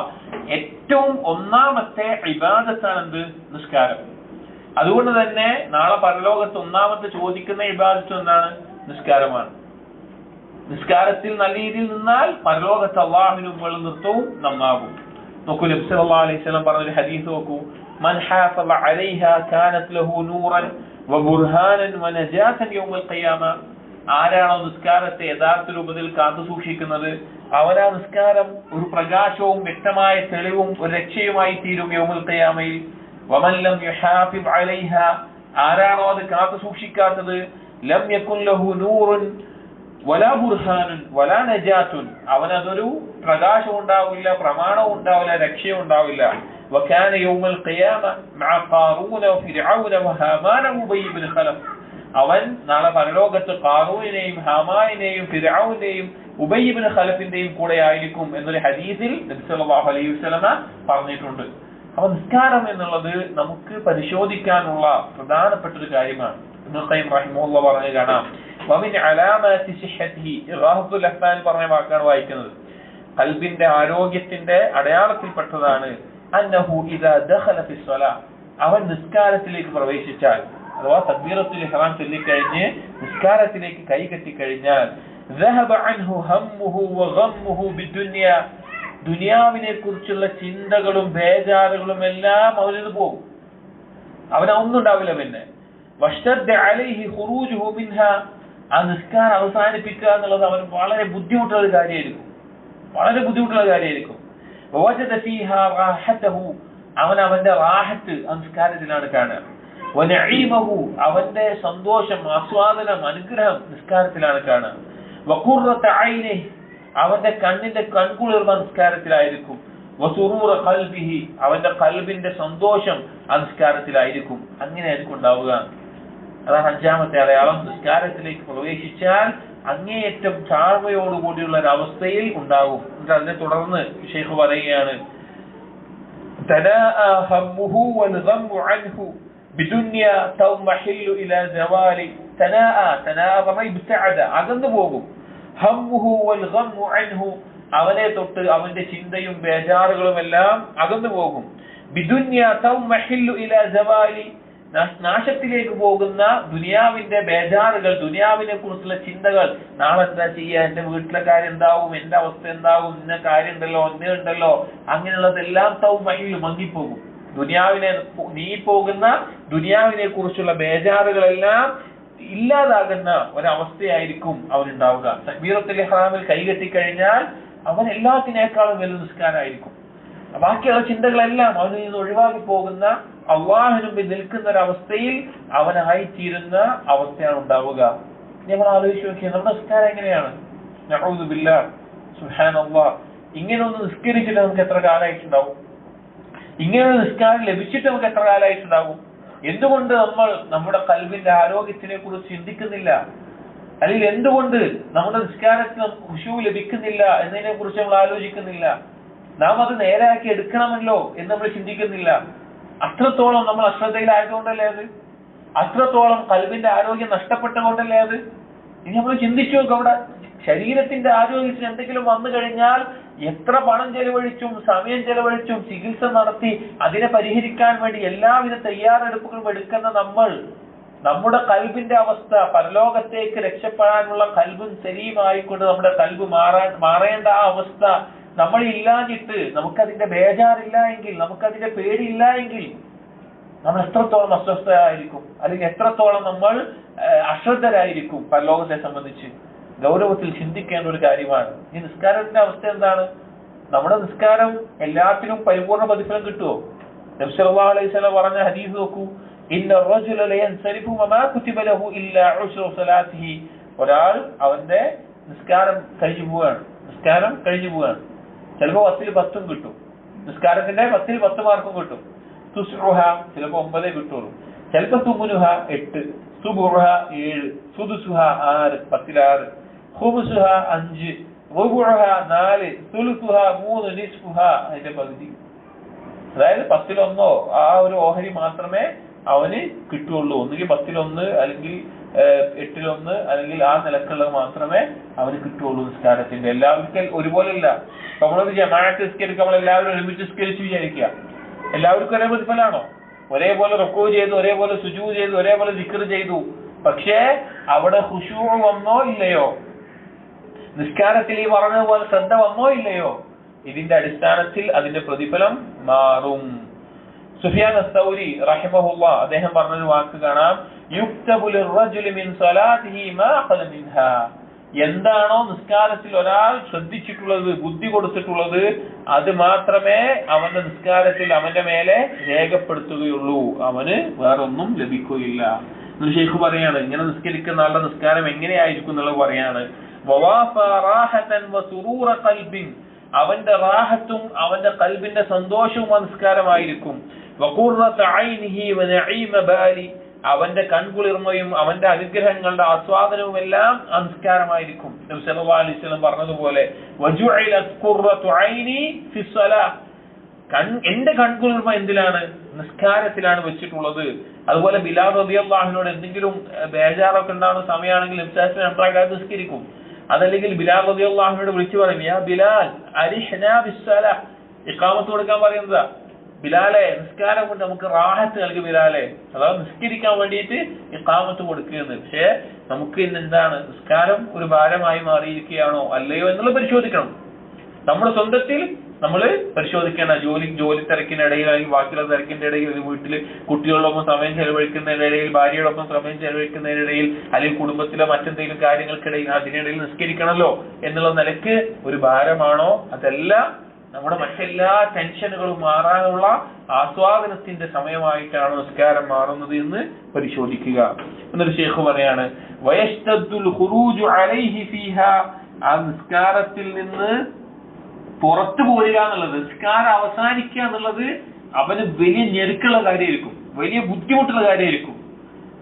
ഏറ്റവും ഒന്നാമത്തെ ഇബാദത്താണ് എന്ത്? നിസ്കാരം. അതുകൊണ്ട് തന്നെ നാളെ പരലോകത്ത് ഒന്നാമത്തെ ചോദിക്കുന്ന ഇബാദത്ത് എന്താണ്? നിസ്കാരമാണ്. നിസ്കാരത്തിൽ നല്ല രീതിയിൽ നിന്നാൽ പരലോകത്ത് അള്ളാഹുവിന് മുമ്പ് നൃത്തവും നന്നാകും. നോക്കൂ, നബി സല്ലല്ലാഹു അലൈഹി വസല്ലം പറഞ്ഞ ഹദീസ് നോക്കൂ, മൻ ഹാഫള അലൈഹാ കാനത് ലഹു നൂറൻ വബുർഹാനൻ വനജാതൻ യൗമൽ ഖിയാമ, ആരാണോ നിസ്കാരത്തെ യഥാർത്ഥ രൂപത്തിൽ കാത്തു സൂക്ഷിക്കുന്നത് അവനാ നിസ്കാരം ഒരു പ്രകാശവും വ്യക്തമായ തെളിവും ഒരു രക്ഷയുമായി തീരും യൗമൽ ഖിയാമയിൽ. വമൻ ലം യുഹാഫിദ് അലൈഹാ, ആരാണോ അത് കാത്തു സൂക്ഷിക്കാത്തത്, ലം യകുൻ ലഹു നൂറുൻ വലാ ബുർഹാനുൻ വലാ നജാത്തുൻ, അവനതൊരു പ്രകാശവും ഉണ്ടാവില്ല, പ്രമാണവും ഉണ്ടാവില്ല, രക്ഷയും ഉണ്ടാവില്ല. വകാന യൗമൽ ഖിയാമ മഅ ഖാറൂന വഫിർഔന വഹാമാന ഉബയ്യ് ഇബ്നു ഖലഫ്, അവൻ നാളെ പരലോകത്ത് ഖാറൂനെയും ഹാമാനെയും ഫിർഔനെയും ഉബയ്യ് ഇബ്നു ഖലഫിന്റെയും കൂടെ ആയിരിക്കും എന്നൊരു ഹദീസിൽ നബി സല്ലല്ലാഹു അലൈഹി വസല്ലം പറഞ്ഞിട്ടുണ്ട്. അപ്പോൾ നിസ്കാരം എന്നുള്ളത് നമുക്ക് പരിശോധിക്കാനുള്ള പ്രധാനപ്പെട്ട ഒരു കാര്യമാണ്. ഇബ്നുൽ ഖയ്യിം റഹിമഹുല്ലാഹ് പറഞ്ഞു കാണാം, വമിൻ അലാമാതി സിഹ്ഹതിഹി, ഇഗ്ഹാത്തുൽ അഹ്ഫാൻ പറഞ്ഞ വാക്കാണ് വായിക്കുന്നത്, ഖൽബിന്റെ ആരോഗ്യത്തിന്റെ അടയാളത്തിൽപ്പെട്ടതാണ് അന്നഹു ഇദാ ദഖല ഫി സ്വലാ, അവൻ നിസ്കാരത്തിലേക്ക് പ്രവേശിച്ചാൽ, അഥവാ തക്ബീറത്തുൽ ഇഹ്റാം ചൊല്ലിക്കഴിഞ്ഞ് നിസ്കാരത്തിലേക്ക് കൈകെട്ടി കഴിഞ്ഞാൽ, ذهب عنه همه وغمه بالدنيا, ദുനിയാവിനെ കുറിച്ചുള്ള ചിന്തകളും ബേജാറുകളും എല്ലാം അവനിൽ പോകും, അവനൊന്നും ഉണ്ടാവില്ല. പിന്നെ വഷ്തദ്ദ അലൈഹി ഖുറൂജുഹു മിൻഹാ, ആ നിസ്കാരം അവസാനിപ്പിക്കുക എന്നുള്ളത് അവന് വളരെ ബുദ്ധിമുട്ടുള്ള ഒരു കാര്യമായിരിക്കും, വളരെ ബുദ്ധിമുട്ടുള്ള കാര്യമായിരിക്കും. വവജദ ഫീഹാ റാഹതഹു, അവൻ അവന്റെ റാഹത്ത് നിസ്കാരത്തിലാണ് കാണുക. വനഈമഹു, അവന്റെ സന്തോഷം, ആസ്വാദനം, അനുഗ്രഹം നിസ്കാരത്തിലാണ് കാണുക. വഖുറത ഐനിഹി, അവന്റെ കണ്ണിന്റെ കൺകുളിർമ നിസ്കാരത്തിലായിരിക്കും. വസുറൂറ ഖൽബിഹി, അവന്റെ ഖൽബിന്റെ സന്തോഷം നിസ്കാരത്തിലായിരിക്കും. അങ്ങനെയായിരിക്കും ഉണ്ടാവുക. അതാണ് അഞ്ചാമത്തെ അടയാളം. നിസ്കാരത്തിലേക്ക് പ്രവേശിച്ചാൽ അങ്ങേയറ്റം താഴ്മയോടുകൂടിയുള്ള ഒരു അവസ്ഥയിൽ ഉണ്ടാകും. അതിനെ തുടർന്ന് ശൈഖ് പറയുകയാണ്, തനാഅ ഹമ്മുഹു വൽ ഗമ്മു അൻഹു ബിദുനിയ തൗമഹില്ലു ഇലാ സവാലി. തനാഅ ഇബ്തഅദ, അകന്നു പോകും. ഹമ്മുഹു വൽ ഗമ്മു അൻഹു, അവനെ തൊട്ട് അവന്റെ ചിന്തയും ബേജാറുകളും എല്ലാം അകന്നു പോകും. ബിദുനിയ തൗമഹില്ലു ഇലാ സവാലി, നാശത്തിലേക്ക് പോകുന്ന ദുനിയാവിന്റെ ബേജാറുകൾ, ദുനിയാവിനെ കുറിച്ചുള്ള ചിന്തകൾ, നാളെ എന്താ ചെയ്യുക, എന്റെ വീട്ടിലെ കാര്യം എന്താവും, എന്റെ അവസ്ഥ എന്താവും, ഇന്ന കാര്യം ഉണ്ടല്ലോ, ഒന്നുണ്ടല്ലോ, അങ്ങനെയുള്ളതെല്ലാം തൗമഹില്ലു, മങ്ങിപ്പോകും. ദുനിയാവിനെ നീങ്ങിപ്പോകുന്ന ദുനിയാവിനെ കുറിച്ചുള്ള ബേജാറുകളെല്ലാം ഇല്ലാതാകുന്ന ഒരവസ്ഥയായിരിക്കും അവനുണ്ടാവുക. തക്ബീറത്തുൽ ഇഹ്റാമിൽ കൈകെട്ടിക്കഴിഞ്ഞാൽ അവൻ എല്ലാത്തിനേക്കാളും വലിയ നിസ്കാരമായിരിക്കും. ബാക്കിയുള്ള ചിന്തകളെല്ലാം അവനിൽ നിന്ന് ഒഴിവാക്കി പോകുന്ന, അള്ളാഹുവിന് മുമ്പിൽ നിൽക്കുന്ന ഒരവസ്ഥയിൽ അവനായിത്തീരുന്ന അവസ്ഥയാണ് ഉണ്ടാവുക. നമ്മൾ ആലോചിച്ച് നോക്കിയാൽ നമ്മുടെ നിസ്കാരം എങ്ങനെയാണ്? നഊദു ബില്ലാഹ്, സുബ്ഹാനല്ലാഹ്. ഇങ്ങനെ ഒന്ന് നിസ്കരിച്ചിട്ട് നമുക്ക് എത്ര കാലമായിട്ടുണ്ടാവും? ഇങ്ങനെ നിസ്കാരം ലഭിച്ചിട്ട് നമുക്ക് എത്ര കാലമായിട്ടുണ്ടാവും? എന്തുകൊണ്ട് നമ്മൾ നമ്മുടെ ഖൽബിന്റെ ആരോഗ്യത്തിനെ കുറിച്ച് ചിന്തിക്കുന്നില്ല? അല്ലെങ്കിൽ എന്തുകൊണ്ട് നമ്മുടെ നിസ്കാരത്തിൽ നമുക്ക് ഖുശൂ ലഭിക്കുന്നില്ല എന്നതിനെ കുറിച്ച് നമ്മൾ ആലോചിക്കുന്നില്ല? നാം അത് നേരാക്കി എടുക്കണമല്ലോ എന്ന് നമ്മൾ ചിന്തിക്കുന്നില്ല. അത്രത്തോളം നമ്മൾ അശ്രദ്ധയിലായതുകൊണ്ടല്ലേ അത്? അത്രത്തോളം ഖൽബിന്റെ ആരോഗ്യം നഷ്ടപ്പെട്ടുകൊണ്ടല്ലേ അത്? ഇനി നമ്മൾ ചിന്തിച്ചു നോക്കും, അവിടെ ശരീരത്തിന്റെ ആരോഗ്യത്തിന് എന്തെങ്കിലും വന്നു കഴിഞ്ഞാൽ എത്ര പണം ചെലവഴിച്ചും സമയം ചെലവഴിച്ചും ചികിത്സ നടത്തി അതിനെ പരിഹരിക്കാൻ വേണ്ടി എല്ലാവിധ തയ്യാറെടുപ്പുകളും എടുക്കുന്ന നമ്മൾ, നമ്മുടെ ഖൽബിന്റെ അവസ്ഥ, പരലോകത്തേക്ക് രക്ഷപ്പെടാനുള്ള ഖൽബും സലീമായിക്കൊണ്ട് നമ്മുടെ ഖൽബ് മാറേണ്ട ആ അവസ്ഥ നമ്മൾ ഇല്ലാഞ്ഞിട്ട്, നമുക്കതിന്റെ ബേജാറില്ല എങ്കിൽ, നമുക്കതിന്റെ പേടിയില്ല എങ്കിൽ നമ്മൾ എത്രത്തോളം അസ്വസ്ഥരായിരിക്കും, അല്ലെങ്കിൽ എത്രത്തോളം നമ്മൾ അശ്രദ്ധരായിരിക്കും പരലോകത്തെ സംബന്ധിച്ച്. ഗൗരവത്തിൽ ചിന്തിക്കേണ്ട ഒരു കാര്യമാണ്. ഈ നിസ്കാരത്തിന്റെ അവസ്ഥ എന്താണ്? നമ്മുടെ നിസ്കാരം എല്ലാത്തിനും പരിപൂർണ പ്രതിഫലം കിട്ടുമോ? നബി സല്ലല്ലാഹു അലൈഹി വസല്ലം പറഞ്ഞ ഹദീസ് നോക്കൂ, ഇന്ന റജുല ലയൻസരിഫു വമാ കുതിബ ലഹു ഇല്ലാ ഉശ്റു സ്വലാത്തിഹി. ഒരാൾ അവന്റെ നിസ്കാരം കഴിഞ്ഞു പോവുകയാണ്. ചിലപ്പോ 10ൽ 10 കിട്ടും, നിസ്കാരത്തിന്റെ 10ൽ 10 മാർക്കും കിട്ടും. തുസ്റുഹ ചിലപ്പോ 9 കിട്ടുള്ളൂ, ചിലപ്പോ തുമുനുഹ 8, സുബുഹ 7, സുദുസുഹ 6, 10ൽ 6, ഖുമുസുഹ 5, റുബുഹ 4, സുലുസുഹ 3, നിസ്ഫുഹ അതിന്റെ പകുതി. അതായത് 10ൽ 1 ആ ഒരു ഓഹരി മാത്രമേ അവന് കിട്ടുള്ളൂ. ഒന്നുകിൽ 10ൽ 1, അല്ലെങ്കിൽ 8ൽ 1, അല്ലെങ്കിൽ ആ നിലക്കുള്ളത് മാത്രമേ അവന് കിട്ടുള്ളൂ നിസ്കാരത്തിന്റെ. എല്ലാവർക്കും ഒരുപോലെയല്ല. നമ്മളൊരു ജമാഅത്ത് നിസ്കരിക്കുക, നമ്മളെല്ലാവരും ഒരുമിച്ച് നിസ്കരിച്ച് വിചാരിക്കുക, എല്ലാവർക്കും ഒരേ പ്രതിഫലാണോ? ഒരേപോലെ റുക്കൂ ചെയ്തു, ഒരേപോലെ സുജൂദ് ചെയ്തു, ഒരേപോലെ ദിക്ർ ചെയ്തു. പക്ഷേ അവിടെ ഖുശൂ വന്നോ ഇല്ലയോ? നിസ്കാരത്തിൽ ഈ പറഞ്ഞതുപോലെ ശ്രദ്ധ വന്നോ ഇല്ലയോ? ഇതിന്റെ അടിസ്ഥാനത്തിൽ അതിന്റെ പ്രതിഫലം മാറും. സുഫിയാൻ അസ്സൗരി റഹിമഹുല്ലാഹ് അദ്ദേഹം പറഞ്ഞൊരു വാക്ക് കാണാം, യുക്തബു ലിർറജുലി മിൻ സ്വലാത്തിഹി മാ ഖല മിൻഹാ. എന്താണോ നിസ്കാരത്തിൽ ഒരാൾ ശ്രദ്ധിച്ചിട്ടുള്ളത്, ബുദ്ധി കൊടുത്തിട്ടുള്ളത്, അത് മാത്രമേ അവന്റെ നിസ്കാരത്തിൽ അവന്റെ മേലെ രേഖപ്പെടുത്തുകയുള്ളൂ. അവന് വേറൊന്നും ലഭിക്കുകയില്ല. ഷെയ്ഖ് പറയാണ്, ഇങ്ങനെ നിസ്കരിക്കുന്ന ആളുടെ നിസ്കാരം എങ്ങനെയായിരിക്കും എന്നുള്ളത് പറയാണ്. അവന്റെ റാഹത്തും അവന്റെ ഖൽബിന്റെ സന്തോഷവും ആ നിസ്കാരമായിരിക്കും. അവന്റെ കൺകുളിർമയും അവന്റെ അനുഗ്രഹങ്ങളുടെ ആസ്വാദനവും എല്ലാം ആ നിസ്കാരമായിരിക്കും. നബി സല്ലല്ലാഹു അലൈഹി വസല്ലം പറഞ്ഞതുപോലെ എന്റെ കൺകുളിർമ എന്തിലാണ്? നിസ്കാരത്തിലാണ് വെച്ചിട്ടുള്ളത്. അതുപോലെ ബിലാൽ റളിയല്ലാഹു അൻഹുവിനോട് എന്തെങ്കിലും ബേജാറൊക്കെ ഉണ്ടാകുന്ന സമയമാണെങ്കിൽ നബി സല്ലല്ലാഹു അലൈഹി വസല്ലം നിസ്കരിക്കും. അതല്ലെങ്കിൽ ബിലാൽ റളിയല്ലാഹു അൻഹുവിനോട് വിളിച്ചു പറയും, യാ ബിലാൽ അരിഹ്നാ ബിസ്സലാ. ഇഖാമത്ത് കൊടുക്കാൻ പറയുന്നതാ, ബിലാലെ നിസ്കാരം കൊണ്ട് നമുക്ക് റാഹത്ത് നൽകി ബിലാലെ. അതായത് നിസ്കരിക്കാൻ വേണ്ടിയിട്ട് ഇഖാമത്ത് കൊടുക്കുന്നത്. പക്ഷേ നമുക്ക് ഇന്ന് എന്താണ്, നിസ്കാരം ഒരു ഭാരമായി മാറിയിരിക്കുകയാണോ അല്ലയോ എന്നുള്ളത് പരിശോധിക്കണം. നമ്മുടെ സ്വന്തത്തിൽ നമ്മൾ പരിശോധിക്കേണ്ട. ജോലി തിരക്കിനിടയിൽ, അല്ലെങ്കിൽ ബാക്കിയുള്ള തിരക്കിന്റെ ഇടയിൽ, വീട്ടിൽ കുട്ടികളോടൊപ്പം സമയം ചെലവഴിക്കുന്നതിനിടയിൽ, ഭാര്യയോടൊപ്പം സമയം ചെലവഴിക്കുന്നതിനിടയിൽ, അല്ലെങ്കിൽ കുടുംബത്തിലെ മറ്റെന്തെങ്കിലും കാര്യങ്ങൾക്കിടയിൽ, അതിനിടയിൽ നിസ്കരിക്കണമല്ലോ എന്നുള്ള നിലക്ക് ഒരു ഭാരമാണോ? അതല്ല, നമ്മുടെ മറ്റെല്ലാ ടെൻഷനുകളും മാറാനുള്ള ആസ്വാദനത്തിന്റെ സമയമായിട്ടാണ് നിസ്കാരം മാറുന്നത് എന്ന് പരിശോധിക്കുക. എന്നൊരു ശൈഖ് പറയാണ്, വയസ്തദ്ദുൽ ഖുറൂജു അലൈഹി ഫീഹാ. ആ നിസ്കാരത്തിൽ നിന്ന് പുറത്തു പോരുക എന്നുള്ളത്, നിസ്കാരം അവസാനിക്കുക എന്നുള്ളത് അവന് വലിയ ഞെരുക്കുള്ള കാര്യമായിരിക്കും, വലിയ ബുദ്ധിമുട്ടുള്ള കാര്യമായിരിക്കും.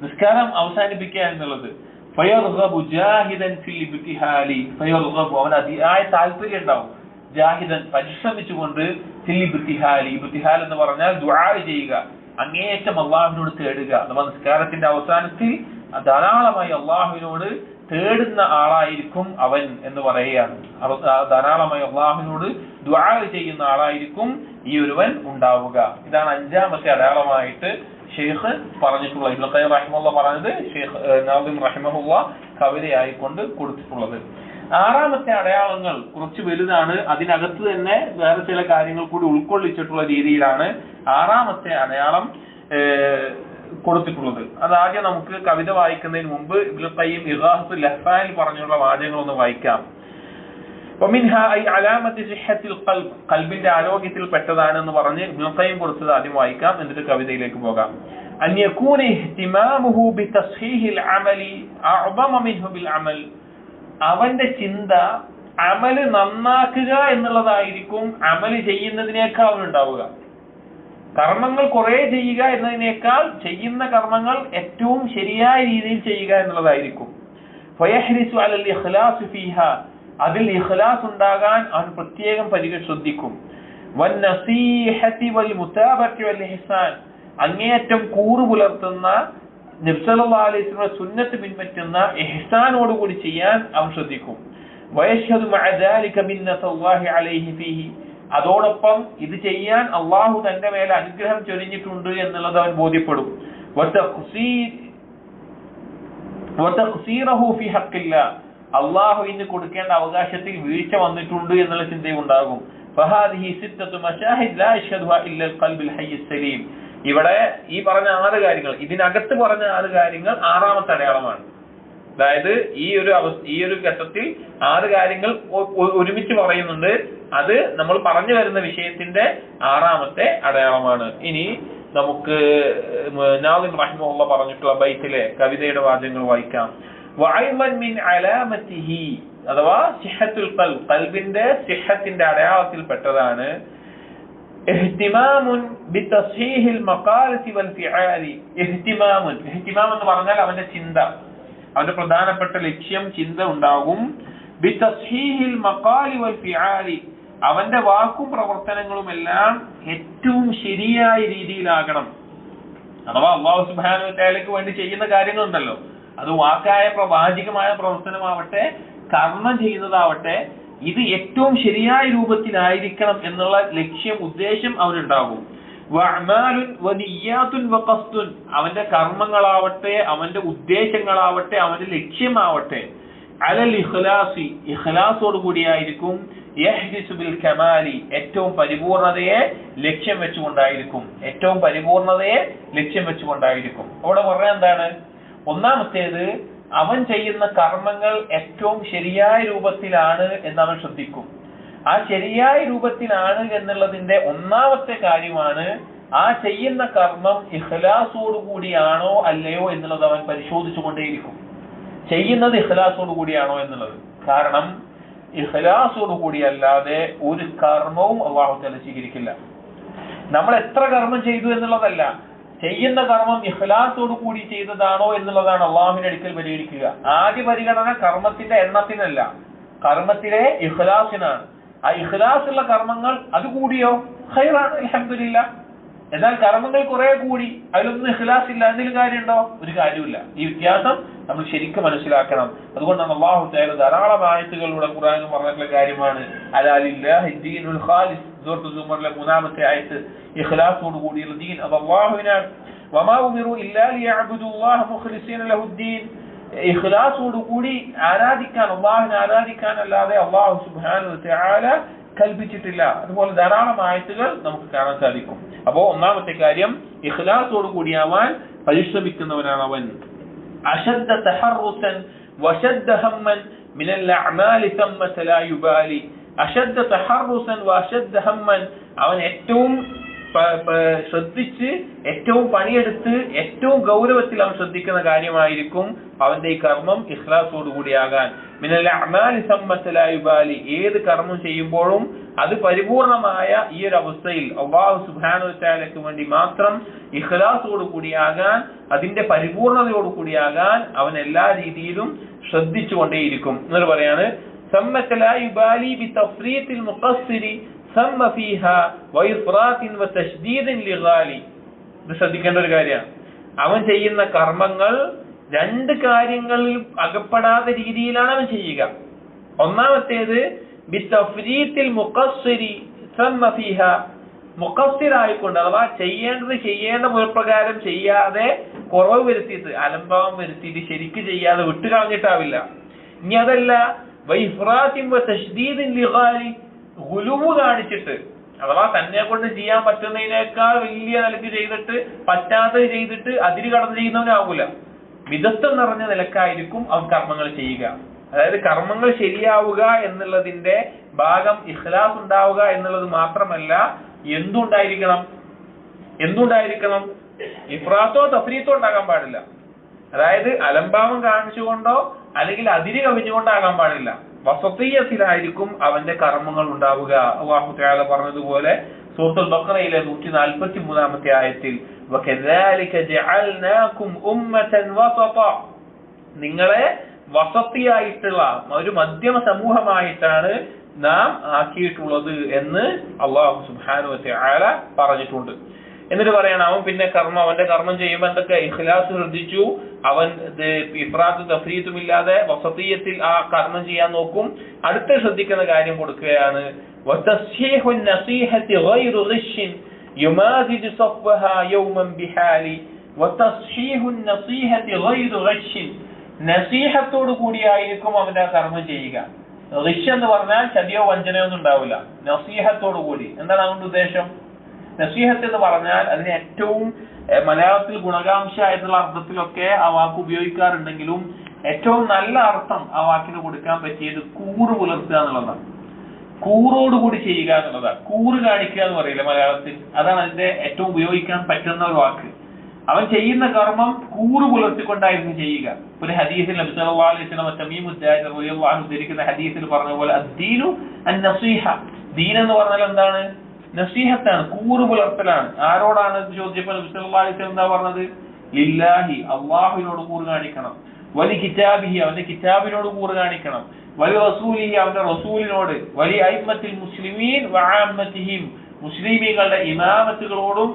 നിസ്കാരം അവസാനിപ്പിക്കുക എന്നുള്ളത് ഫയർഗബു ജാഹിദൻ ഫിൽ ഇബ്തിഹാലി. ഫയർഗബു അവന് അതിയായ താല്പര്യം ഉണ്ടാവും, ജാഹിദൻ പരിശ്രമിച്ചുകൊണ്ട്, ഫിൽ ഇബ്തിഹാലി. ഇബ്തിഹാൽ എന്ന് പറഞ്ഞാൽ ദുആ ചെയ്യുക, അങ്ങേയറ്റം അള്ളാഹുവിനോട് തേടുക. നമ്മൾ നിസ്കാരത്തിന്റെ അവസാനത്തിൽ ധാരാളമായി അള്ളാഹുവിനോട് തേടുന്ന ആളായിരിക്കും അവൻ എന്ന് പറയുകയാണ്. ധാരാളമായി അള്ളാഹുവിനോട് ദുആ ചെയ്യുന്ന ആളായിരിക്കും ഈ ഒരുവൻ ഉണ്ടാവുക. ഇതാണ് 5ാമത്തെ അടയാളമായിട്ട് ഷെയ്ഖ് പറഞ്ഞിട്ടുള്ളത്. ഇബ്നു ഖയ്യിം റഹിമഹുല്ലാഹ് പറഞ്ഞത് ഷെയ്ഖ് നാദിം റഹിമഹുല്ലാഹ് കവിതയായിക്കൊണ്ട് കൊടുത്തിട്ടുള്ളത്. 6ാമത്തെ അടയാളങ്ങൾ കുറച്ച് വലുതാണ്. അതിനകത്ത് തന്നെ വേറെ ചില കാര്യങ്ങൾ കൂടി ഉൾക്കൊള്ളിച്ചിട്ടുള്ള രീതിയിലാണ്. 6ാമത്തെ അടയാളം കൊടുത്തിട്ടുള്ളത്. അതാദ്യം നമുക്ക് കവിത വായിക്കുന്നതിന് മുമ്പ് ഇബ്നുൽ ഖയ്യിം ഇഗാസത്തുൽ ലഹ്ഫാനിൽ പറഞ്ഞുള്ള വാചകങ്ങളൊന്ന് വായിക്കാം. വമിൻഹാ ഐ അലാമത്തി സിഹ്ഹത്തിൽ ഖൽബ്, ഖൽബിന്റെ ആരോഗ്യത്തിൽ പെട്ടതാണെന്ന് പറഞ്ഞ് ഇബ്നുൽ ഖയ്യിം കൊടുത്തത് ആദ്യം വായിക്കാം, എന്നിട്ട് കവിതയിലേക്ക് പോകാം. അൻ യകൂന ഇഹ്തിമാമുഹു ബിതസ്ഹീഹിൽ അമലി അഅ്ദമ മിൻഹു ബിൽ അമൽ, അവന്റെ ചിന്ത അമല് നന്നാക്കുക എന്നുള്ളതായിരിക്കും അമല് ചെയ്യുന്നതിനേക്കാൾ ഉണ്ടാവുക. കർമ്മങ്ങൾ കുറെ ചെയ്യുക എന്നതിനേക്കാൾ ചെയ്യുന്ന കർമ്മങ്ങൾ ഏറ്റവും ശരിയായ രീതിയിൽ ചെയ്യുക എന്നുള്ളതായിരിക്കും. ഫയഹ്രിസു അലൽ ഇഖ്ലാസ് ഫീഹാ, അതിൽ ഇഖ്ലാസ് ഉണ്ടാകാൻ അവൻ പ്രത്യേകം ശ്രദ്ധിക്കും. വന്നസീഹതി വൽ മുതാബഅത്തി വൽ ഇഹ്സാൻ, അങ്ങേയറ്റം കൂറ് പുലർത്തുന്ന നബി സല്ലല്ലാഹു അലൈഹി വസല്ലം സുന്നത്ത് പിൻപറ്റുന്ന ഇഹ്സാനോടുകൂടി ചെയ്യാൻ അവൻ ശ്രദ്ധിക്കും. വയശ്ഹദു മഅ ദാലിക മിന്നത്തുല്ലാഹി അലൈഹി ഫീഹി, അതോടൊപ്പം ഇത് ചെയ്യാൻ അള്ളാഹു തന്റെ മേലെ അനുഗ്രഹം ചൊരിഞ്ഞിട്ടുണ്ട് എന്നുള്ളത് അവൻ ബോധ്യപ്പെടും. അള്ളാഹുവിന് കൊടുക്കേണ്ട അവകാശത്തിൽ വീഴ്ച വന്നിട്ടുണ്ട് എന്നുള്ള ചിന്തയും ഉണ്ടാകും. ഇവിടെ ഈ പറഞ്ഞ 6 കാര്യങ്ങൾ, ഇതിനകത്ത് പറഞ്ഞ 6 കാര്യങ്ങൾ 6ാമത്തെ അടയാളമാണ്. അതായത് ഈ ഒരു ഘട്ടത്തിൽ 6 കാര്യങ്ങൾ ഒരുമിച്ച് പറയുന്നുണ്ട്. അത് നമ്മൾ പറഞ്ഞു വരുന്ന വിഷയത്തിന്റെ 6ാമത്തെ അടയാളമാണ്. ഇനി നമുക്ക് നാദിം റഹിമഹുല്ലാഹ് പറഞ്ഞിട്ടുള്ള ബൈത്തിലെ കവിതയുടെ വാചകങ്ങൾ വായിക്കാം. വഅയ്മൻ മിൻ അലാമതിഹി, അഥവാ സിഹത്തുൽ ഖൽബ്, ഖൽബിന്റെ സിഹത്തിന്റെ അടയാളത്തിൽ പെട്ടതാണ് ഇഹ്തിമാമുൻ ബിതസ്ഹീഹിൽ മഖാലതി വൽ ഫിആലി. ഇഹ്തിമാം എന്ന് പറഞ്ഞാൽ അവന്റെ ചിന്ത, അവന്റെ പ്രധാനപ്പെട്ട ലക്ഷ്യം ചിന്ത ഉണ്ടാകും. ബിതസ്ഹീഹിൽ മഖാലി വൽ ഫിആലി, അവന്റെ വാക്കും പ്രവർത്തനങ്ങളും എല്ലാം ഏറ്റവും ശരിയായ രീതിയിലാകണം. അഥവാ അല്ലാഹു സുബ്ഹാനഹു വ തആലയ്ക്ക് വേണ്ടി ചെയ്യുന്ന കാര്യങ്ങളുണ്ടല്ലോ, അത് വാക്കായ വാചികമായ പ്രവർത്തനമാവട്ടെ കർമ്മം ചെയ്യുന്നതാവട്ടെ, ഇത് ഏറ്റവും ശരിയായ രൂപത്തിലായിരിക്കണം എന്നുള്ള ലക്ഷ്യം ഉദ്ദേശം അവനുണ്ടാകും. വഅമാലുൻ വനിയ്യാതുൻ വഖസ്ദുൻ, അവന്റെ കർമ്മങ്ങളാവട്ടെ അവന്റെ ഉദ്ദേശങ്ങളാവട്ടെ അവന്റെ ലക്ഷ്യമാവട്ടെ അലൽ ഇഖ്ലാസി, ഇഖ്ലാസോട് കൂടിയായിരിക്കും. യഹ്ദിസു ബിൽ കമാലി, ഏറ്റവും പരിപൂർണതയെ ലക്ഷ്യം വെച്ചുകൊണ്ടായിരിക്കും. ഏറ്റവും പരിപൂർണതയെ ലക്ഷ്യം വെച്ചുകൊണ്ടായിരിക്കും. അവിടെ പറഞ്ഞ എന്താണ്? ഒന്നാമത്തേത്, അവൻ ചെയ്യുന്ന കർമ്മങ്ങൾ ഏറ്റവും ശരിയായ രൂപത്തിലാണ് എന്ന് അവൻ ശ്രദ്ധിക്കും. ആ ശരിയായ രൂപത്തിലാണ് എന്നുള്ളതിന്റെ ഒന്നാമത്തെ കാര്യമാണ് ആ ചെയ്യുന്ന കർമ്മം ഇഖ്ലാസോട് കൂടിയാണോ അല്ലയോ എന്നുള്ളത് അവൻ പരിശോധിച്ചു കൊണ്ടേയിരിക്കും. ചെയ്യുന്നത് ഇഖ്ലാസോട് കൂടിയാണോ എന്നുള്ളത്. കാരണം ഇഖ്ലാസോട് കൂടിയല്ലാതെ ഒരു കർമ്മവും അല്ലാഹു തആല സ്വീകരിക്കില്ല. നമ്മൾ എത്ര കർമ്മം ചെയ്തു എന്നുള്ളതല്ല, ചെയ്യുന്ന കർമ്മം ഇഖ്ലാസോട് കൂടി ചെയ്തതാണോ എന്നുള്ളതാണ് അള്ളാഹുവിന്റെ അടുക്കൽ പരിഗണിക്കുക. ആദ്യ പരിഗണന കർമ്മത്തിന്റെ എണ്ണത്തിനല്ല, കർമ്മത്തിലെ ഇഖ്ലാസിനാണ്. ആ ഇഖ്ലാസുള്ള കർമ്മങ്ങൾ അത് കൂടിയോ ഖൈറാണ്, അൽഹംദുലില്ലാഹ്. എന്നാൽ കർമ്മങ്ങൾ കുറെ കൂടി അതിലൊന്നും ഇഖ്ലാസ് ഇല്ല, എന്തെങ്കിലും കാര്യമുണ്ടോ? ഒരു കാര്യമില്ല. ഈ വ്യത്യാസം നമ്മൾ ശരിക്കും മനസ്സിലാക്കണം. അതുകൊണ്ടാണ് അല്ലാഹു തആല ധാരാളം ആയത്തുകളിലൂടെ ഖുർആനിൽ പറഞ്ഞിട്ടുള്ള കാര്യമാണ് അലാ ലില്ലാഹി ദീനുൽ ഖാലിസ്. സൂറത്തുൽ സുമറിലെ 3ാമത്തെ ആയത്ത്, ഇഖ്ലാസോട് കൂടിയുള്ള ദീൻ അത് അല്ലാഹുവിനാണ്. വമാ ഉമിറു ഇല്ലാ ലിയഅബ്ദുല്ലാഹ മുഖ്ലിസീന ലഹുദ്ദീൻ, ഇഖ്ലാസോട് കൂടി ആരാധിക്കാൻ, അല്ലാഹുവിനെ ആരാധിക്കാൻ അല്ലാതെ അല്ലാഹു സുബ്ഹാനഹു വ തആല കൽപ്പിച്ചിട്ടില്ല. അതുപോലെ ധാരാളം ആയത്തുകൾ നമുക്ക് കാണാൻ സാധിക്കും. അപ്പോ ഒന്നാമത്തെ കാര്യം, ഇഖ്ലാസോട് കൂടിയാവാൻ പരിശ്രമിക്കുന്നവനാണ് അവൻ. അശദ്ദ തഹറുസൻ വശദ്ദ ഹമ്മൻ മിനൽ അഅമാലി തമ്മത ലാ യുബാലി. അശദ്ദ തഹറുസൻ വശദ്ദ ഹമ്മൻ, അവൻ ഏറ്റവും ശ്രദ്ധിച്ച് ഏറ്റവും പണിയെടുത്ത് ഏറ്റവും ഗൗരവത്തിൽ അവൻ ശ്രദ്ധിക്കുന്ന കാര്യമായിരിക്കും അവന്റെ ഈ കർമ്മം ഇഖ്ലാസോട് കൂടിയാകാൻ. മിനൽ അഅമാലി തമ്മത ലാ യുബാലി, ഏത് കർമ്മം ചെയ്യുമ്പോഴും അത് പരിപൂർണമായ ഈ ഒരു അവസ്ഥയിൽ അല്ലാഹു സുബ്ഹാനഹു വ തആലയ്ക്ക് വേണ്ടി മാത്രം ഇഖ്ലാസോട് കൂടിയാകാൻ, അതിന്റെ പരിപൂർണതയോട് കൂടിയാകാൻ അവൻ എല്ലാ രീതിയിലും ശ്രദ്ധിച്ചുകൊണ്ടേയിരിക്കും എന്ന് പറയാണ്. തമ്മത ലാ യുബാലി ബിതഫ്രീത്തിൽ മുഖസ്സിരി ثم فيها وإفراط وتشديد لغالي. ഇത് ശ്രദ്ധിക്കേണ്ട ഒരു കാര്യമാണ്. അവൻ ചെയ്യുന്ന കർമ്മങ്ങൾ 2 കാര്യങ്ങളിൽ അകപ്പെടാത്ത രീതിയിലാണ് അവൻ ചെയ്യുക. ഒന്നാമത്തേത് ബിതഫ്രീത്തിൽ മുഖസ്സിരി ثم فيها, മുഖസ്സിറായിക്കൊണ്ട്, അഥവാ ചെയ്യേണ്ട മുറപ്രകാരം ചെയ്യാതെ കുറവ് വരുത്തിയിട്ട് അലംഭാവം വരുത്തിയിട്ട് ശരിക്ക് ചെയ്യാതെ വിട്ടുകളഞ്ഞിട്ടാവില്ല. ഇനി അതല്ല, വഇഫ്രാത്തിൻ വതശ്ദീദിൻ ലിഗാലി, ഗുലുവ് കാണിച്ചിട്ട്, അഥവാ തന്നെ കൊണ്ട് ചെയ്യാൻ പറ്റുന്നതിനേക്കാൾ വലിയ നിലക്ക് ചെയ്തിട്ട് പറ്റാത്തത് ചെയ്തിട്ട് അതിര് കടന്ന് ചെയ്യുന്നവനാകൂല. മിതത്വം നിറഞ്ഞ നിലക്കായിരിക്കും അവൻ കർമ്മങ്ങൾ ചെയ്യുക. അതായത് കർമ്മങ്ങൾ ശരിയാവുക എന്നുള്ളതിന്റെ ഭാഗം ഇഖ്ലാസ് ഉണ്ടാവുക എന്നുള്ളത് മാത്രമല്ല, എന്തുണ്ടായിരിക്കണം? ഇഫ്രാത്തോ തഫ്രീത്തോ ഉണ്ടാകാൻ പാടില്ല. അതായത് അലംഭാവം കാണിച്ചുകൊണ്ടോ അല്ലെങ്കിൽ അതിര് കവിഞ്ഞുകൊണ്ടാകാൻ പാടില്ല. വസതിയ്യത്തിലായിരിക്കും അവന്റെ കർമ്മങ്ങൾ ഉണ്ടാവുക. അല്ലാഹു തആല പറഞ്ഞതുപോലെ സൂറത്തുൽ ബഖറയിലെ 143-ാമത്തെ ആയത്തിൽ വകദാലിക ജഅൽനാകും ഉമ്മതൻ വസത, നിങ്ങളെ വസതിയായിട്ടുള്ള ഒരു മധ്യമ സമൂഹമായിട്ടാണ് നാം ആക്കിയിട്ടുള്ളത് എന്ന് അല്ലാഹു സുബ്ഹാനഹു വ തആല പറഞ്ഞിട്ടുണ്ട്. എന്നിട്ട് പറയണം അവൻ പിന്നെ അവന്റെ കർമ്മം ചെയ്യുമ്പോൾ എന്തൊക്കെ ഇഖ്ലാസ് ശ്രദ്ധിച്ചു, അവൻ ഇഫ്രാത്ത് തഫ്രീത്തും ഇല്ലാതെ വസതിയ്യത്തിൽ ആ കർമ്മം ചെയ്യാൻ നോക്കും. അടുത്ത ശ്രദ്ധിക്കുന്ന കാര്യം കൊടുക്കുകയാണ്, വതസ്ഹീഹു നസീഹത്തി ഗൈറു ഗിശ്ശിൻ യുമാസിജു സഫ്വഹാ യൗമൻ ബിഹാലി. വതസ്ഹീഹു നസീഹത്തി ഗൈറു ഗിശ്ശിൻ, നസീഹത്തോട് കൂടിയായിരിക്കും അവന്റെ ആ കർമ്മം ചെയ്യുക. ഗിശ് എന്ന് പറഞ്ഞാൽ ചതിയോ വഞ്ചനയോ ഒന്നും ഉണ്ടാവില്ല. നസീഹത്തോടു കൂടി എന്താണ് അതുകൊണ്ട് ഉദ്ദേശം? നസീഹത്ത് എന്ന് പറഞ്ഞാൽ അതിന് ഏറ്റവും മലയാളത്തിൽ ഗുണകാംക്ഷയായിട്ടുള്ള അർത്ഥത്തിലൊക്കെ ആ വാക്ക് ഉപയോഗിക്കാറുണ്ടെങ്കിലും ഏറ്റവും നല്ല അർത്ഥം ആ വാക്കിന് കൊടുക്കാൻ പറ്റിയത് കൂറ് പുലർത്തുക എന്നുള്ളതാണ്. കൂറോടുകൂടി ചെയ്യുക എന്നുള്ളതാണ്. കൂറ് കാണിക്കുക എന്ന് പറയില്ല മലയാളത്തിൽ, അതാണ് അതിന്റെ ഏറ്റവും ഉപയോഗിക്കാൻ പറ്റുന്ന ഒരു വാക്ക്. അവൻ ചെയ്യുന്ന കർമ്മം കൂറ് പുലർത്തിക്കൊണ്ടായിരുന്നു ചെയ്യുക. ഒരു ഹദീസിൽ നബി സല്ലല്ലാഹു അലൈഹി വസല്ലം തമീം ഉദ്ദാരി റളിയല്ലാഹു അൻഹു ഉദ്ധരിക്കുന്ന ഹദീസിൽ പറഞ്ഞ പോലെ അദ്ദീനു അൻ-നസീഹ, ദീൻ എന്ന് പറഞ്ഞാൽ എന്താണ്? നസീഹത്താണ്, കൂറ് പുലർത്തലാണ്. ആരോടാണ് ചോദിച്ചപ്പോൾ നബി സല്ലല്ലാഹു അലൈഹി വസല്ലം എന്താ പറഞ്ഞത്? ലില്ലാഹി, അല്ലാഹുവിനോട് കൂറ് കാണിക്കണം. വലി കിതാബിഹി, അവന്റെ കിതാബിനോട് കൂറ് കാണിക്കണം. വലി റസൂലിഹി, അവന്റെ റസൂലിനോട്. വലി അയിമ്മത്തിൽ മുസ്ലിമീൻ വഅമ്മത്തിഹിം, മുസ്ലിമീങ്ങളുടെ ഇമാമത്തുകളോടും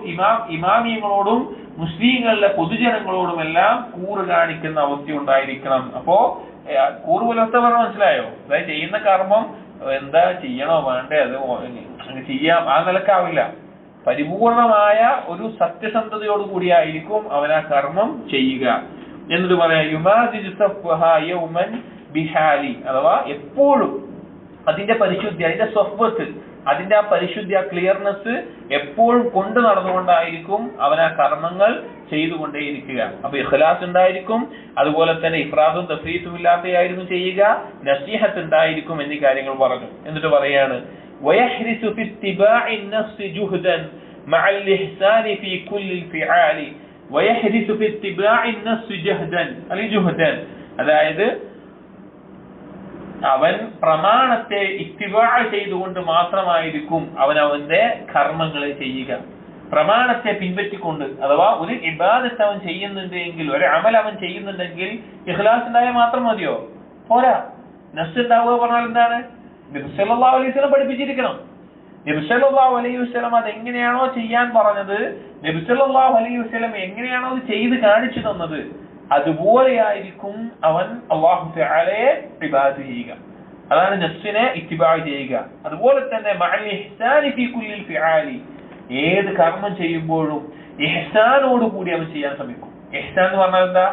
ഇമാമിയങ്ങളോടും മുസ്ലിങ്ങളുടെ പൊതുജനങ്ങളോടുമെല്ലാം കൂറ് കാണിക്കുന്ന അവസ്ഥ ഉണ്ടായിരിക്കണം. അപ്പോ കൂറ് പുലർത്താൻ പറഞ്ഞാൽ മനസ്സിലായോ? അതായത് ചെയ്യുന്ന കർമ്മം എന്താ ചെയ്യണോ വേണ്ടേ അത് ചെയ്യാം, ആ നിലക്കാവില്ല. പരിപൂർണമായ ഒരു സത്യസന്ധതയോട് കൂടിയായിരിക്കും അവൻ ആ കർമ്മം ചെയ്യുക. എന്നിട്ട് പറയാം യുമാസിജു സഫ്വഹാ യൗമൻ ബിഹാലി, അഥവാ എപ്പോഴും അതിന്റെ പരിശുദ്ധി, അതിന്റെ സ്വഫത്ത്, അതിന്റെ ആ പരിശുദ്ധി, ആ ക്ലിയർനെസ് എപ്പോഴും കൊണ്ടു നടന്നുകൊണ്ടായിരിക്കും അവൻ ആ കർമ്മങ്ങൾ ചെയ്തുകൊണ്ടേയിരിക്കുക. അപ്പൊ ഇഖ്ലാസ് ഉണ്ടായിരിക്കും, അതുപോലെ തന്നെ ഇഫ്രാദും തഫ്രീത്തും ഇല്ലാതെയായിരുന്നു ചെയ്യുക, നസീഹത്ത് ഉണ്ടായിരിക്കും എന്നീ കാര്യങ്ങൾ പറഞ്ഞു. എന്നിട്ട് പറയാണ് വയഹ്രിസു ഫി ഇത്തിബാഇ നഫ്സി ജുഹ്ദൻ മഅൽ ഇഹ്സാനി ഫി കുല്ലി ഫിആലി. വയഹ്രിസു ഫി ഇത്തിബാഇ നഫ്സി ജുഹ്ദൻ ജുഹ്ദൻ, അതായത് അവൻ പ്രമാണത്തെ ഇത്തിബാ ചെയ്തുകൊണ്ട് മാത്രമായിരിക്കും അവന്റെ കർമ്മങ്ങളെ ചെയ്യുക. പ്രമാണത്തെ പിൻപറ്റിക്കൊണ്ട്, അഥവാ ഒരു ഇബാദത്ത് അവൻ ചെയ്യുന്നുണ്ടെങ്കിൽ, ഒരു അമൽ അവൻ ചെയ്യുന്നുണ്ടെങ്കിൽ ഇഖ്ലാസ് ഉണ്ടായാൽ മാത്രം മതിയോ? പോരാ. നഫ്സ് ഉണ്ടാവുക പറഞ്ഞാൽ എന്താണ്? നബി സല്ലല്ലാഹു അലൈഹി വസല്ലം പഠിപ്പിച്ചിരിക്കണം. നബി സല്ലല്ലാഹു അലൈഹി വസല്ലം അതെങ്ങനെയാണോ ചെയ്യാൻ പറഞ്ഞത്, നബി സല്ലല്ലാഹു അലൈഹി വസല്ലം എങ്ങനെയാണോ അത് ചെയ്ത് കാണിച്ചു തന്നത്, അതുപോലെയായിരിക്കും അവൻ അല്ലാഹു തആലയെ ഇബാദത്ത് ചെയ്യുക. അതാണ് നഫ്സിനെ ഇത്തിബാ ചെയ്യുക. അതുപോലെ തന്നെ മഅൽ ഇഹ്സാനി ഫീ കുല്ലി ഫിആലി, ഏത് കർമ്മം ചെയ്യുമ്പോഴും ഇഹ്സാനോട് കൂടി അവൻ ചെയ്യാൻ ശ്രമിക്കും. ഇഹ്സാൻ എന്ന് പറഞ്ഞാൽ എന്താ?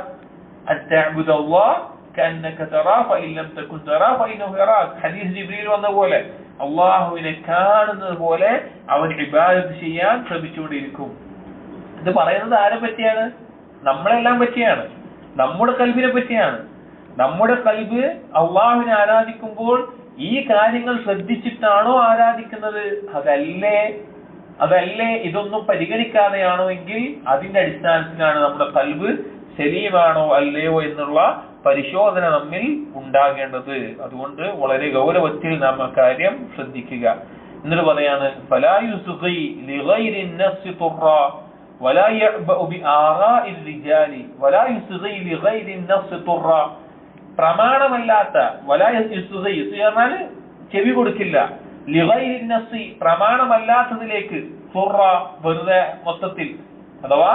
അത്തഅബുദല്ലാഹ കഅന്നക തറാ ഫഇൻ ലം തകുൻ തറാ ഫഇന്നഹു യറാക. ഹദീസ് ജിബ്രീൽ വന്ന പോലെ അല്ലാഹുവിനെ കാണുന്നത് പോലെ അവൻ ഇബാദത്ത് ചെയ്യാൻ ശ്രമിച്ചുകൊണ്ടിരിക്കും. ഇത് പറയുന്നത് ആരെ പറ്റിയാണ്? നമ്മളെല്ലാം പറ്റിയാണ്, നമ്മുടെ കൽബിനെ പറ്റിയാണ്. നമ്മുടെ കൽബ് അള്ളാഹുവിനെ ആരാധിക്കുമ്പോൾ ഈ കാര്യങ്ങൾ ശ്രദ്ധിച്ചിട്ടാണോ ആരാധിക്കുന്നത്? അതല്ലേ ഇതൊന്നും പരിഗണിക്കാതെയാണോ എങ്കിൽ അതിന്റെ അടിസ്ഥാനത്തിലാണ് നമ്മുടെ കൽബ് സലീമാണോ അല്ലയോ എന്നുള്ള പരിശോധന നമ്മിൽ ഉണ്ടാകേണ്ടത്. അതുകൊണ്ട് വളരെ ഗൗരവത്തിൽ നാം ആ കാര്യം ശ്രദ്ധിക്കുക. എന്നിട്ട് പറയാണ് ഫലാ യുസ്ഗി ലിഗൈരി നഫ്സി തുറാ ولا يعبأ بآراء الرجال ولا يصغي لغير النفس طرا. പ്രമാണമല്ലാത്ത വലാ യുസ്ഗി പറഞ്ഞാൽ ചെവി കൊടുക്കില്ല, ലിഗൈരി നഫ്സി പ്രമാണമല്ലാത്തതിലേക്ക്, തുറ വെറുതെ മൊത്തത്തിൽ, അഥവാ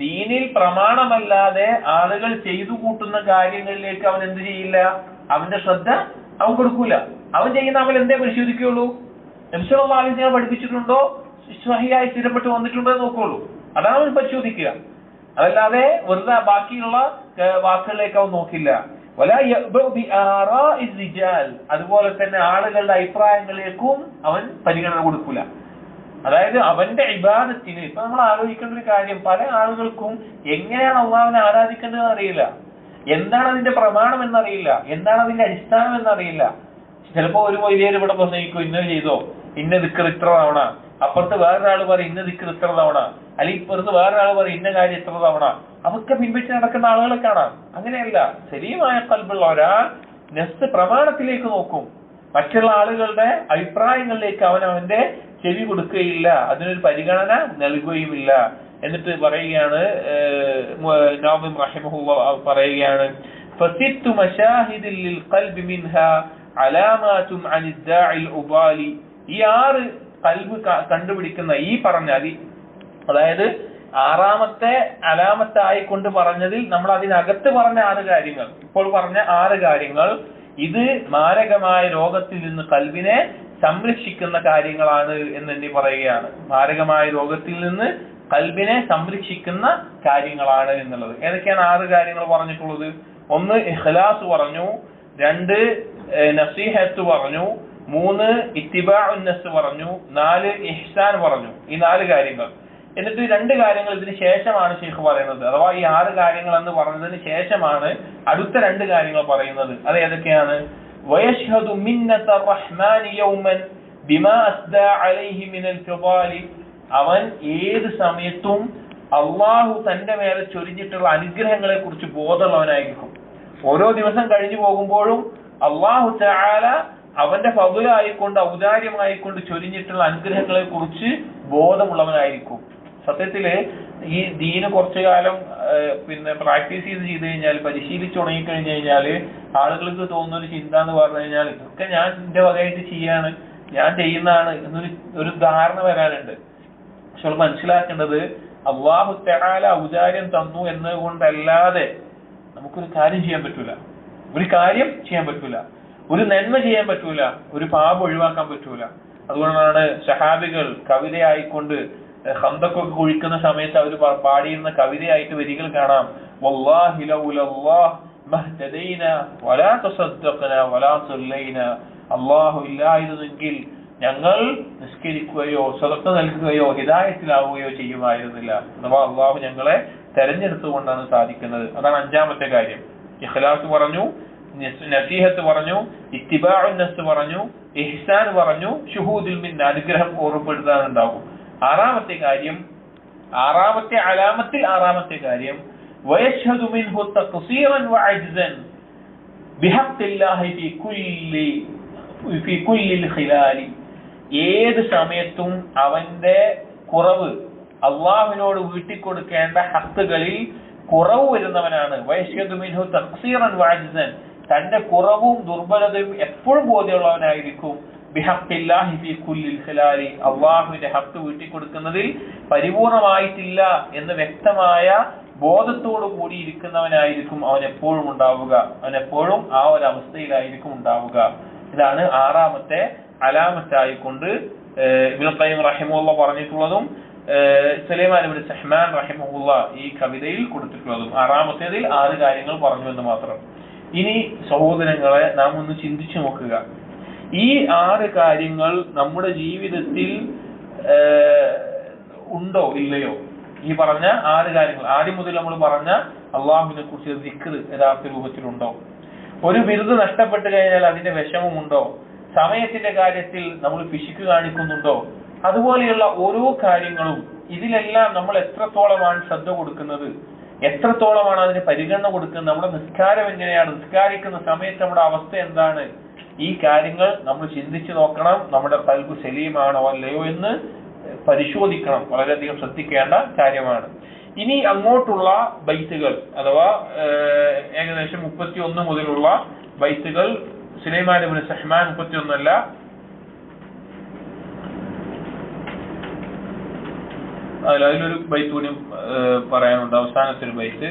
ദീനിൽ പ്രമാണമല്ലാതെ ആളുകൾ ചെയ്തു കൂട്ടുന്ന കാര്യങ്ങളിലേക്ക് അവൻ എന്ത് ചെയ്യില്ല? അവന്റെ ശ്രദ്ധ അവൻ കൊടുക്കൂല. അവൻ ചെയ്യുന്ന അവൻ എന്തേ പരിശോധിക്കുകയുള്ളൂ? നബി സല്ലല്ലാഹു അലൈഹി വസല്ലം പഠിപ്പിച്ചിട്ടുണ്ടോ, സ്വഹീഹായി സ്ഥിരപ്പെട്ട് വന്നിട്ടുണ്ടോ എന്ന് നോക്കുള്ളൂ. അതാണ് അവൻ പരിശോധിക്കുക. അതല്ലാതെ വെറുതെ ബാക്കിയുള്ള വാക്കുകളിലേക്ക് അവൻ നോക്കില്ല. വലാ യഅ്ബഉ ബിആറാഇ റിജാൽ, അതുപോലെ തന്നെ ആളുകളുടെ അഭിപ്രായങ്ങളിലേക്കും അവൻ പരിഗണന കൊടുക്കൂല. അതായത് അവന്റെ ഇബാദത്തിന് ഇപ്പൊ നമ്മൾ ആലോചിക്കേണ്ട ഒരു കാര്യം, പല ആളുകൾക്കും എങ്ങനെയാണ് അള്ളാഹുവിനെ ആരാധിക്കേണ്ടതെന്ന് അറിയില്ല, എന്താണ് അതിന്റെ പ്രമാണം എന്നറിയില്ല, എന്താണ് അതിന്റെ അടിസ്ഥാനം എന്നറിയില്ല. ചിലപ്പോ ഒരു വലിയൊരു ഇവിടെ പ്രസംഗിക്കും, ഇന്നത് ചെയ്തോ, ഇന്ന ദിക്ർ ഇത്ര തവണ, അപ്പുറത്ത് വേറൊരാൾ പറയും ഇന്ന ദിക്ർ ഇത്ര തവണ, അല്ലെങ്കിൽ ഇപ്പുറത്ത് വേറൊരാൾ പറയും ഇന്ന കാര്യം ഇത്ര തവണ, അതൊക്കെ പിൻവച്ച് നടക്കുന്ന ആളുകളെ കാണാം. അങ്ങനെയല്ല, സലീമായ ഖൽബുള്ള ഒരാൾ നഫ്സ് പ്രമാണത്തിലേക്ക് നോക്കും, മറ്റുള്ള ആളുകളുടെ അഭിപ്രായങ്ങളിലേക്ക് അവന്റെ ചെവി കൊടുക്കുകയില്ല, അതിനൊരു പരിഗണന നൽകുകയുമില്ല. എന്നിട്ട് പറയുകയാണ് നാദിം റഹിമഹുല്ലാഹ് പറയുകയാണ്, ഫസിത്തു മശാഹിദിൽ ലിൽ ഖൽബി മിൻഹാ അലാമാതും അനിദ്ദാഇൽ ഉബാലി. ഈ 6 ഖൽബ് കണ്ടുപിടിക്കുന്ന ഈ പറഞ്ഞ അതായത് 6ാമത്തെ അലാമത്തായി കൊണ്ട് പറഞ്ഞതിൽ നമ്മൾ അതിനകത്ത് പറഞ്ഞ 6 കാര്യങ്ങൾ, ഇപ്പോൾ പറഞ്ഞ 6 കാര്യങ്ങൾ, ഇത് മാരകമായ രോഗത്തിൽ നിന്ന് ഖൽബിനെ സംരക്ഷിക്കുന്ന കാര്യങ്ങളാണ് എന്നെണ്ണി പറയുകയാണ്. മാരകമായ രോഗത്തിൽ നിന്ന് ഖൽബിനെ സംരക്ഷിക്കുന്ന കാര്യങ്ങളാണ് എന്നുള്ളത്. ഏതൊക്കെയാണ് 6 കാര്യങ്ങൾ പറഞ്ഞിട്ടുള്ളത്? 1 ഇഖ്ലാസ് പറഞ്ഞു, 2 നസീഹത്ത് പറഞ്ഞു, 3 ഇത്തിബാഉൻ നഫ്സ് പറഞ്ഞു, 4 ഇഹ്സാൻ പറഞ്ഞു. ഈ 4 കാര്യങ്ങൾ. എന്നിട്ട് 2 കാര്യങ്ങൾ ഇതിന് ശേഷമാണ് ശൈഖ് പറയുന്നത്, അഥവാ ഈ 6 കാര്യങ്ങൾ എന്ന് പറഞ്ഞതിന് ശേഷമാണ് അടുത്ത 2 കാര്യങ്ങൾ പറയുന്നത്. അത് ഏതൊക്കെയാണ്? വയശ്ഹദു മിന്നത റഹ്മാനി യൗമൻ ബിമാ അസ്ദാ അലൈഹി മിനൽ ഫിദാലി. അവൻ ഏത് സമയത്തും അള്ളാഹു തന്റെ മേലെ ചൊരിഞ്ഞിട്ടുള്ള അനുഗ്രഹങ്ങളെ കുറിച്ച് ബോധമുള്ളവനായിരിക്കും. ഓരോ ദിവസം കഴിഞ്ഞു പോകുമ്പോഴും അള്ളാഹു തആല അവന്റെ ഫദ്ലായിക്കൊണ്ട് ഔദാര്യമായിക്കൊണ്ട് ചൊരിഞ്ഞിട്ടുള്ള അനുഗ്രഹങ്ങളെ കുറിച്ച് ബോധമുള്ളവനായിരിക്കും. സത്യത്തില് ഈ ദീന് കുറച്ചു കാലം പ്രാക്ടീസ് ചെയ്ത് കഴിഞ്ഞാൽ, പരിശീലിച്ചു തുടങ്ങി കഴിഞ്ഞു കഴിഞ്ഞാല് ആളുകൾക്ക് തോന്നുന്ന ഒരു ചിന്ത എന്ന് പറഞ്ഞു കഴിഞ്ഞാൽ ഇതൊക്കെ ഞാൻ എന്റെ വകയായിട്ട് ചെയ്യാണ്, ഞാൻ ചെയ്യുന്നതാണ് എന്നൊരു ധാരണ വരാനുണ്ട്. പക്ഷെ മനസ്സിലാക്കേണ്ടത് അല്ലാഹു തആല ഔദാര്യം തന്നു എന്നതുകൊണ്ടല്ലാതെ നമുക്കൊരു കാര്യം ചെയ്യാൻ പറ്റൂല, ഒരു നന്മ ചെയ്യാൻ പറ്റൂല, ഒരു പാപം ഒഴിവാക്കാൻ പറ്റൂല. അതുകൊണ്ടാണ് സഹാബികൾ കവിതയായിക്കൊണ്ട് ഖന്തഖൊക്കെ കുഴിക്കുന്ന സമയത്ത് അവർ പാടിയിരുന്ന കവിതയായിട്ട് വരികൾ കാണാം. വല്ലാഹി ലൗലല്ലാഹ് മഹ്തദൈന വലാ തസദ്ദഖന വലാ സല്ലൈന. അല്ലാഹു ഇല്ലായിരുന്നെങ്കിൽ ഞങ്ങൾ നിസ്കരിക്കുകയോ സദഖ നൽകുകയോ ഹിദായത്തിലാവുകയോ ചെയ്യുമായിരുന്നില്ല. അഥവാ അല്ലാഹു ഞങ്ങളെ തെരഞ്ഞെടുത്തുകൊണ്ടാണ് സാധിക്കുന്നത്. അതാണ് 5ാമത്തെ കാര്യം. ഇഖ്ലാസ് പറഞ്ഞു, നസീഹത്ത് പറഞ്ഞു, ഇത്തിബാഉൻ നഫ്സ് പറഞ്ഞു, ഇഹ്സാൻ പറഞ്ഞു, ശുഹൂദുൽ മിന്ന അനുഗ്രഹം ഓർമ്മപ്പെടുത്താനുണ്ടാവും. 6ാമത്തെ കാര്യം, 6ാമത്തെ അലാമത്തിൽ 6ാമത്തെ കാര്യം വയശ്ഹദു മിൻഹു തഖ്സീറൻ വഅജ്സൻ ബിഹഖ്ഇല്ലാഹി ഫീ കുല്ലിൽ ഖിലാലി. ഏത് സമയത്തും അവന്റെ കുറവ്, അള്ളാഹുവിനോട് വീട്ടിക്കൊടുക്കേണ്ട ഹഖ്കളിൽ കുറവ് വരുന്നവനാണ്. വയശ്ഹദു മിൻഹു തഖ്സീറൻ വഅജ്സൻ, തന്റെ കുറവും ദുർബലതയും എപ്പോഴും ബോധ്യമുള്ളവനായിരിക്കും. ബിഹഖ്ഇല്ലാഹി ഫീ കുല്ലിൽ ഖിലാലി, അള്ളാഹുവിന്റെ ഹഖ് വീട്ടിക്കൊടുക്കുന്നതിൽ പരിപൂർണമായിട്ടില്ല എന്ന് വ്യക്തമായ ബോധത്തോടു കൂടി ഇരിക്കുന്നവനായിരിക്കും അവൻ എപ്പോഴും ഉണ്ടാവുക. അവൻ എപ്പോഴും ആ ഒരു അവസ്ഥയിലായിരിക്കും ഉണ്ടാവുക. ഇതാണ് 6ാമത്തെ അലാമത്തായിക്കൊണ്ട് ഇബ്നുൽ ഖയ്യിം റഹിമഹുല്ലാഹ് പറഞ്ഞിട്ടുള്ളതും സുലൈമാൻ ഇബ്നു സഹ്മാൻ റഹിമഹുല്ലാഹ് ഈ കവിതയിൽ കൊടുത്തിട്ടുള്ളതും. 6ാമത്തേതിൽ 6 കാര്യങ്ങൾ പറഞ്ഞു എന്ന് മാത്രം. ഇനി സഹോദരങ്ങളെ, നാം ഒന്ന് ചിന്തിച്ചു നോക്കുക, ഈ 6 കാര്യങ്ങൾ നമ്മുടെ ജീവിതത്തിൽ ഉണ്ടോ ഇല്ലയോ? ഈ പറഞ്ഞ 6 കാര്യങ്ങൾ, ആദ്യം മുതൽ നമ്മൾ പറഞ്ഞ അള്ളാഹുവിനെ കുറിച്ച് ദിക്ർ യഥാർത്ഥ രൂപത്തിലുണ്ടോ? ഒരു ബിരുദ് നഷ്ടപ്പെട്ടു കഴിഞ്ഞാൽ അതിന്റെ വിഷമമുണ്ടോ? സമയത്തിന്റെ കാര്യത്തിൽ നമ്മൾ പിശുക്ക് കാണിക്കുന്നുണ്ടോ? അതുപോലെയുള്ള ഓരോ കാര്യങ്ങളും, ഇതിലെല്ലാം നമ്മൾ എത്രത്തോളമാണ് ശ്രദ്ധ കൊടുക്കുന്നത്, എത്രത്തോളമാണ് അതിന് പരിഗണന കൊടുക്കുന്നത്, നമ്മുടെ നിസ്കാരം എങ്ങനെയാണ്, നിസ്കാരിക്കുന്ന സമയത്ത് നമ്മുടെ അവസ്ഥ എന്താണ്? ഈ കാര്യങ്ങൾ നമ്മൾ ചിന്തിച്ചു നോക്കണം. നമ്മുടെ ഖൽബ് സലീമാണോ അല്ലയോ എന്ന് പരിശോധിക്കണം. വളരെയധികം ശ്രദ്ധിക്കേണ്ട കാര്യമാണ്. ഇനി അങ്ങോട്ടുള്ള ബൈത്തുകൾ, അഥവാ ഏകദേശം 31 മുതലുള്ള ബൈത്തുകൾ, സുലൈമാൻ ഇബ്നു സഹ്മാൻ 31 അല്ല, അതിലൊരു ബൈത്ത് കൂടി പറയാനുണ്ട്, അവസാനത്തെ ഒരു ബൈത്ത്.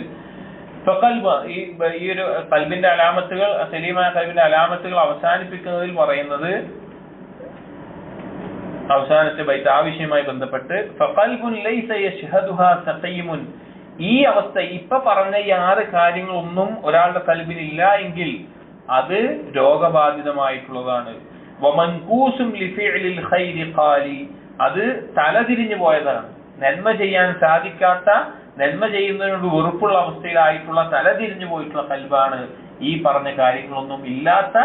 ഈ ഒരു ഖൽബിന്റെ അലാമത്തുകൾ, സലീമായ ഖൽബിന്റെ അലാമത്തുകൾ അവസാനിപ്പിക്കുന്നതിൽ പറയുന്നത്, അവസാനത്തെ ബൈത്ത് ആ വിഷയവുമായി ബന്ധപ്പെട്ട്, ഫഖൽബുൻ ലൈസ യശ്ഹദുഹാ സഖീമുൻ, ഈ അവസ്ഥ ഇപ്പൊ പറഞ്ഞ ഈ 6 കാര്യങ്ങളൊന്നും ഒരാളുടെ ഖൽബിൽ ഇല്ല എങ്കിൽ അത് രോഗബാധിതമായിട്ടുള്ളതാണ്. വമൻകൂസും ലിഫിഅലിൽ ഖൈരി ഖാലി, അത് തലതിരിഞ്ഞു പോയതാണ്. നന്മ ചെയ്യാൻ സാധിക്കാത്ത, നന്മ ചെയ്യുന്നതിനോട് വെറുപ്പുള്ള അവസ്ഥയിലായിട്ടുള്ള തലതിരിഞ്ഞു പോയിട്ടുള്ള കൽബാണ് ഈ പറഞ്ഞ കാര്യങ്ങളൊന്നും ഇല്ലാത്ത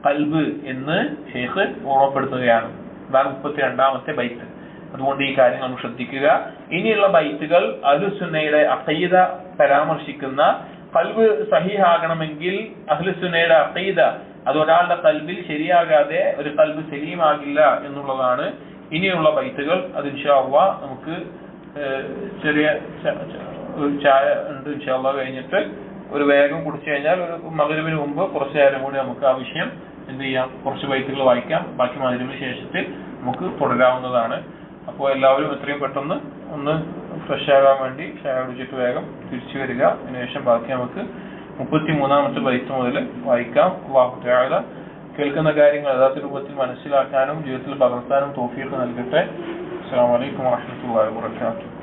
കൽബ് എന്ന് ഷെയ്ഖ് ഓർമ്മപ്പെടുത്തുകയാണ്. അതാണ് 32ാമത്തെ ബൈത്ത്. അതുകൊണ്ട് ഈ കാര്യങ്ങൾ നമ്മൾ ശ്രദ്ധിക്കുക. ഇനിയുള്ള ബൈത്തുകൾ അഹ്ലുസുന്നയുടെ അഖീദ പരാമർശിക്കുന്ന, കൽബ് സഹീഹാകണമെങ്കിൽ അഹ്ലുസുന്നയുടെ അഖീദ അത് ഒരാളുടെ കൽബിൽ ശരിയാകാതെ ഒരു കൽബ് സലീമാകില്ല എന്നുള്ളതാണ് ഇനിയുള്ള ബൈത്തുകൾ. അത് ഇൻഷാ അല്ലാഹ് നമുക്ക് ചെറിയ ഒരു ചായ ഉണ്ട് ഇൻഷാ അല്ലാഹ് കഴിഞ്ഞിട്ട് ഒരു വേഗം കുടിച്ചു കഴിഞ്ഞാൽ ഒരു മഗ്‌രിബിന് മുമ്പ് കുറച്ചു നേരം കൂടി നമുക്ക് ആ വിഷയം എന്ത് ചെയ്യാം, കുറച്ച് ബൈത്തുകൾ വായിക്കാം. ബാക്കി മഗ്‌രിബിന് ശേഷത്തിൽ നമുക്ക് തുടരാവുന്നതാണ്. അപ്പോൾ എല്ലാവരും എത്രയും പെട്ടെന്ന് ഒന്ന് ഫ്രഷ് ആകാൻ വേണ്ടി ചായ കുടിച്ചിട്ട് വേഗം തിരിച്ചു വരിക. അതിനുശേഷം ബാക്കി നമുക്ക് 33ാമത്തെ ബൈത്ത് മുതൽ വായിക്കാം. അല്ലാഹു തആല കേൾക്കുന്ന കാര്യങ്ങൾ യഥാർത്ഥ രൂപത്തിൽ മനസ്സിലാക്കാനും ജീവിതത്തിൽ പകർത്താനും തൗഫീഖ് നൽകട്ടെ. അസ്സലാമു അലൈക്കും വറഹ്മത്തുള്ളാഹി വബറകാതുഹു.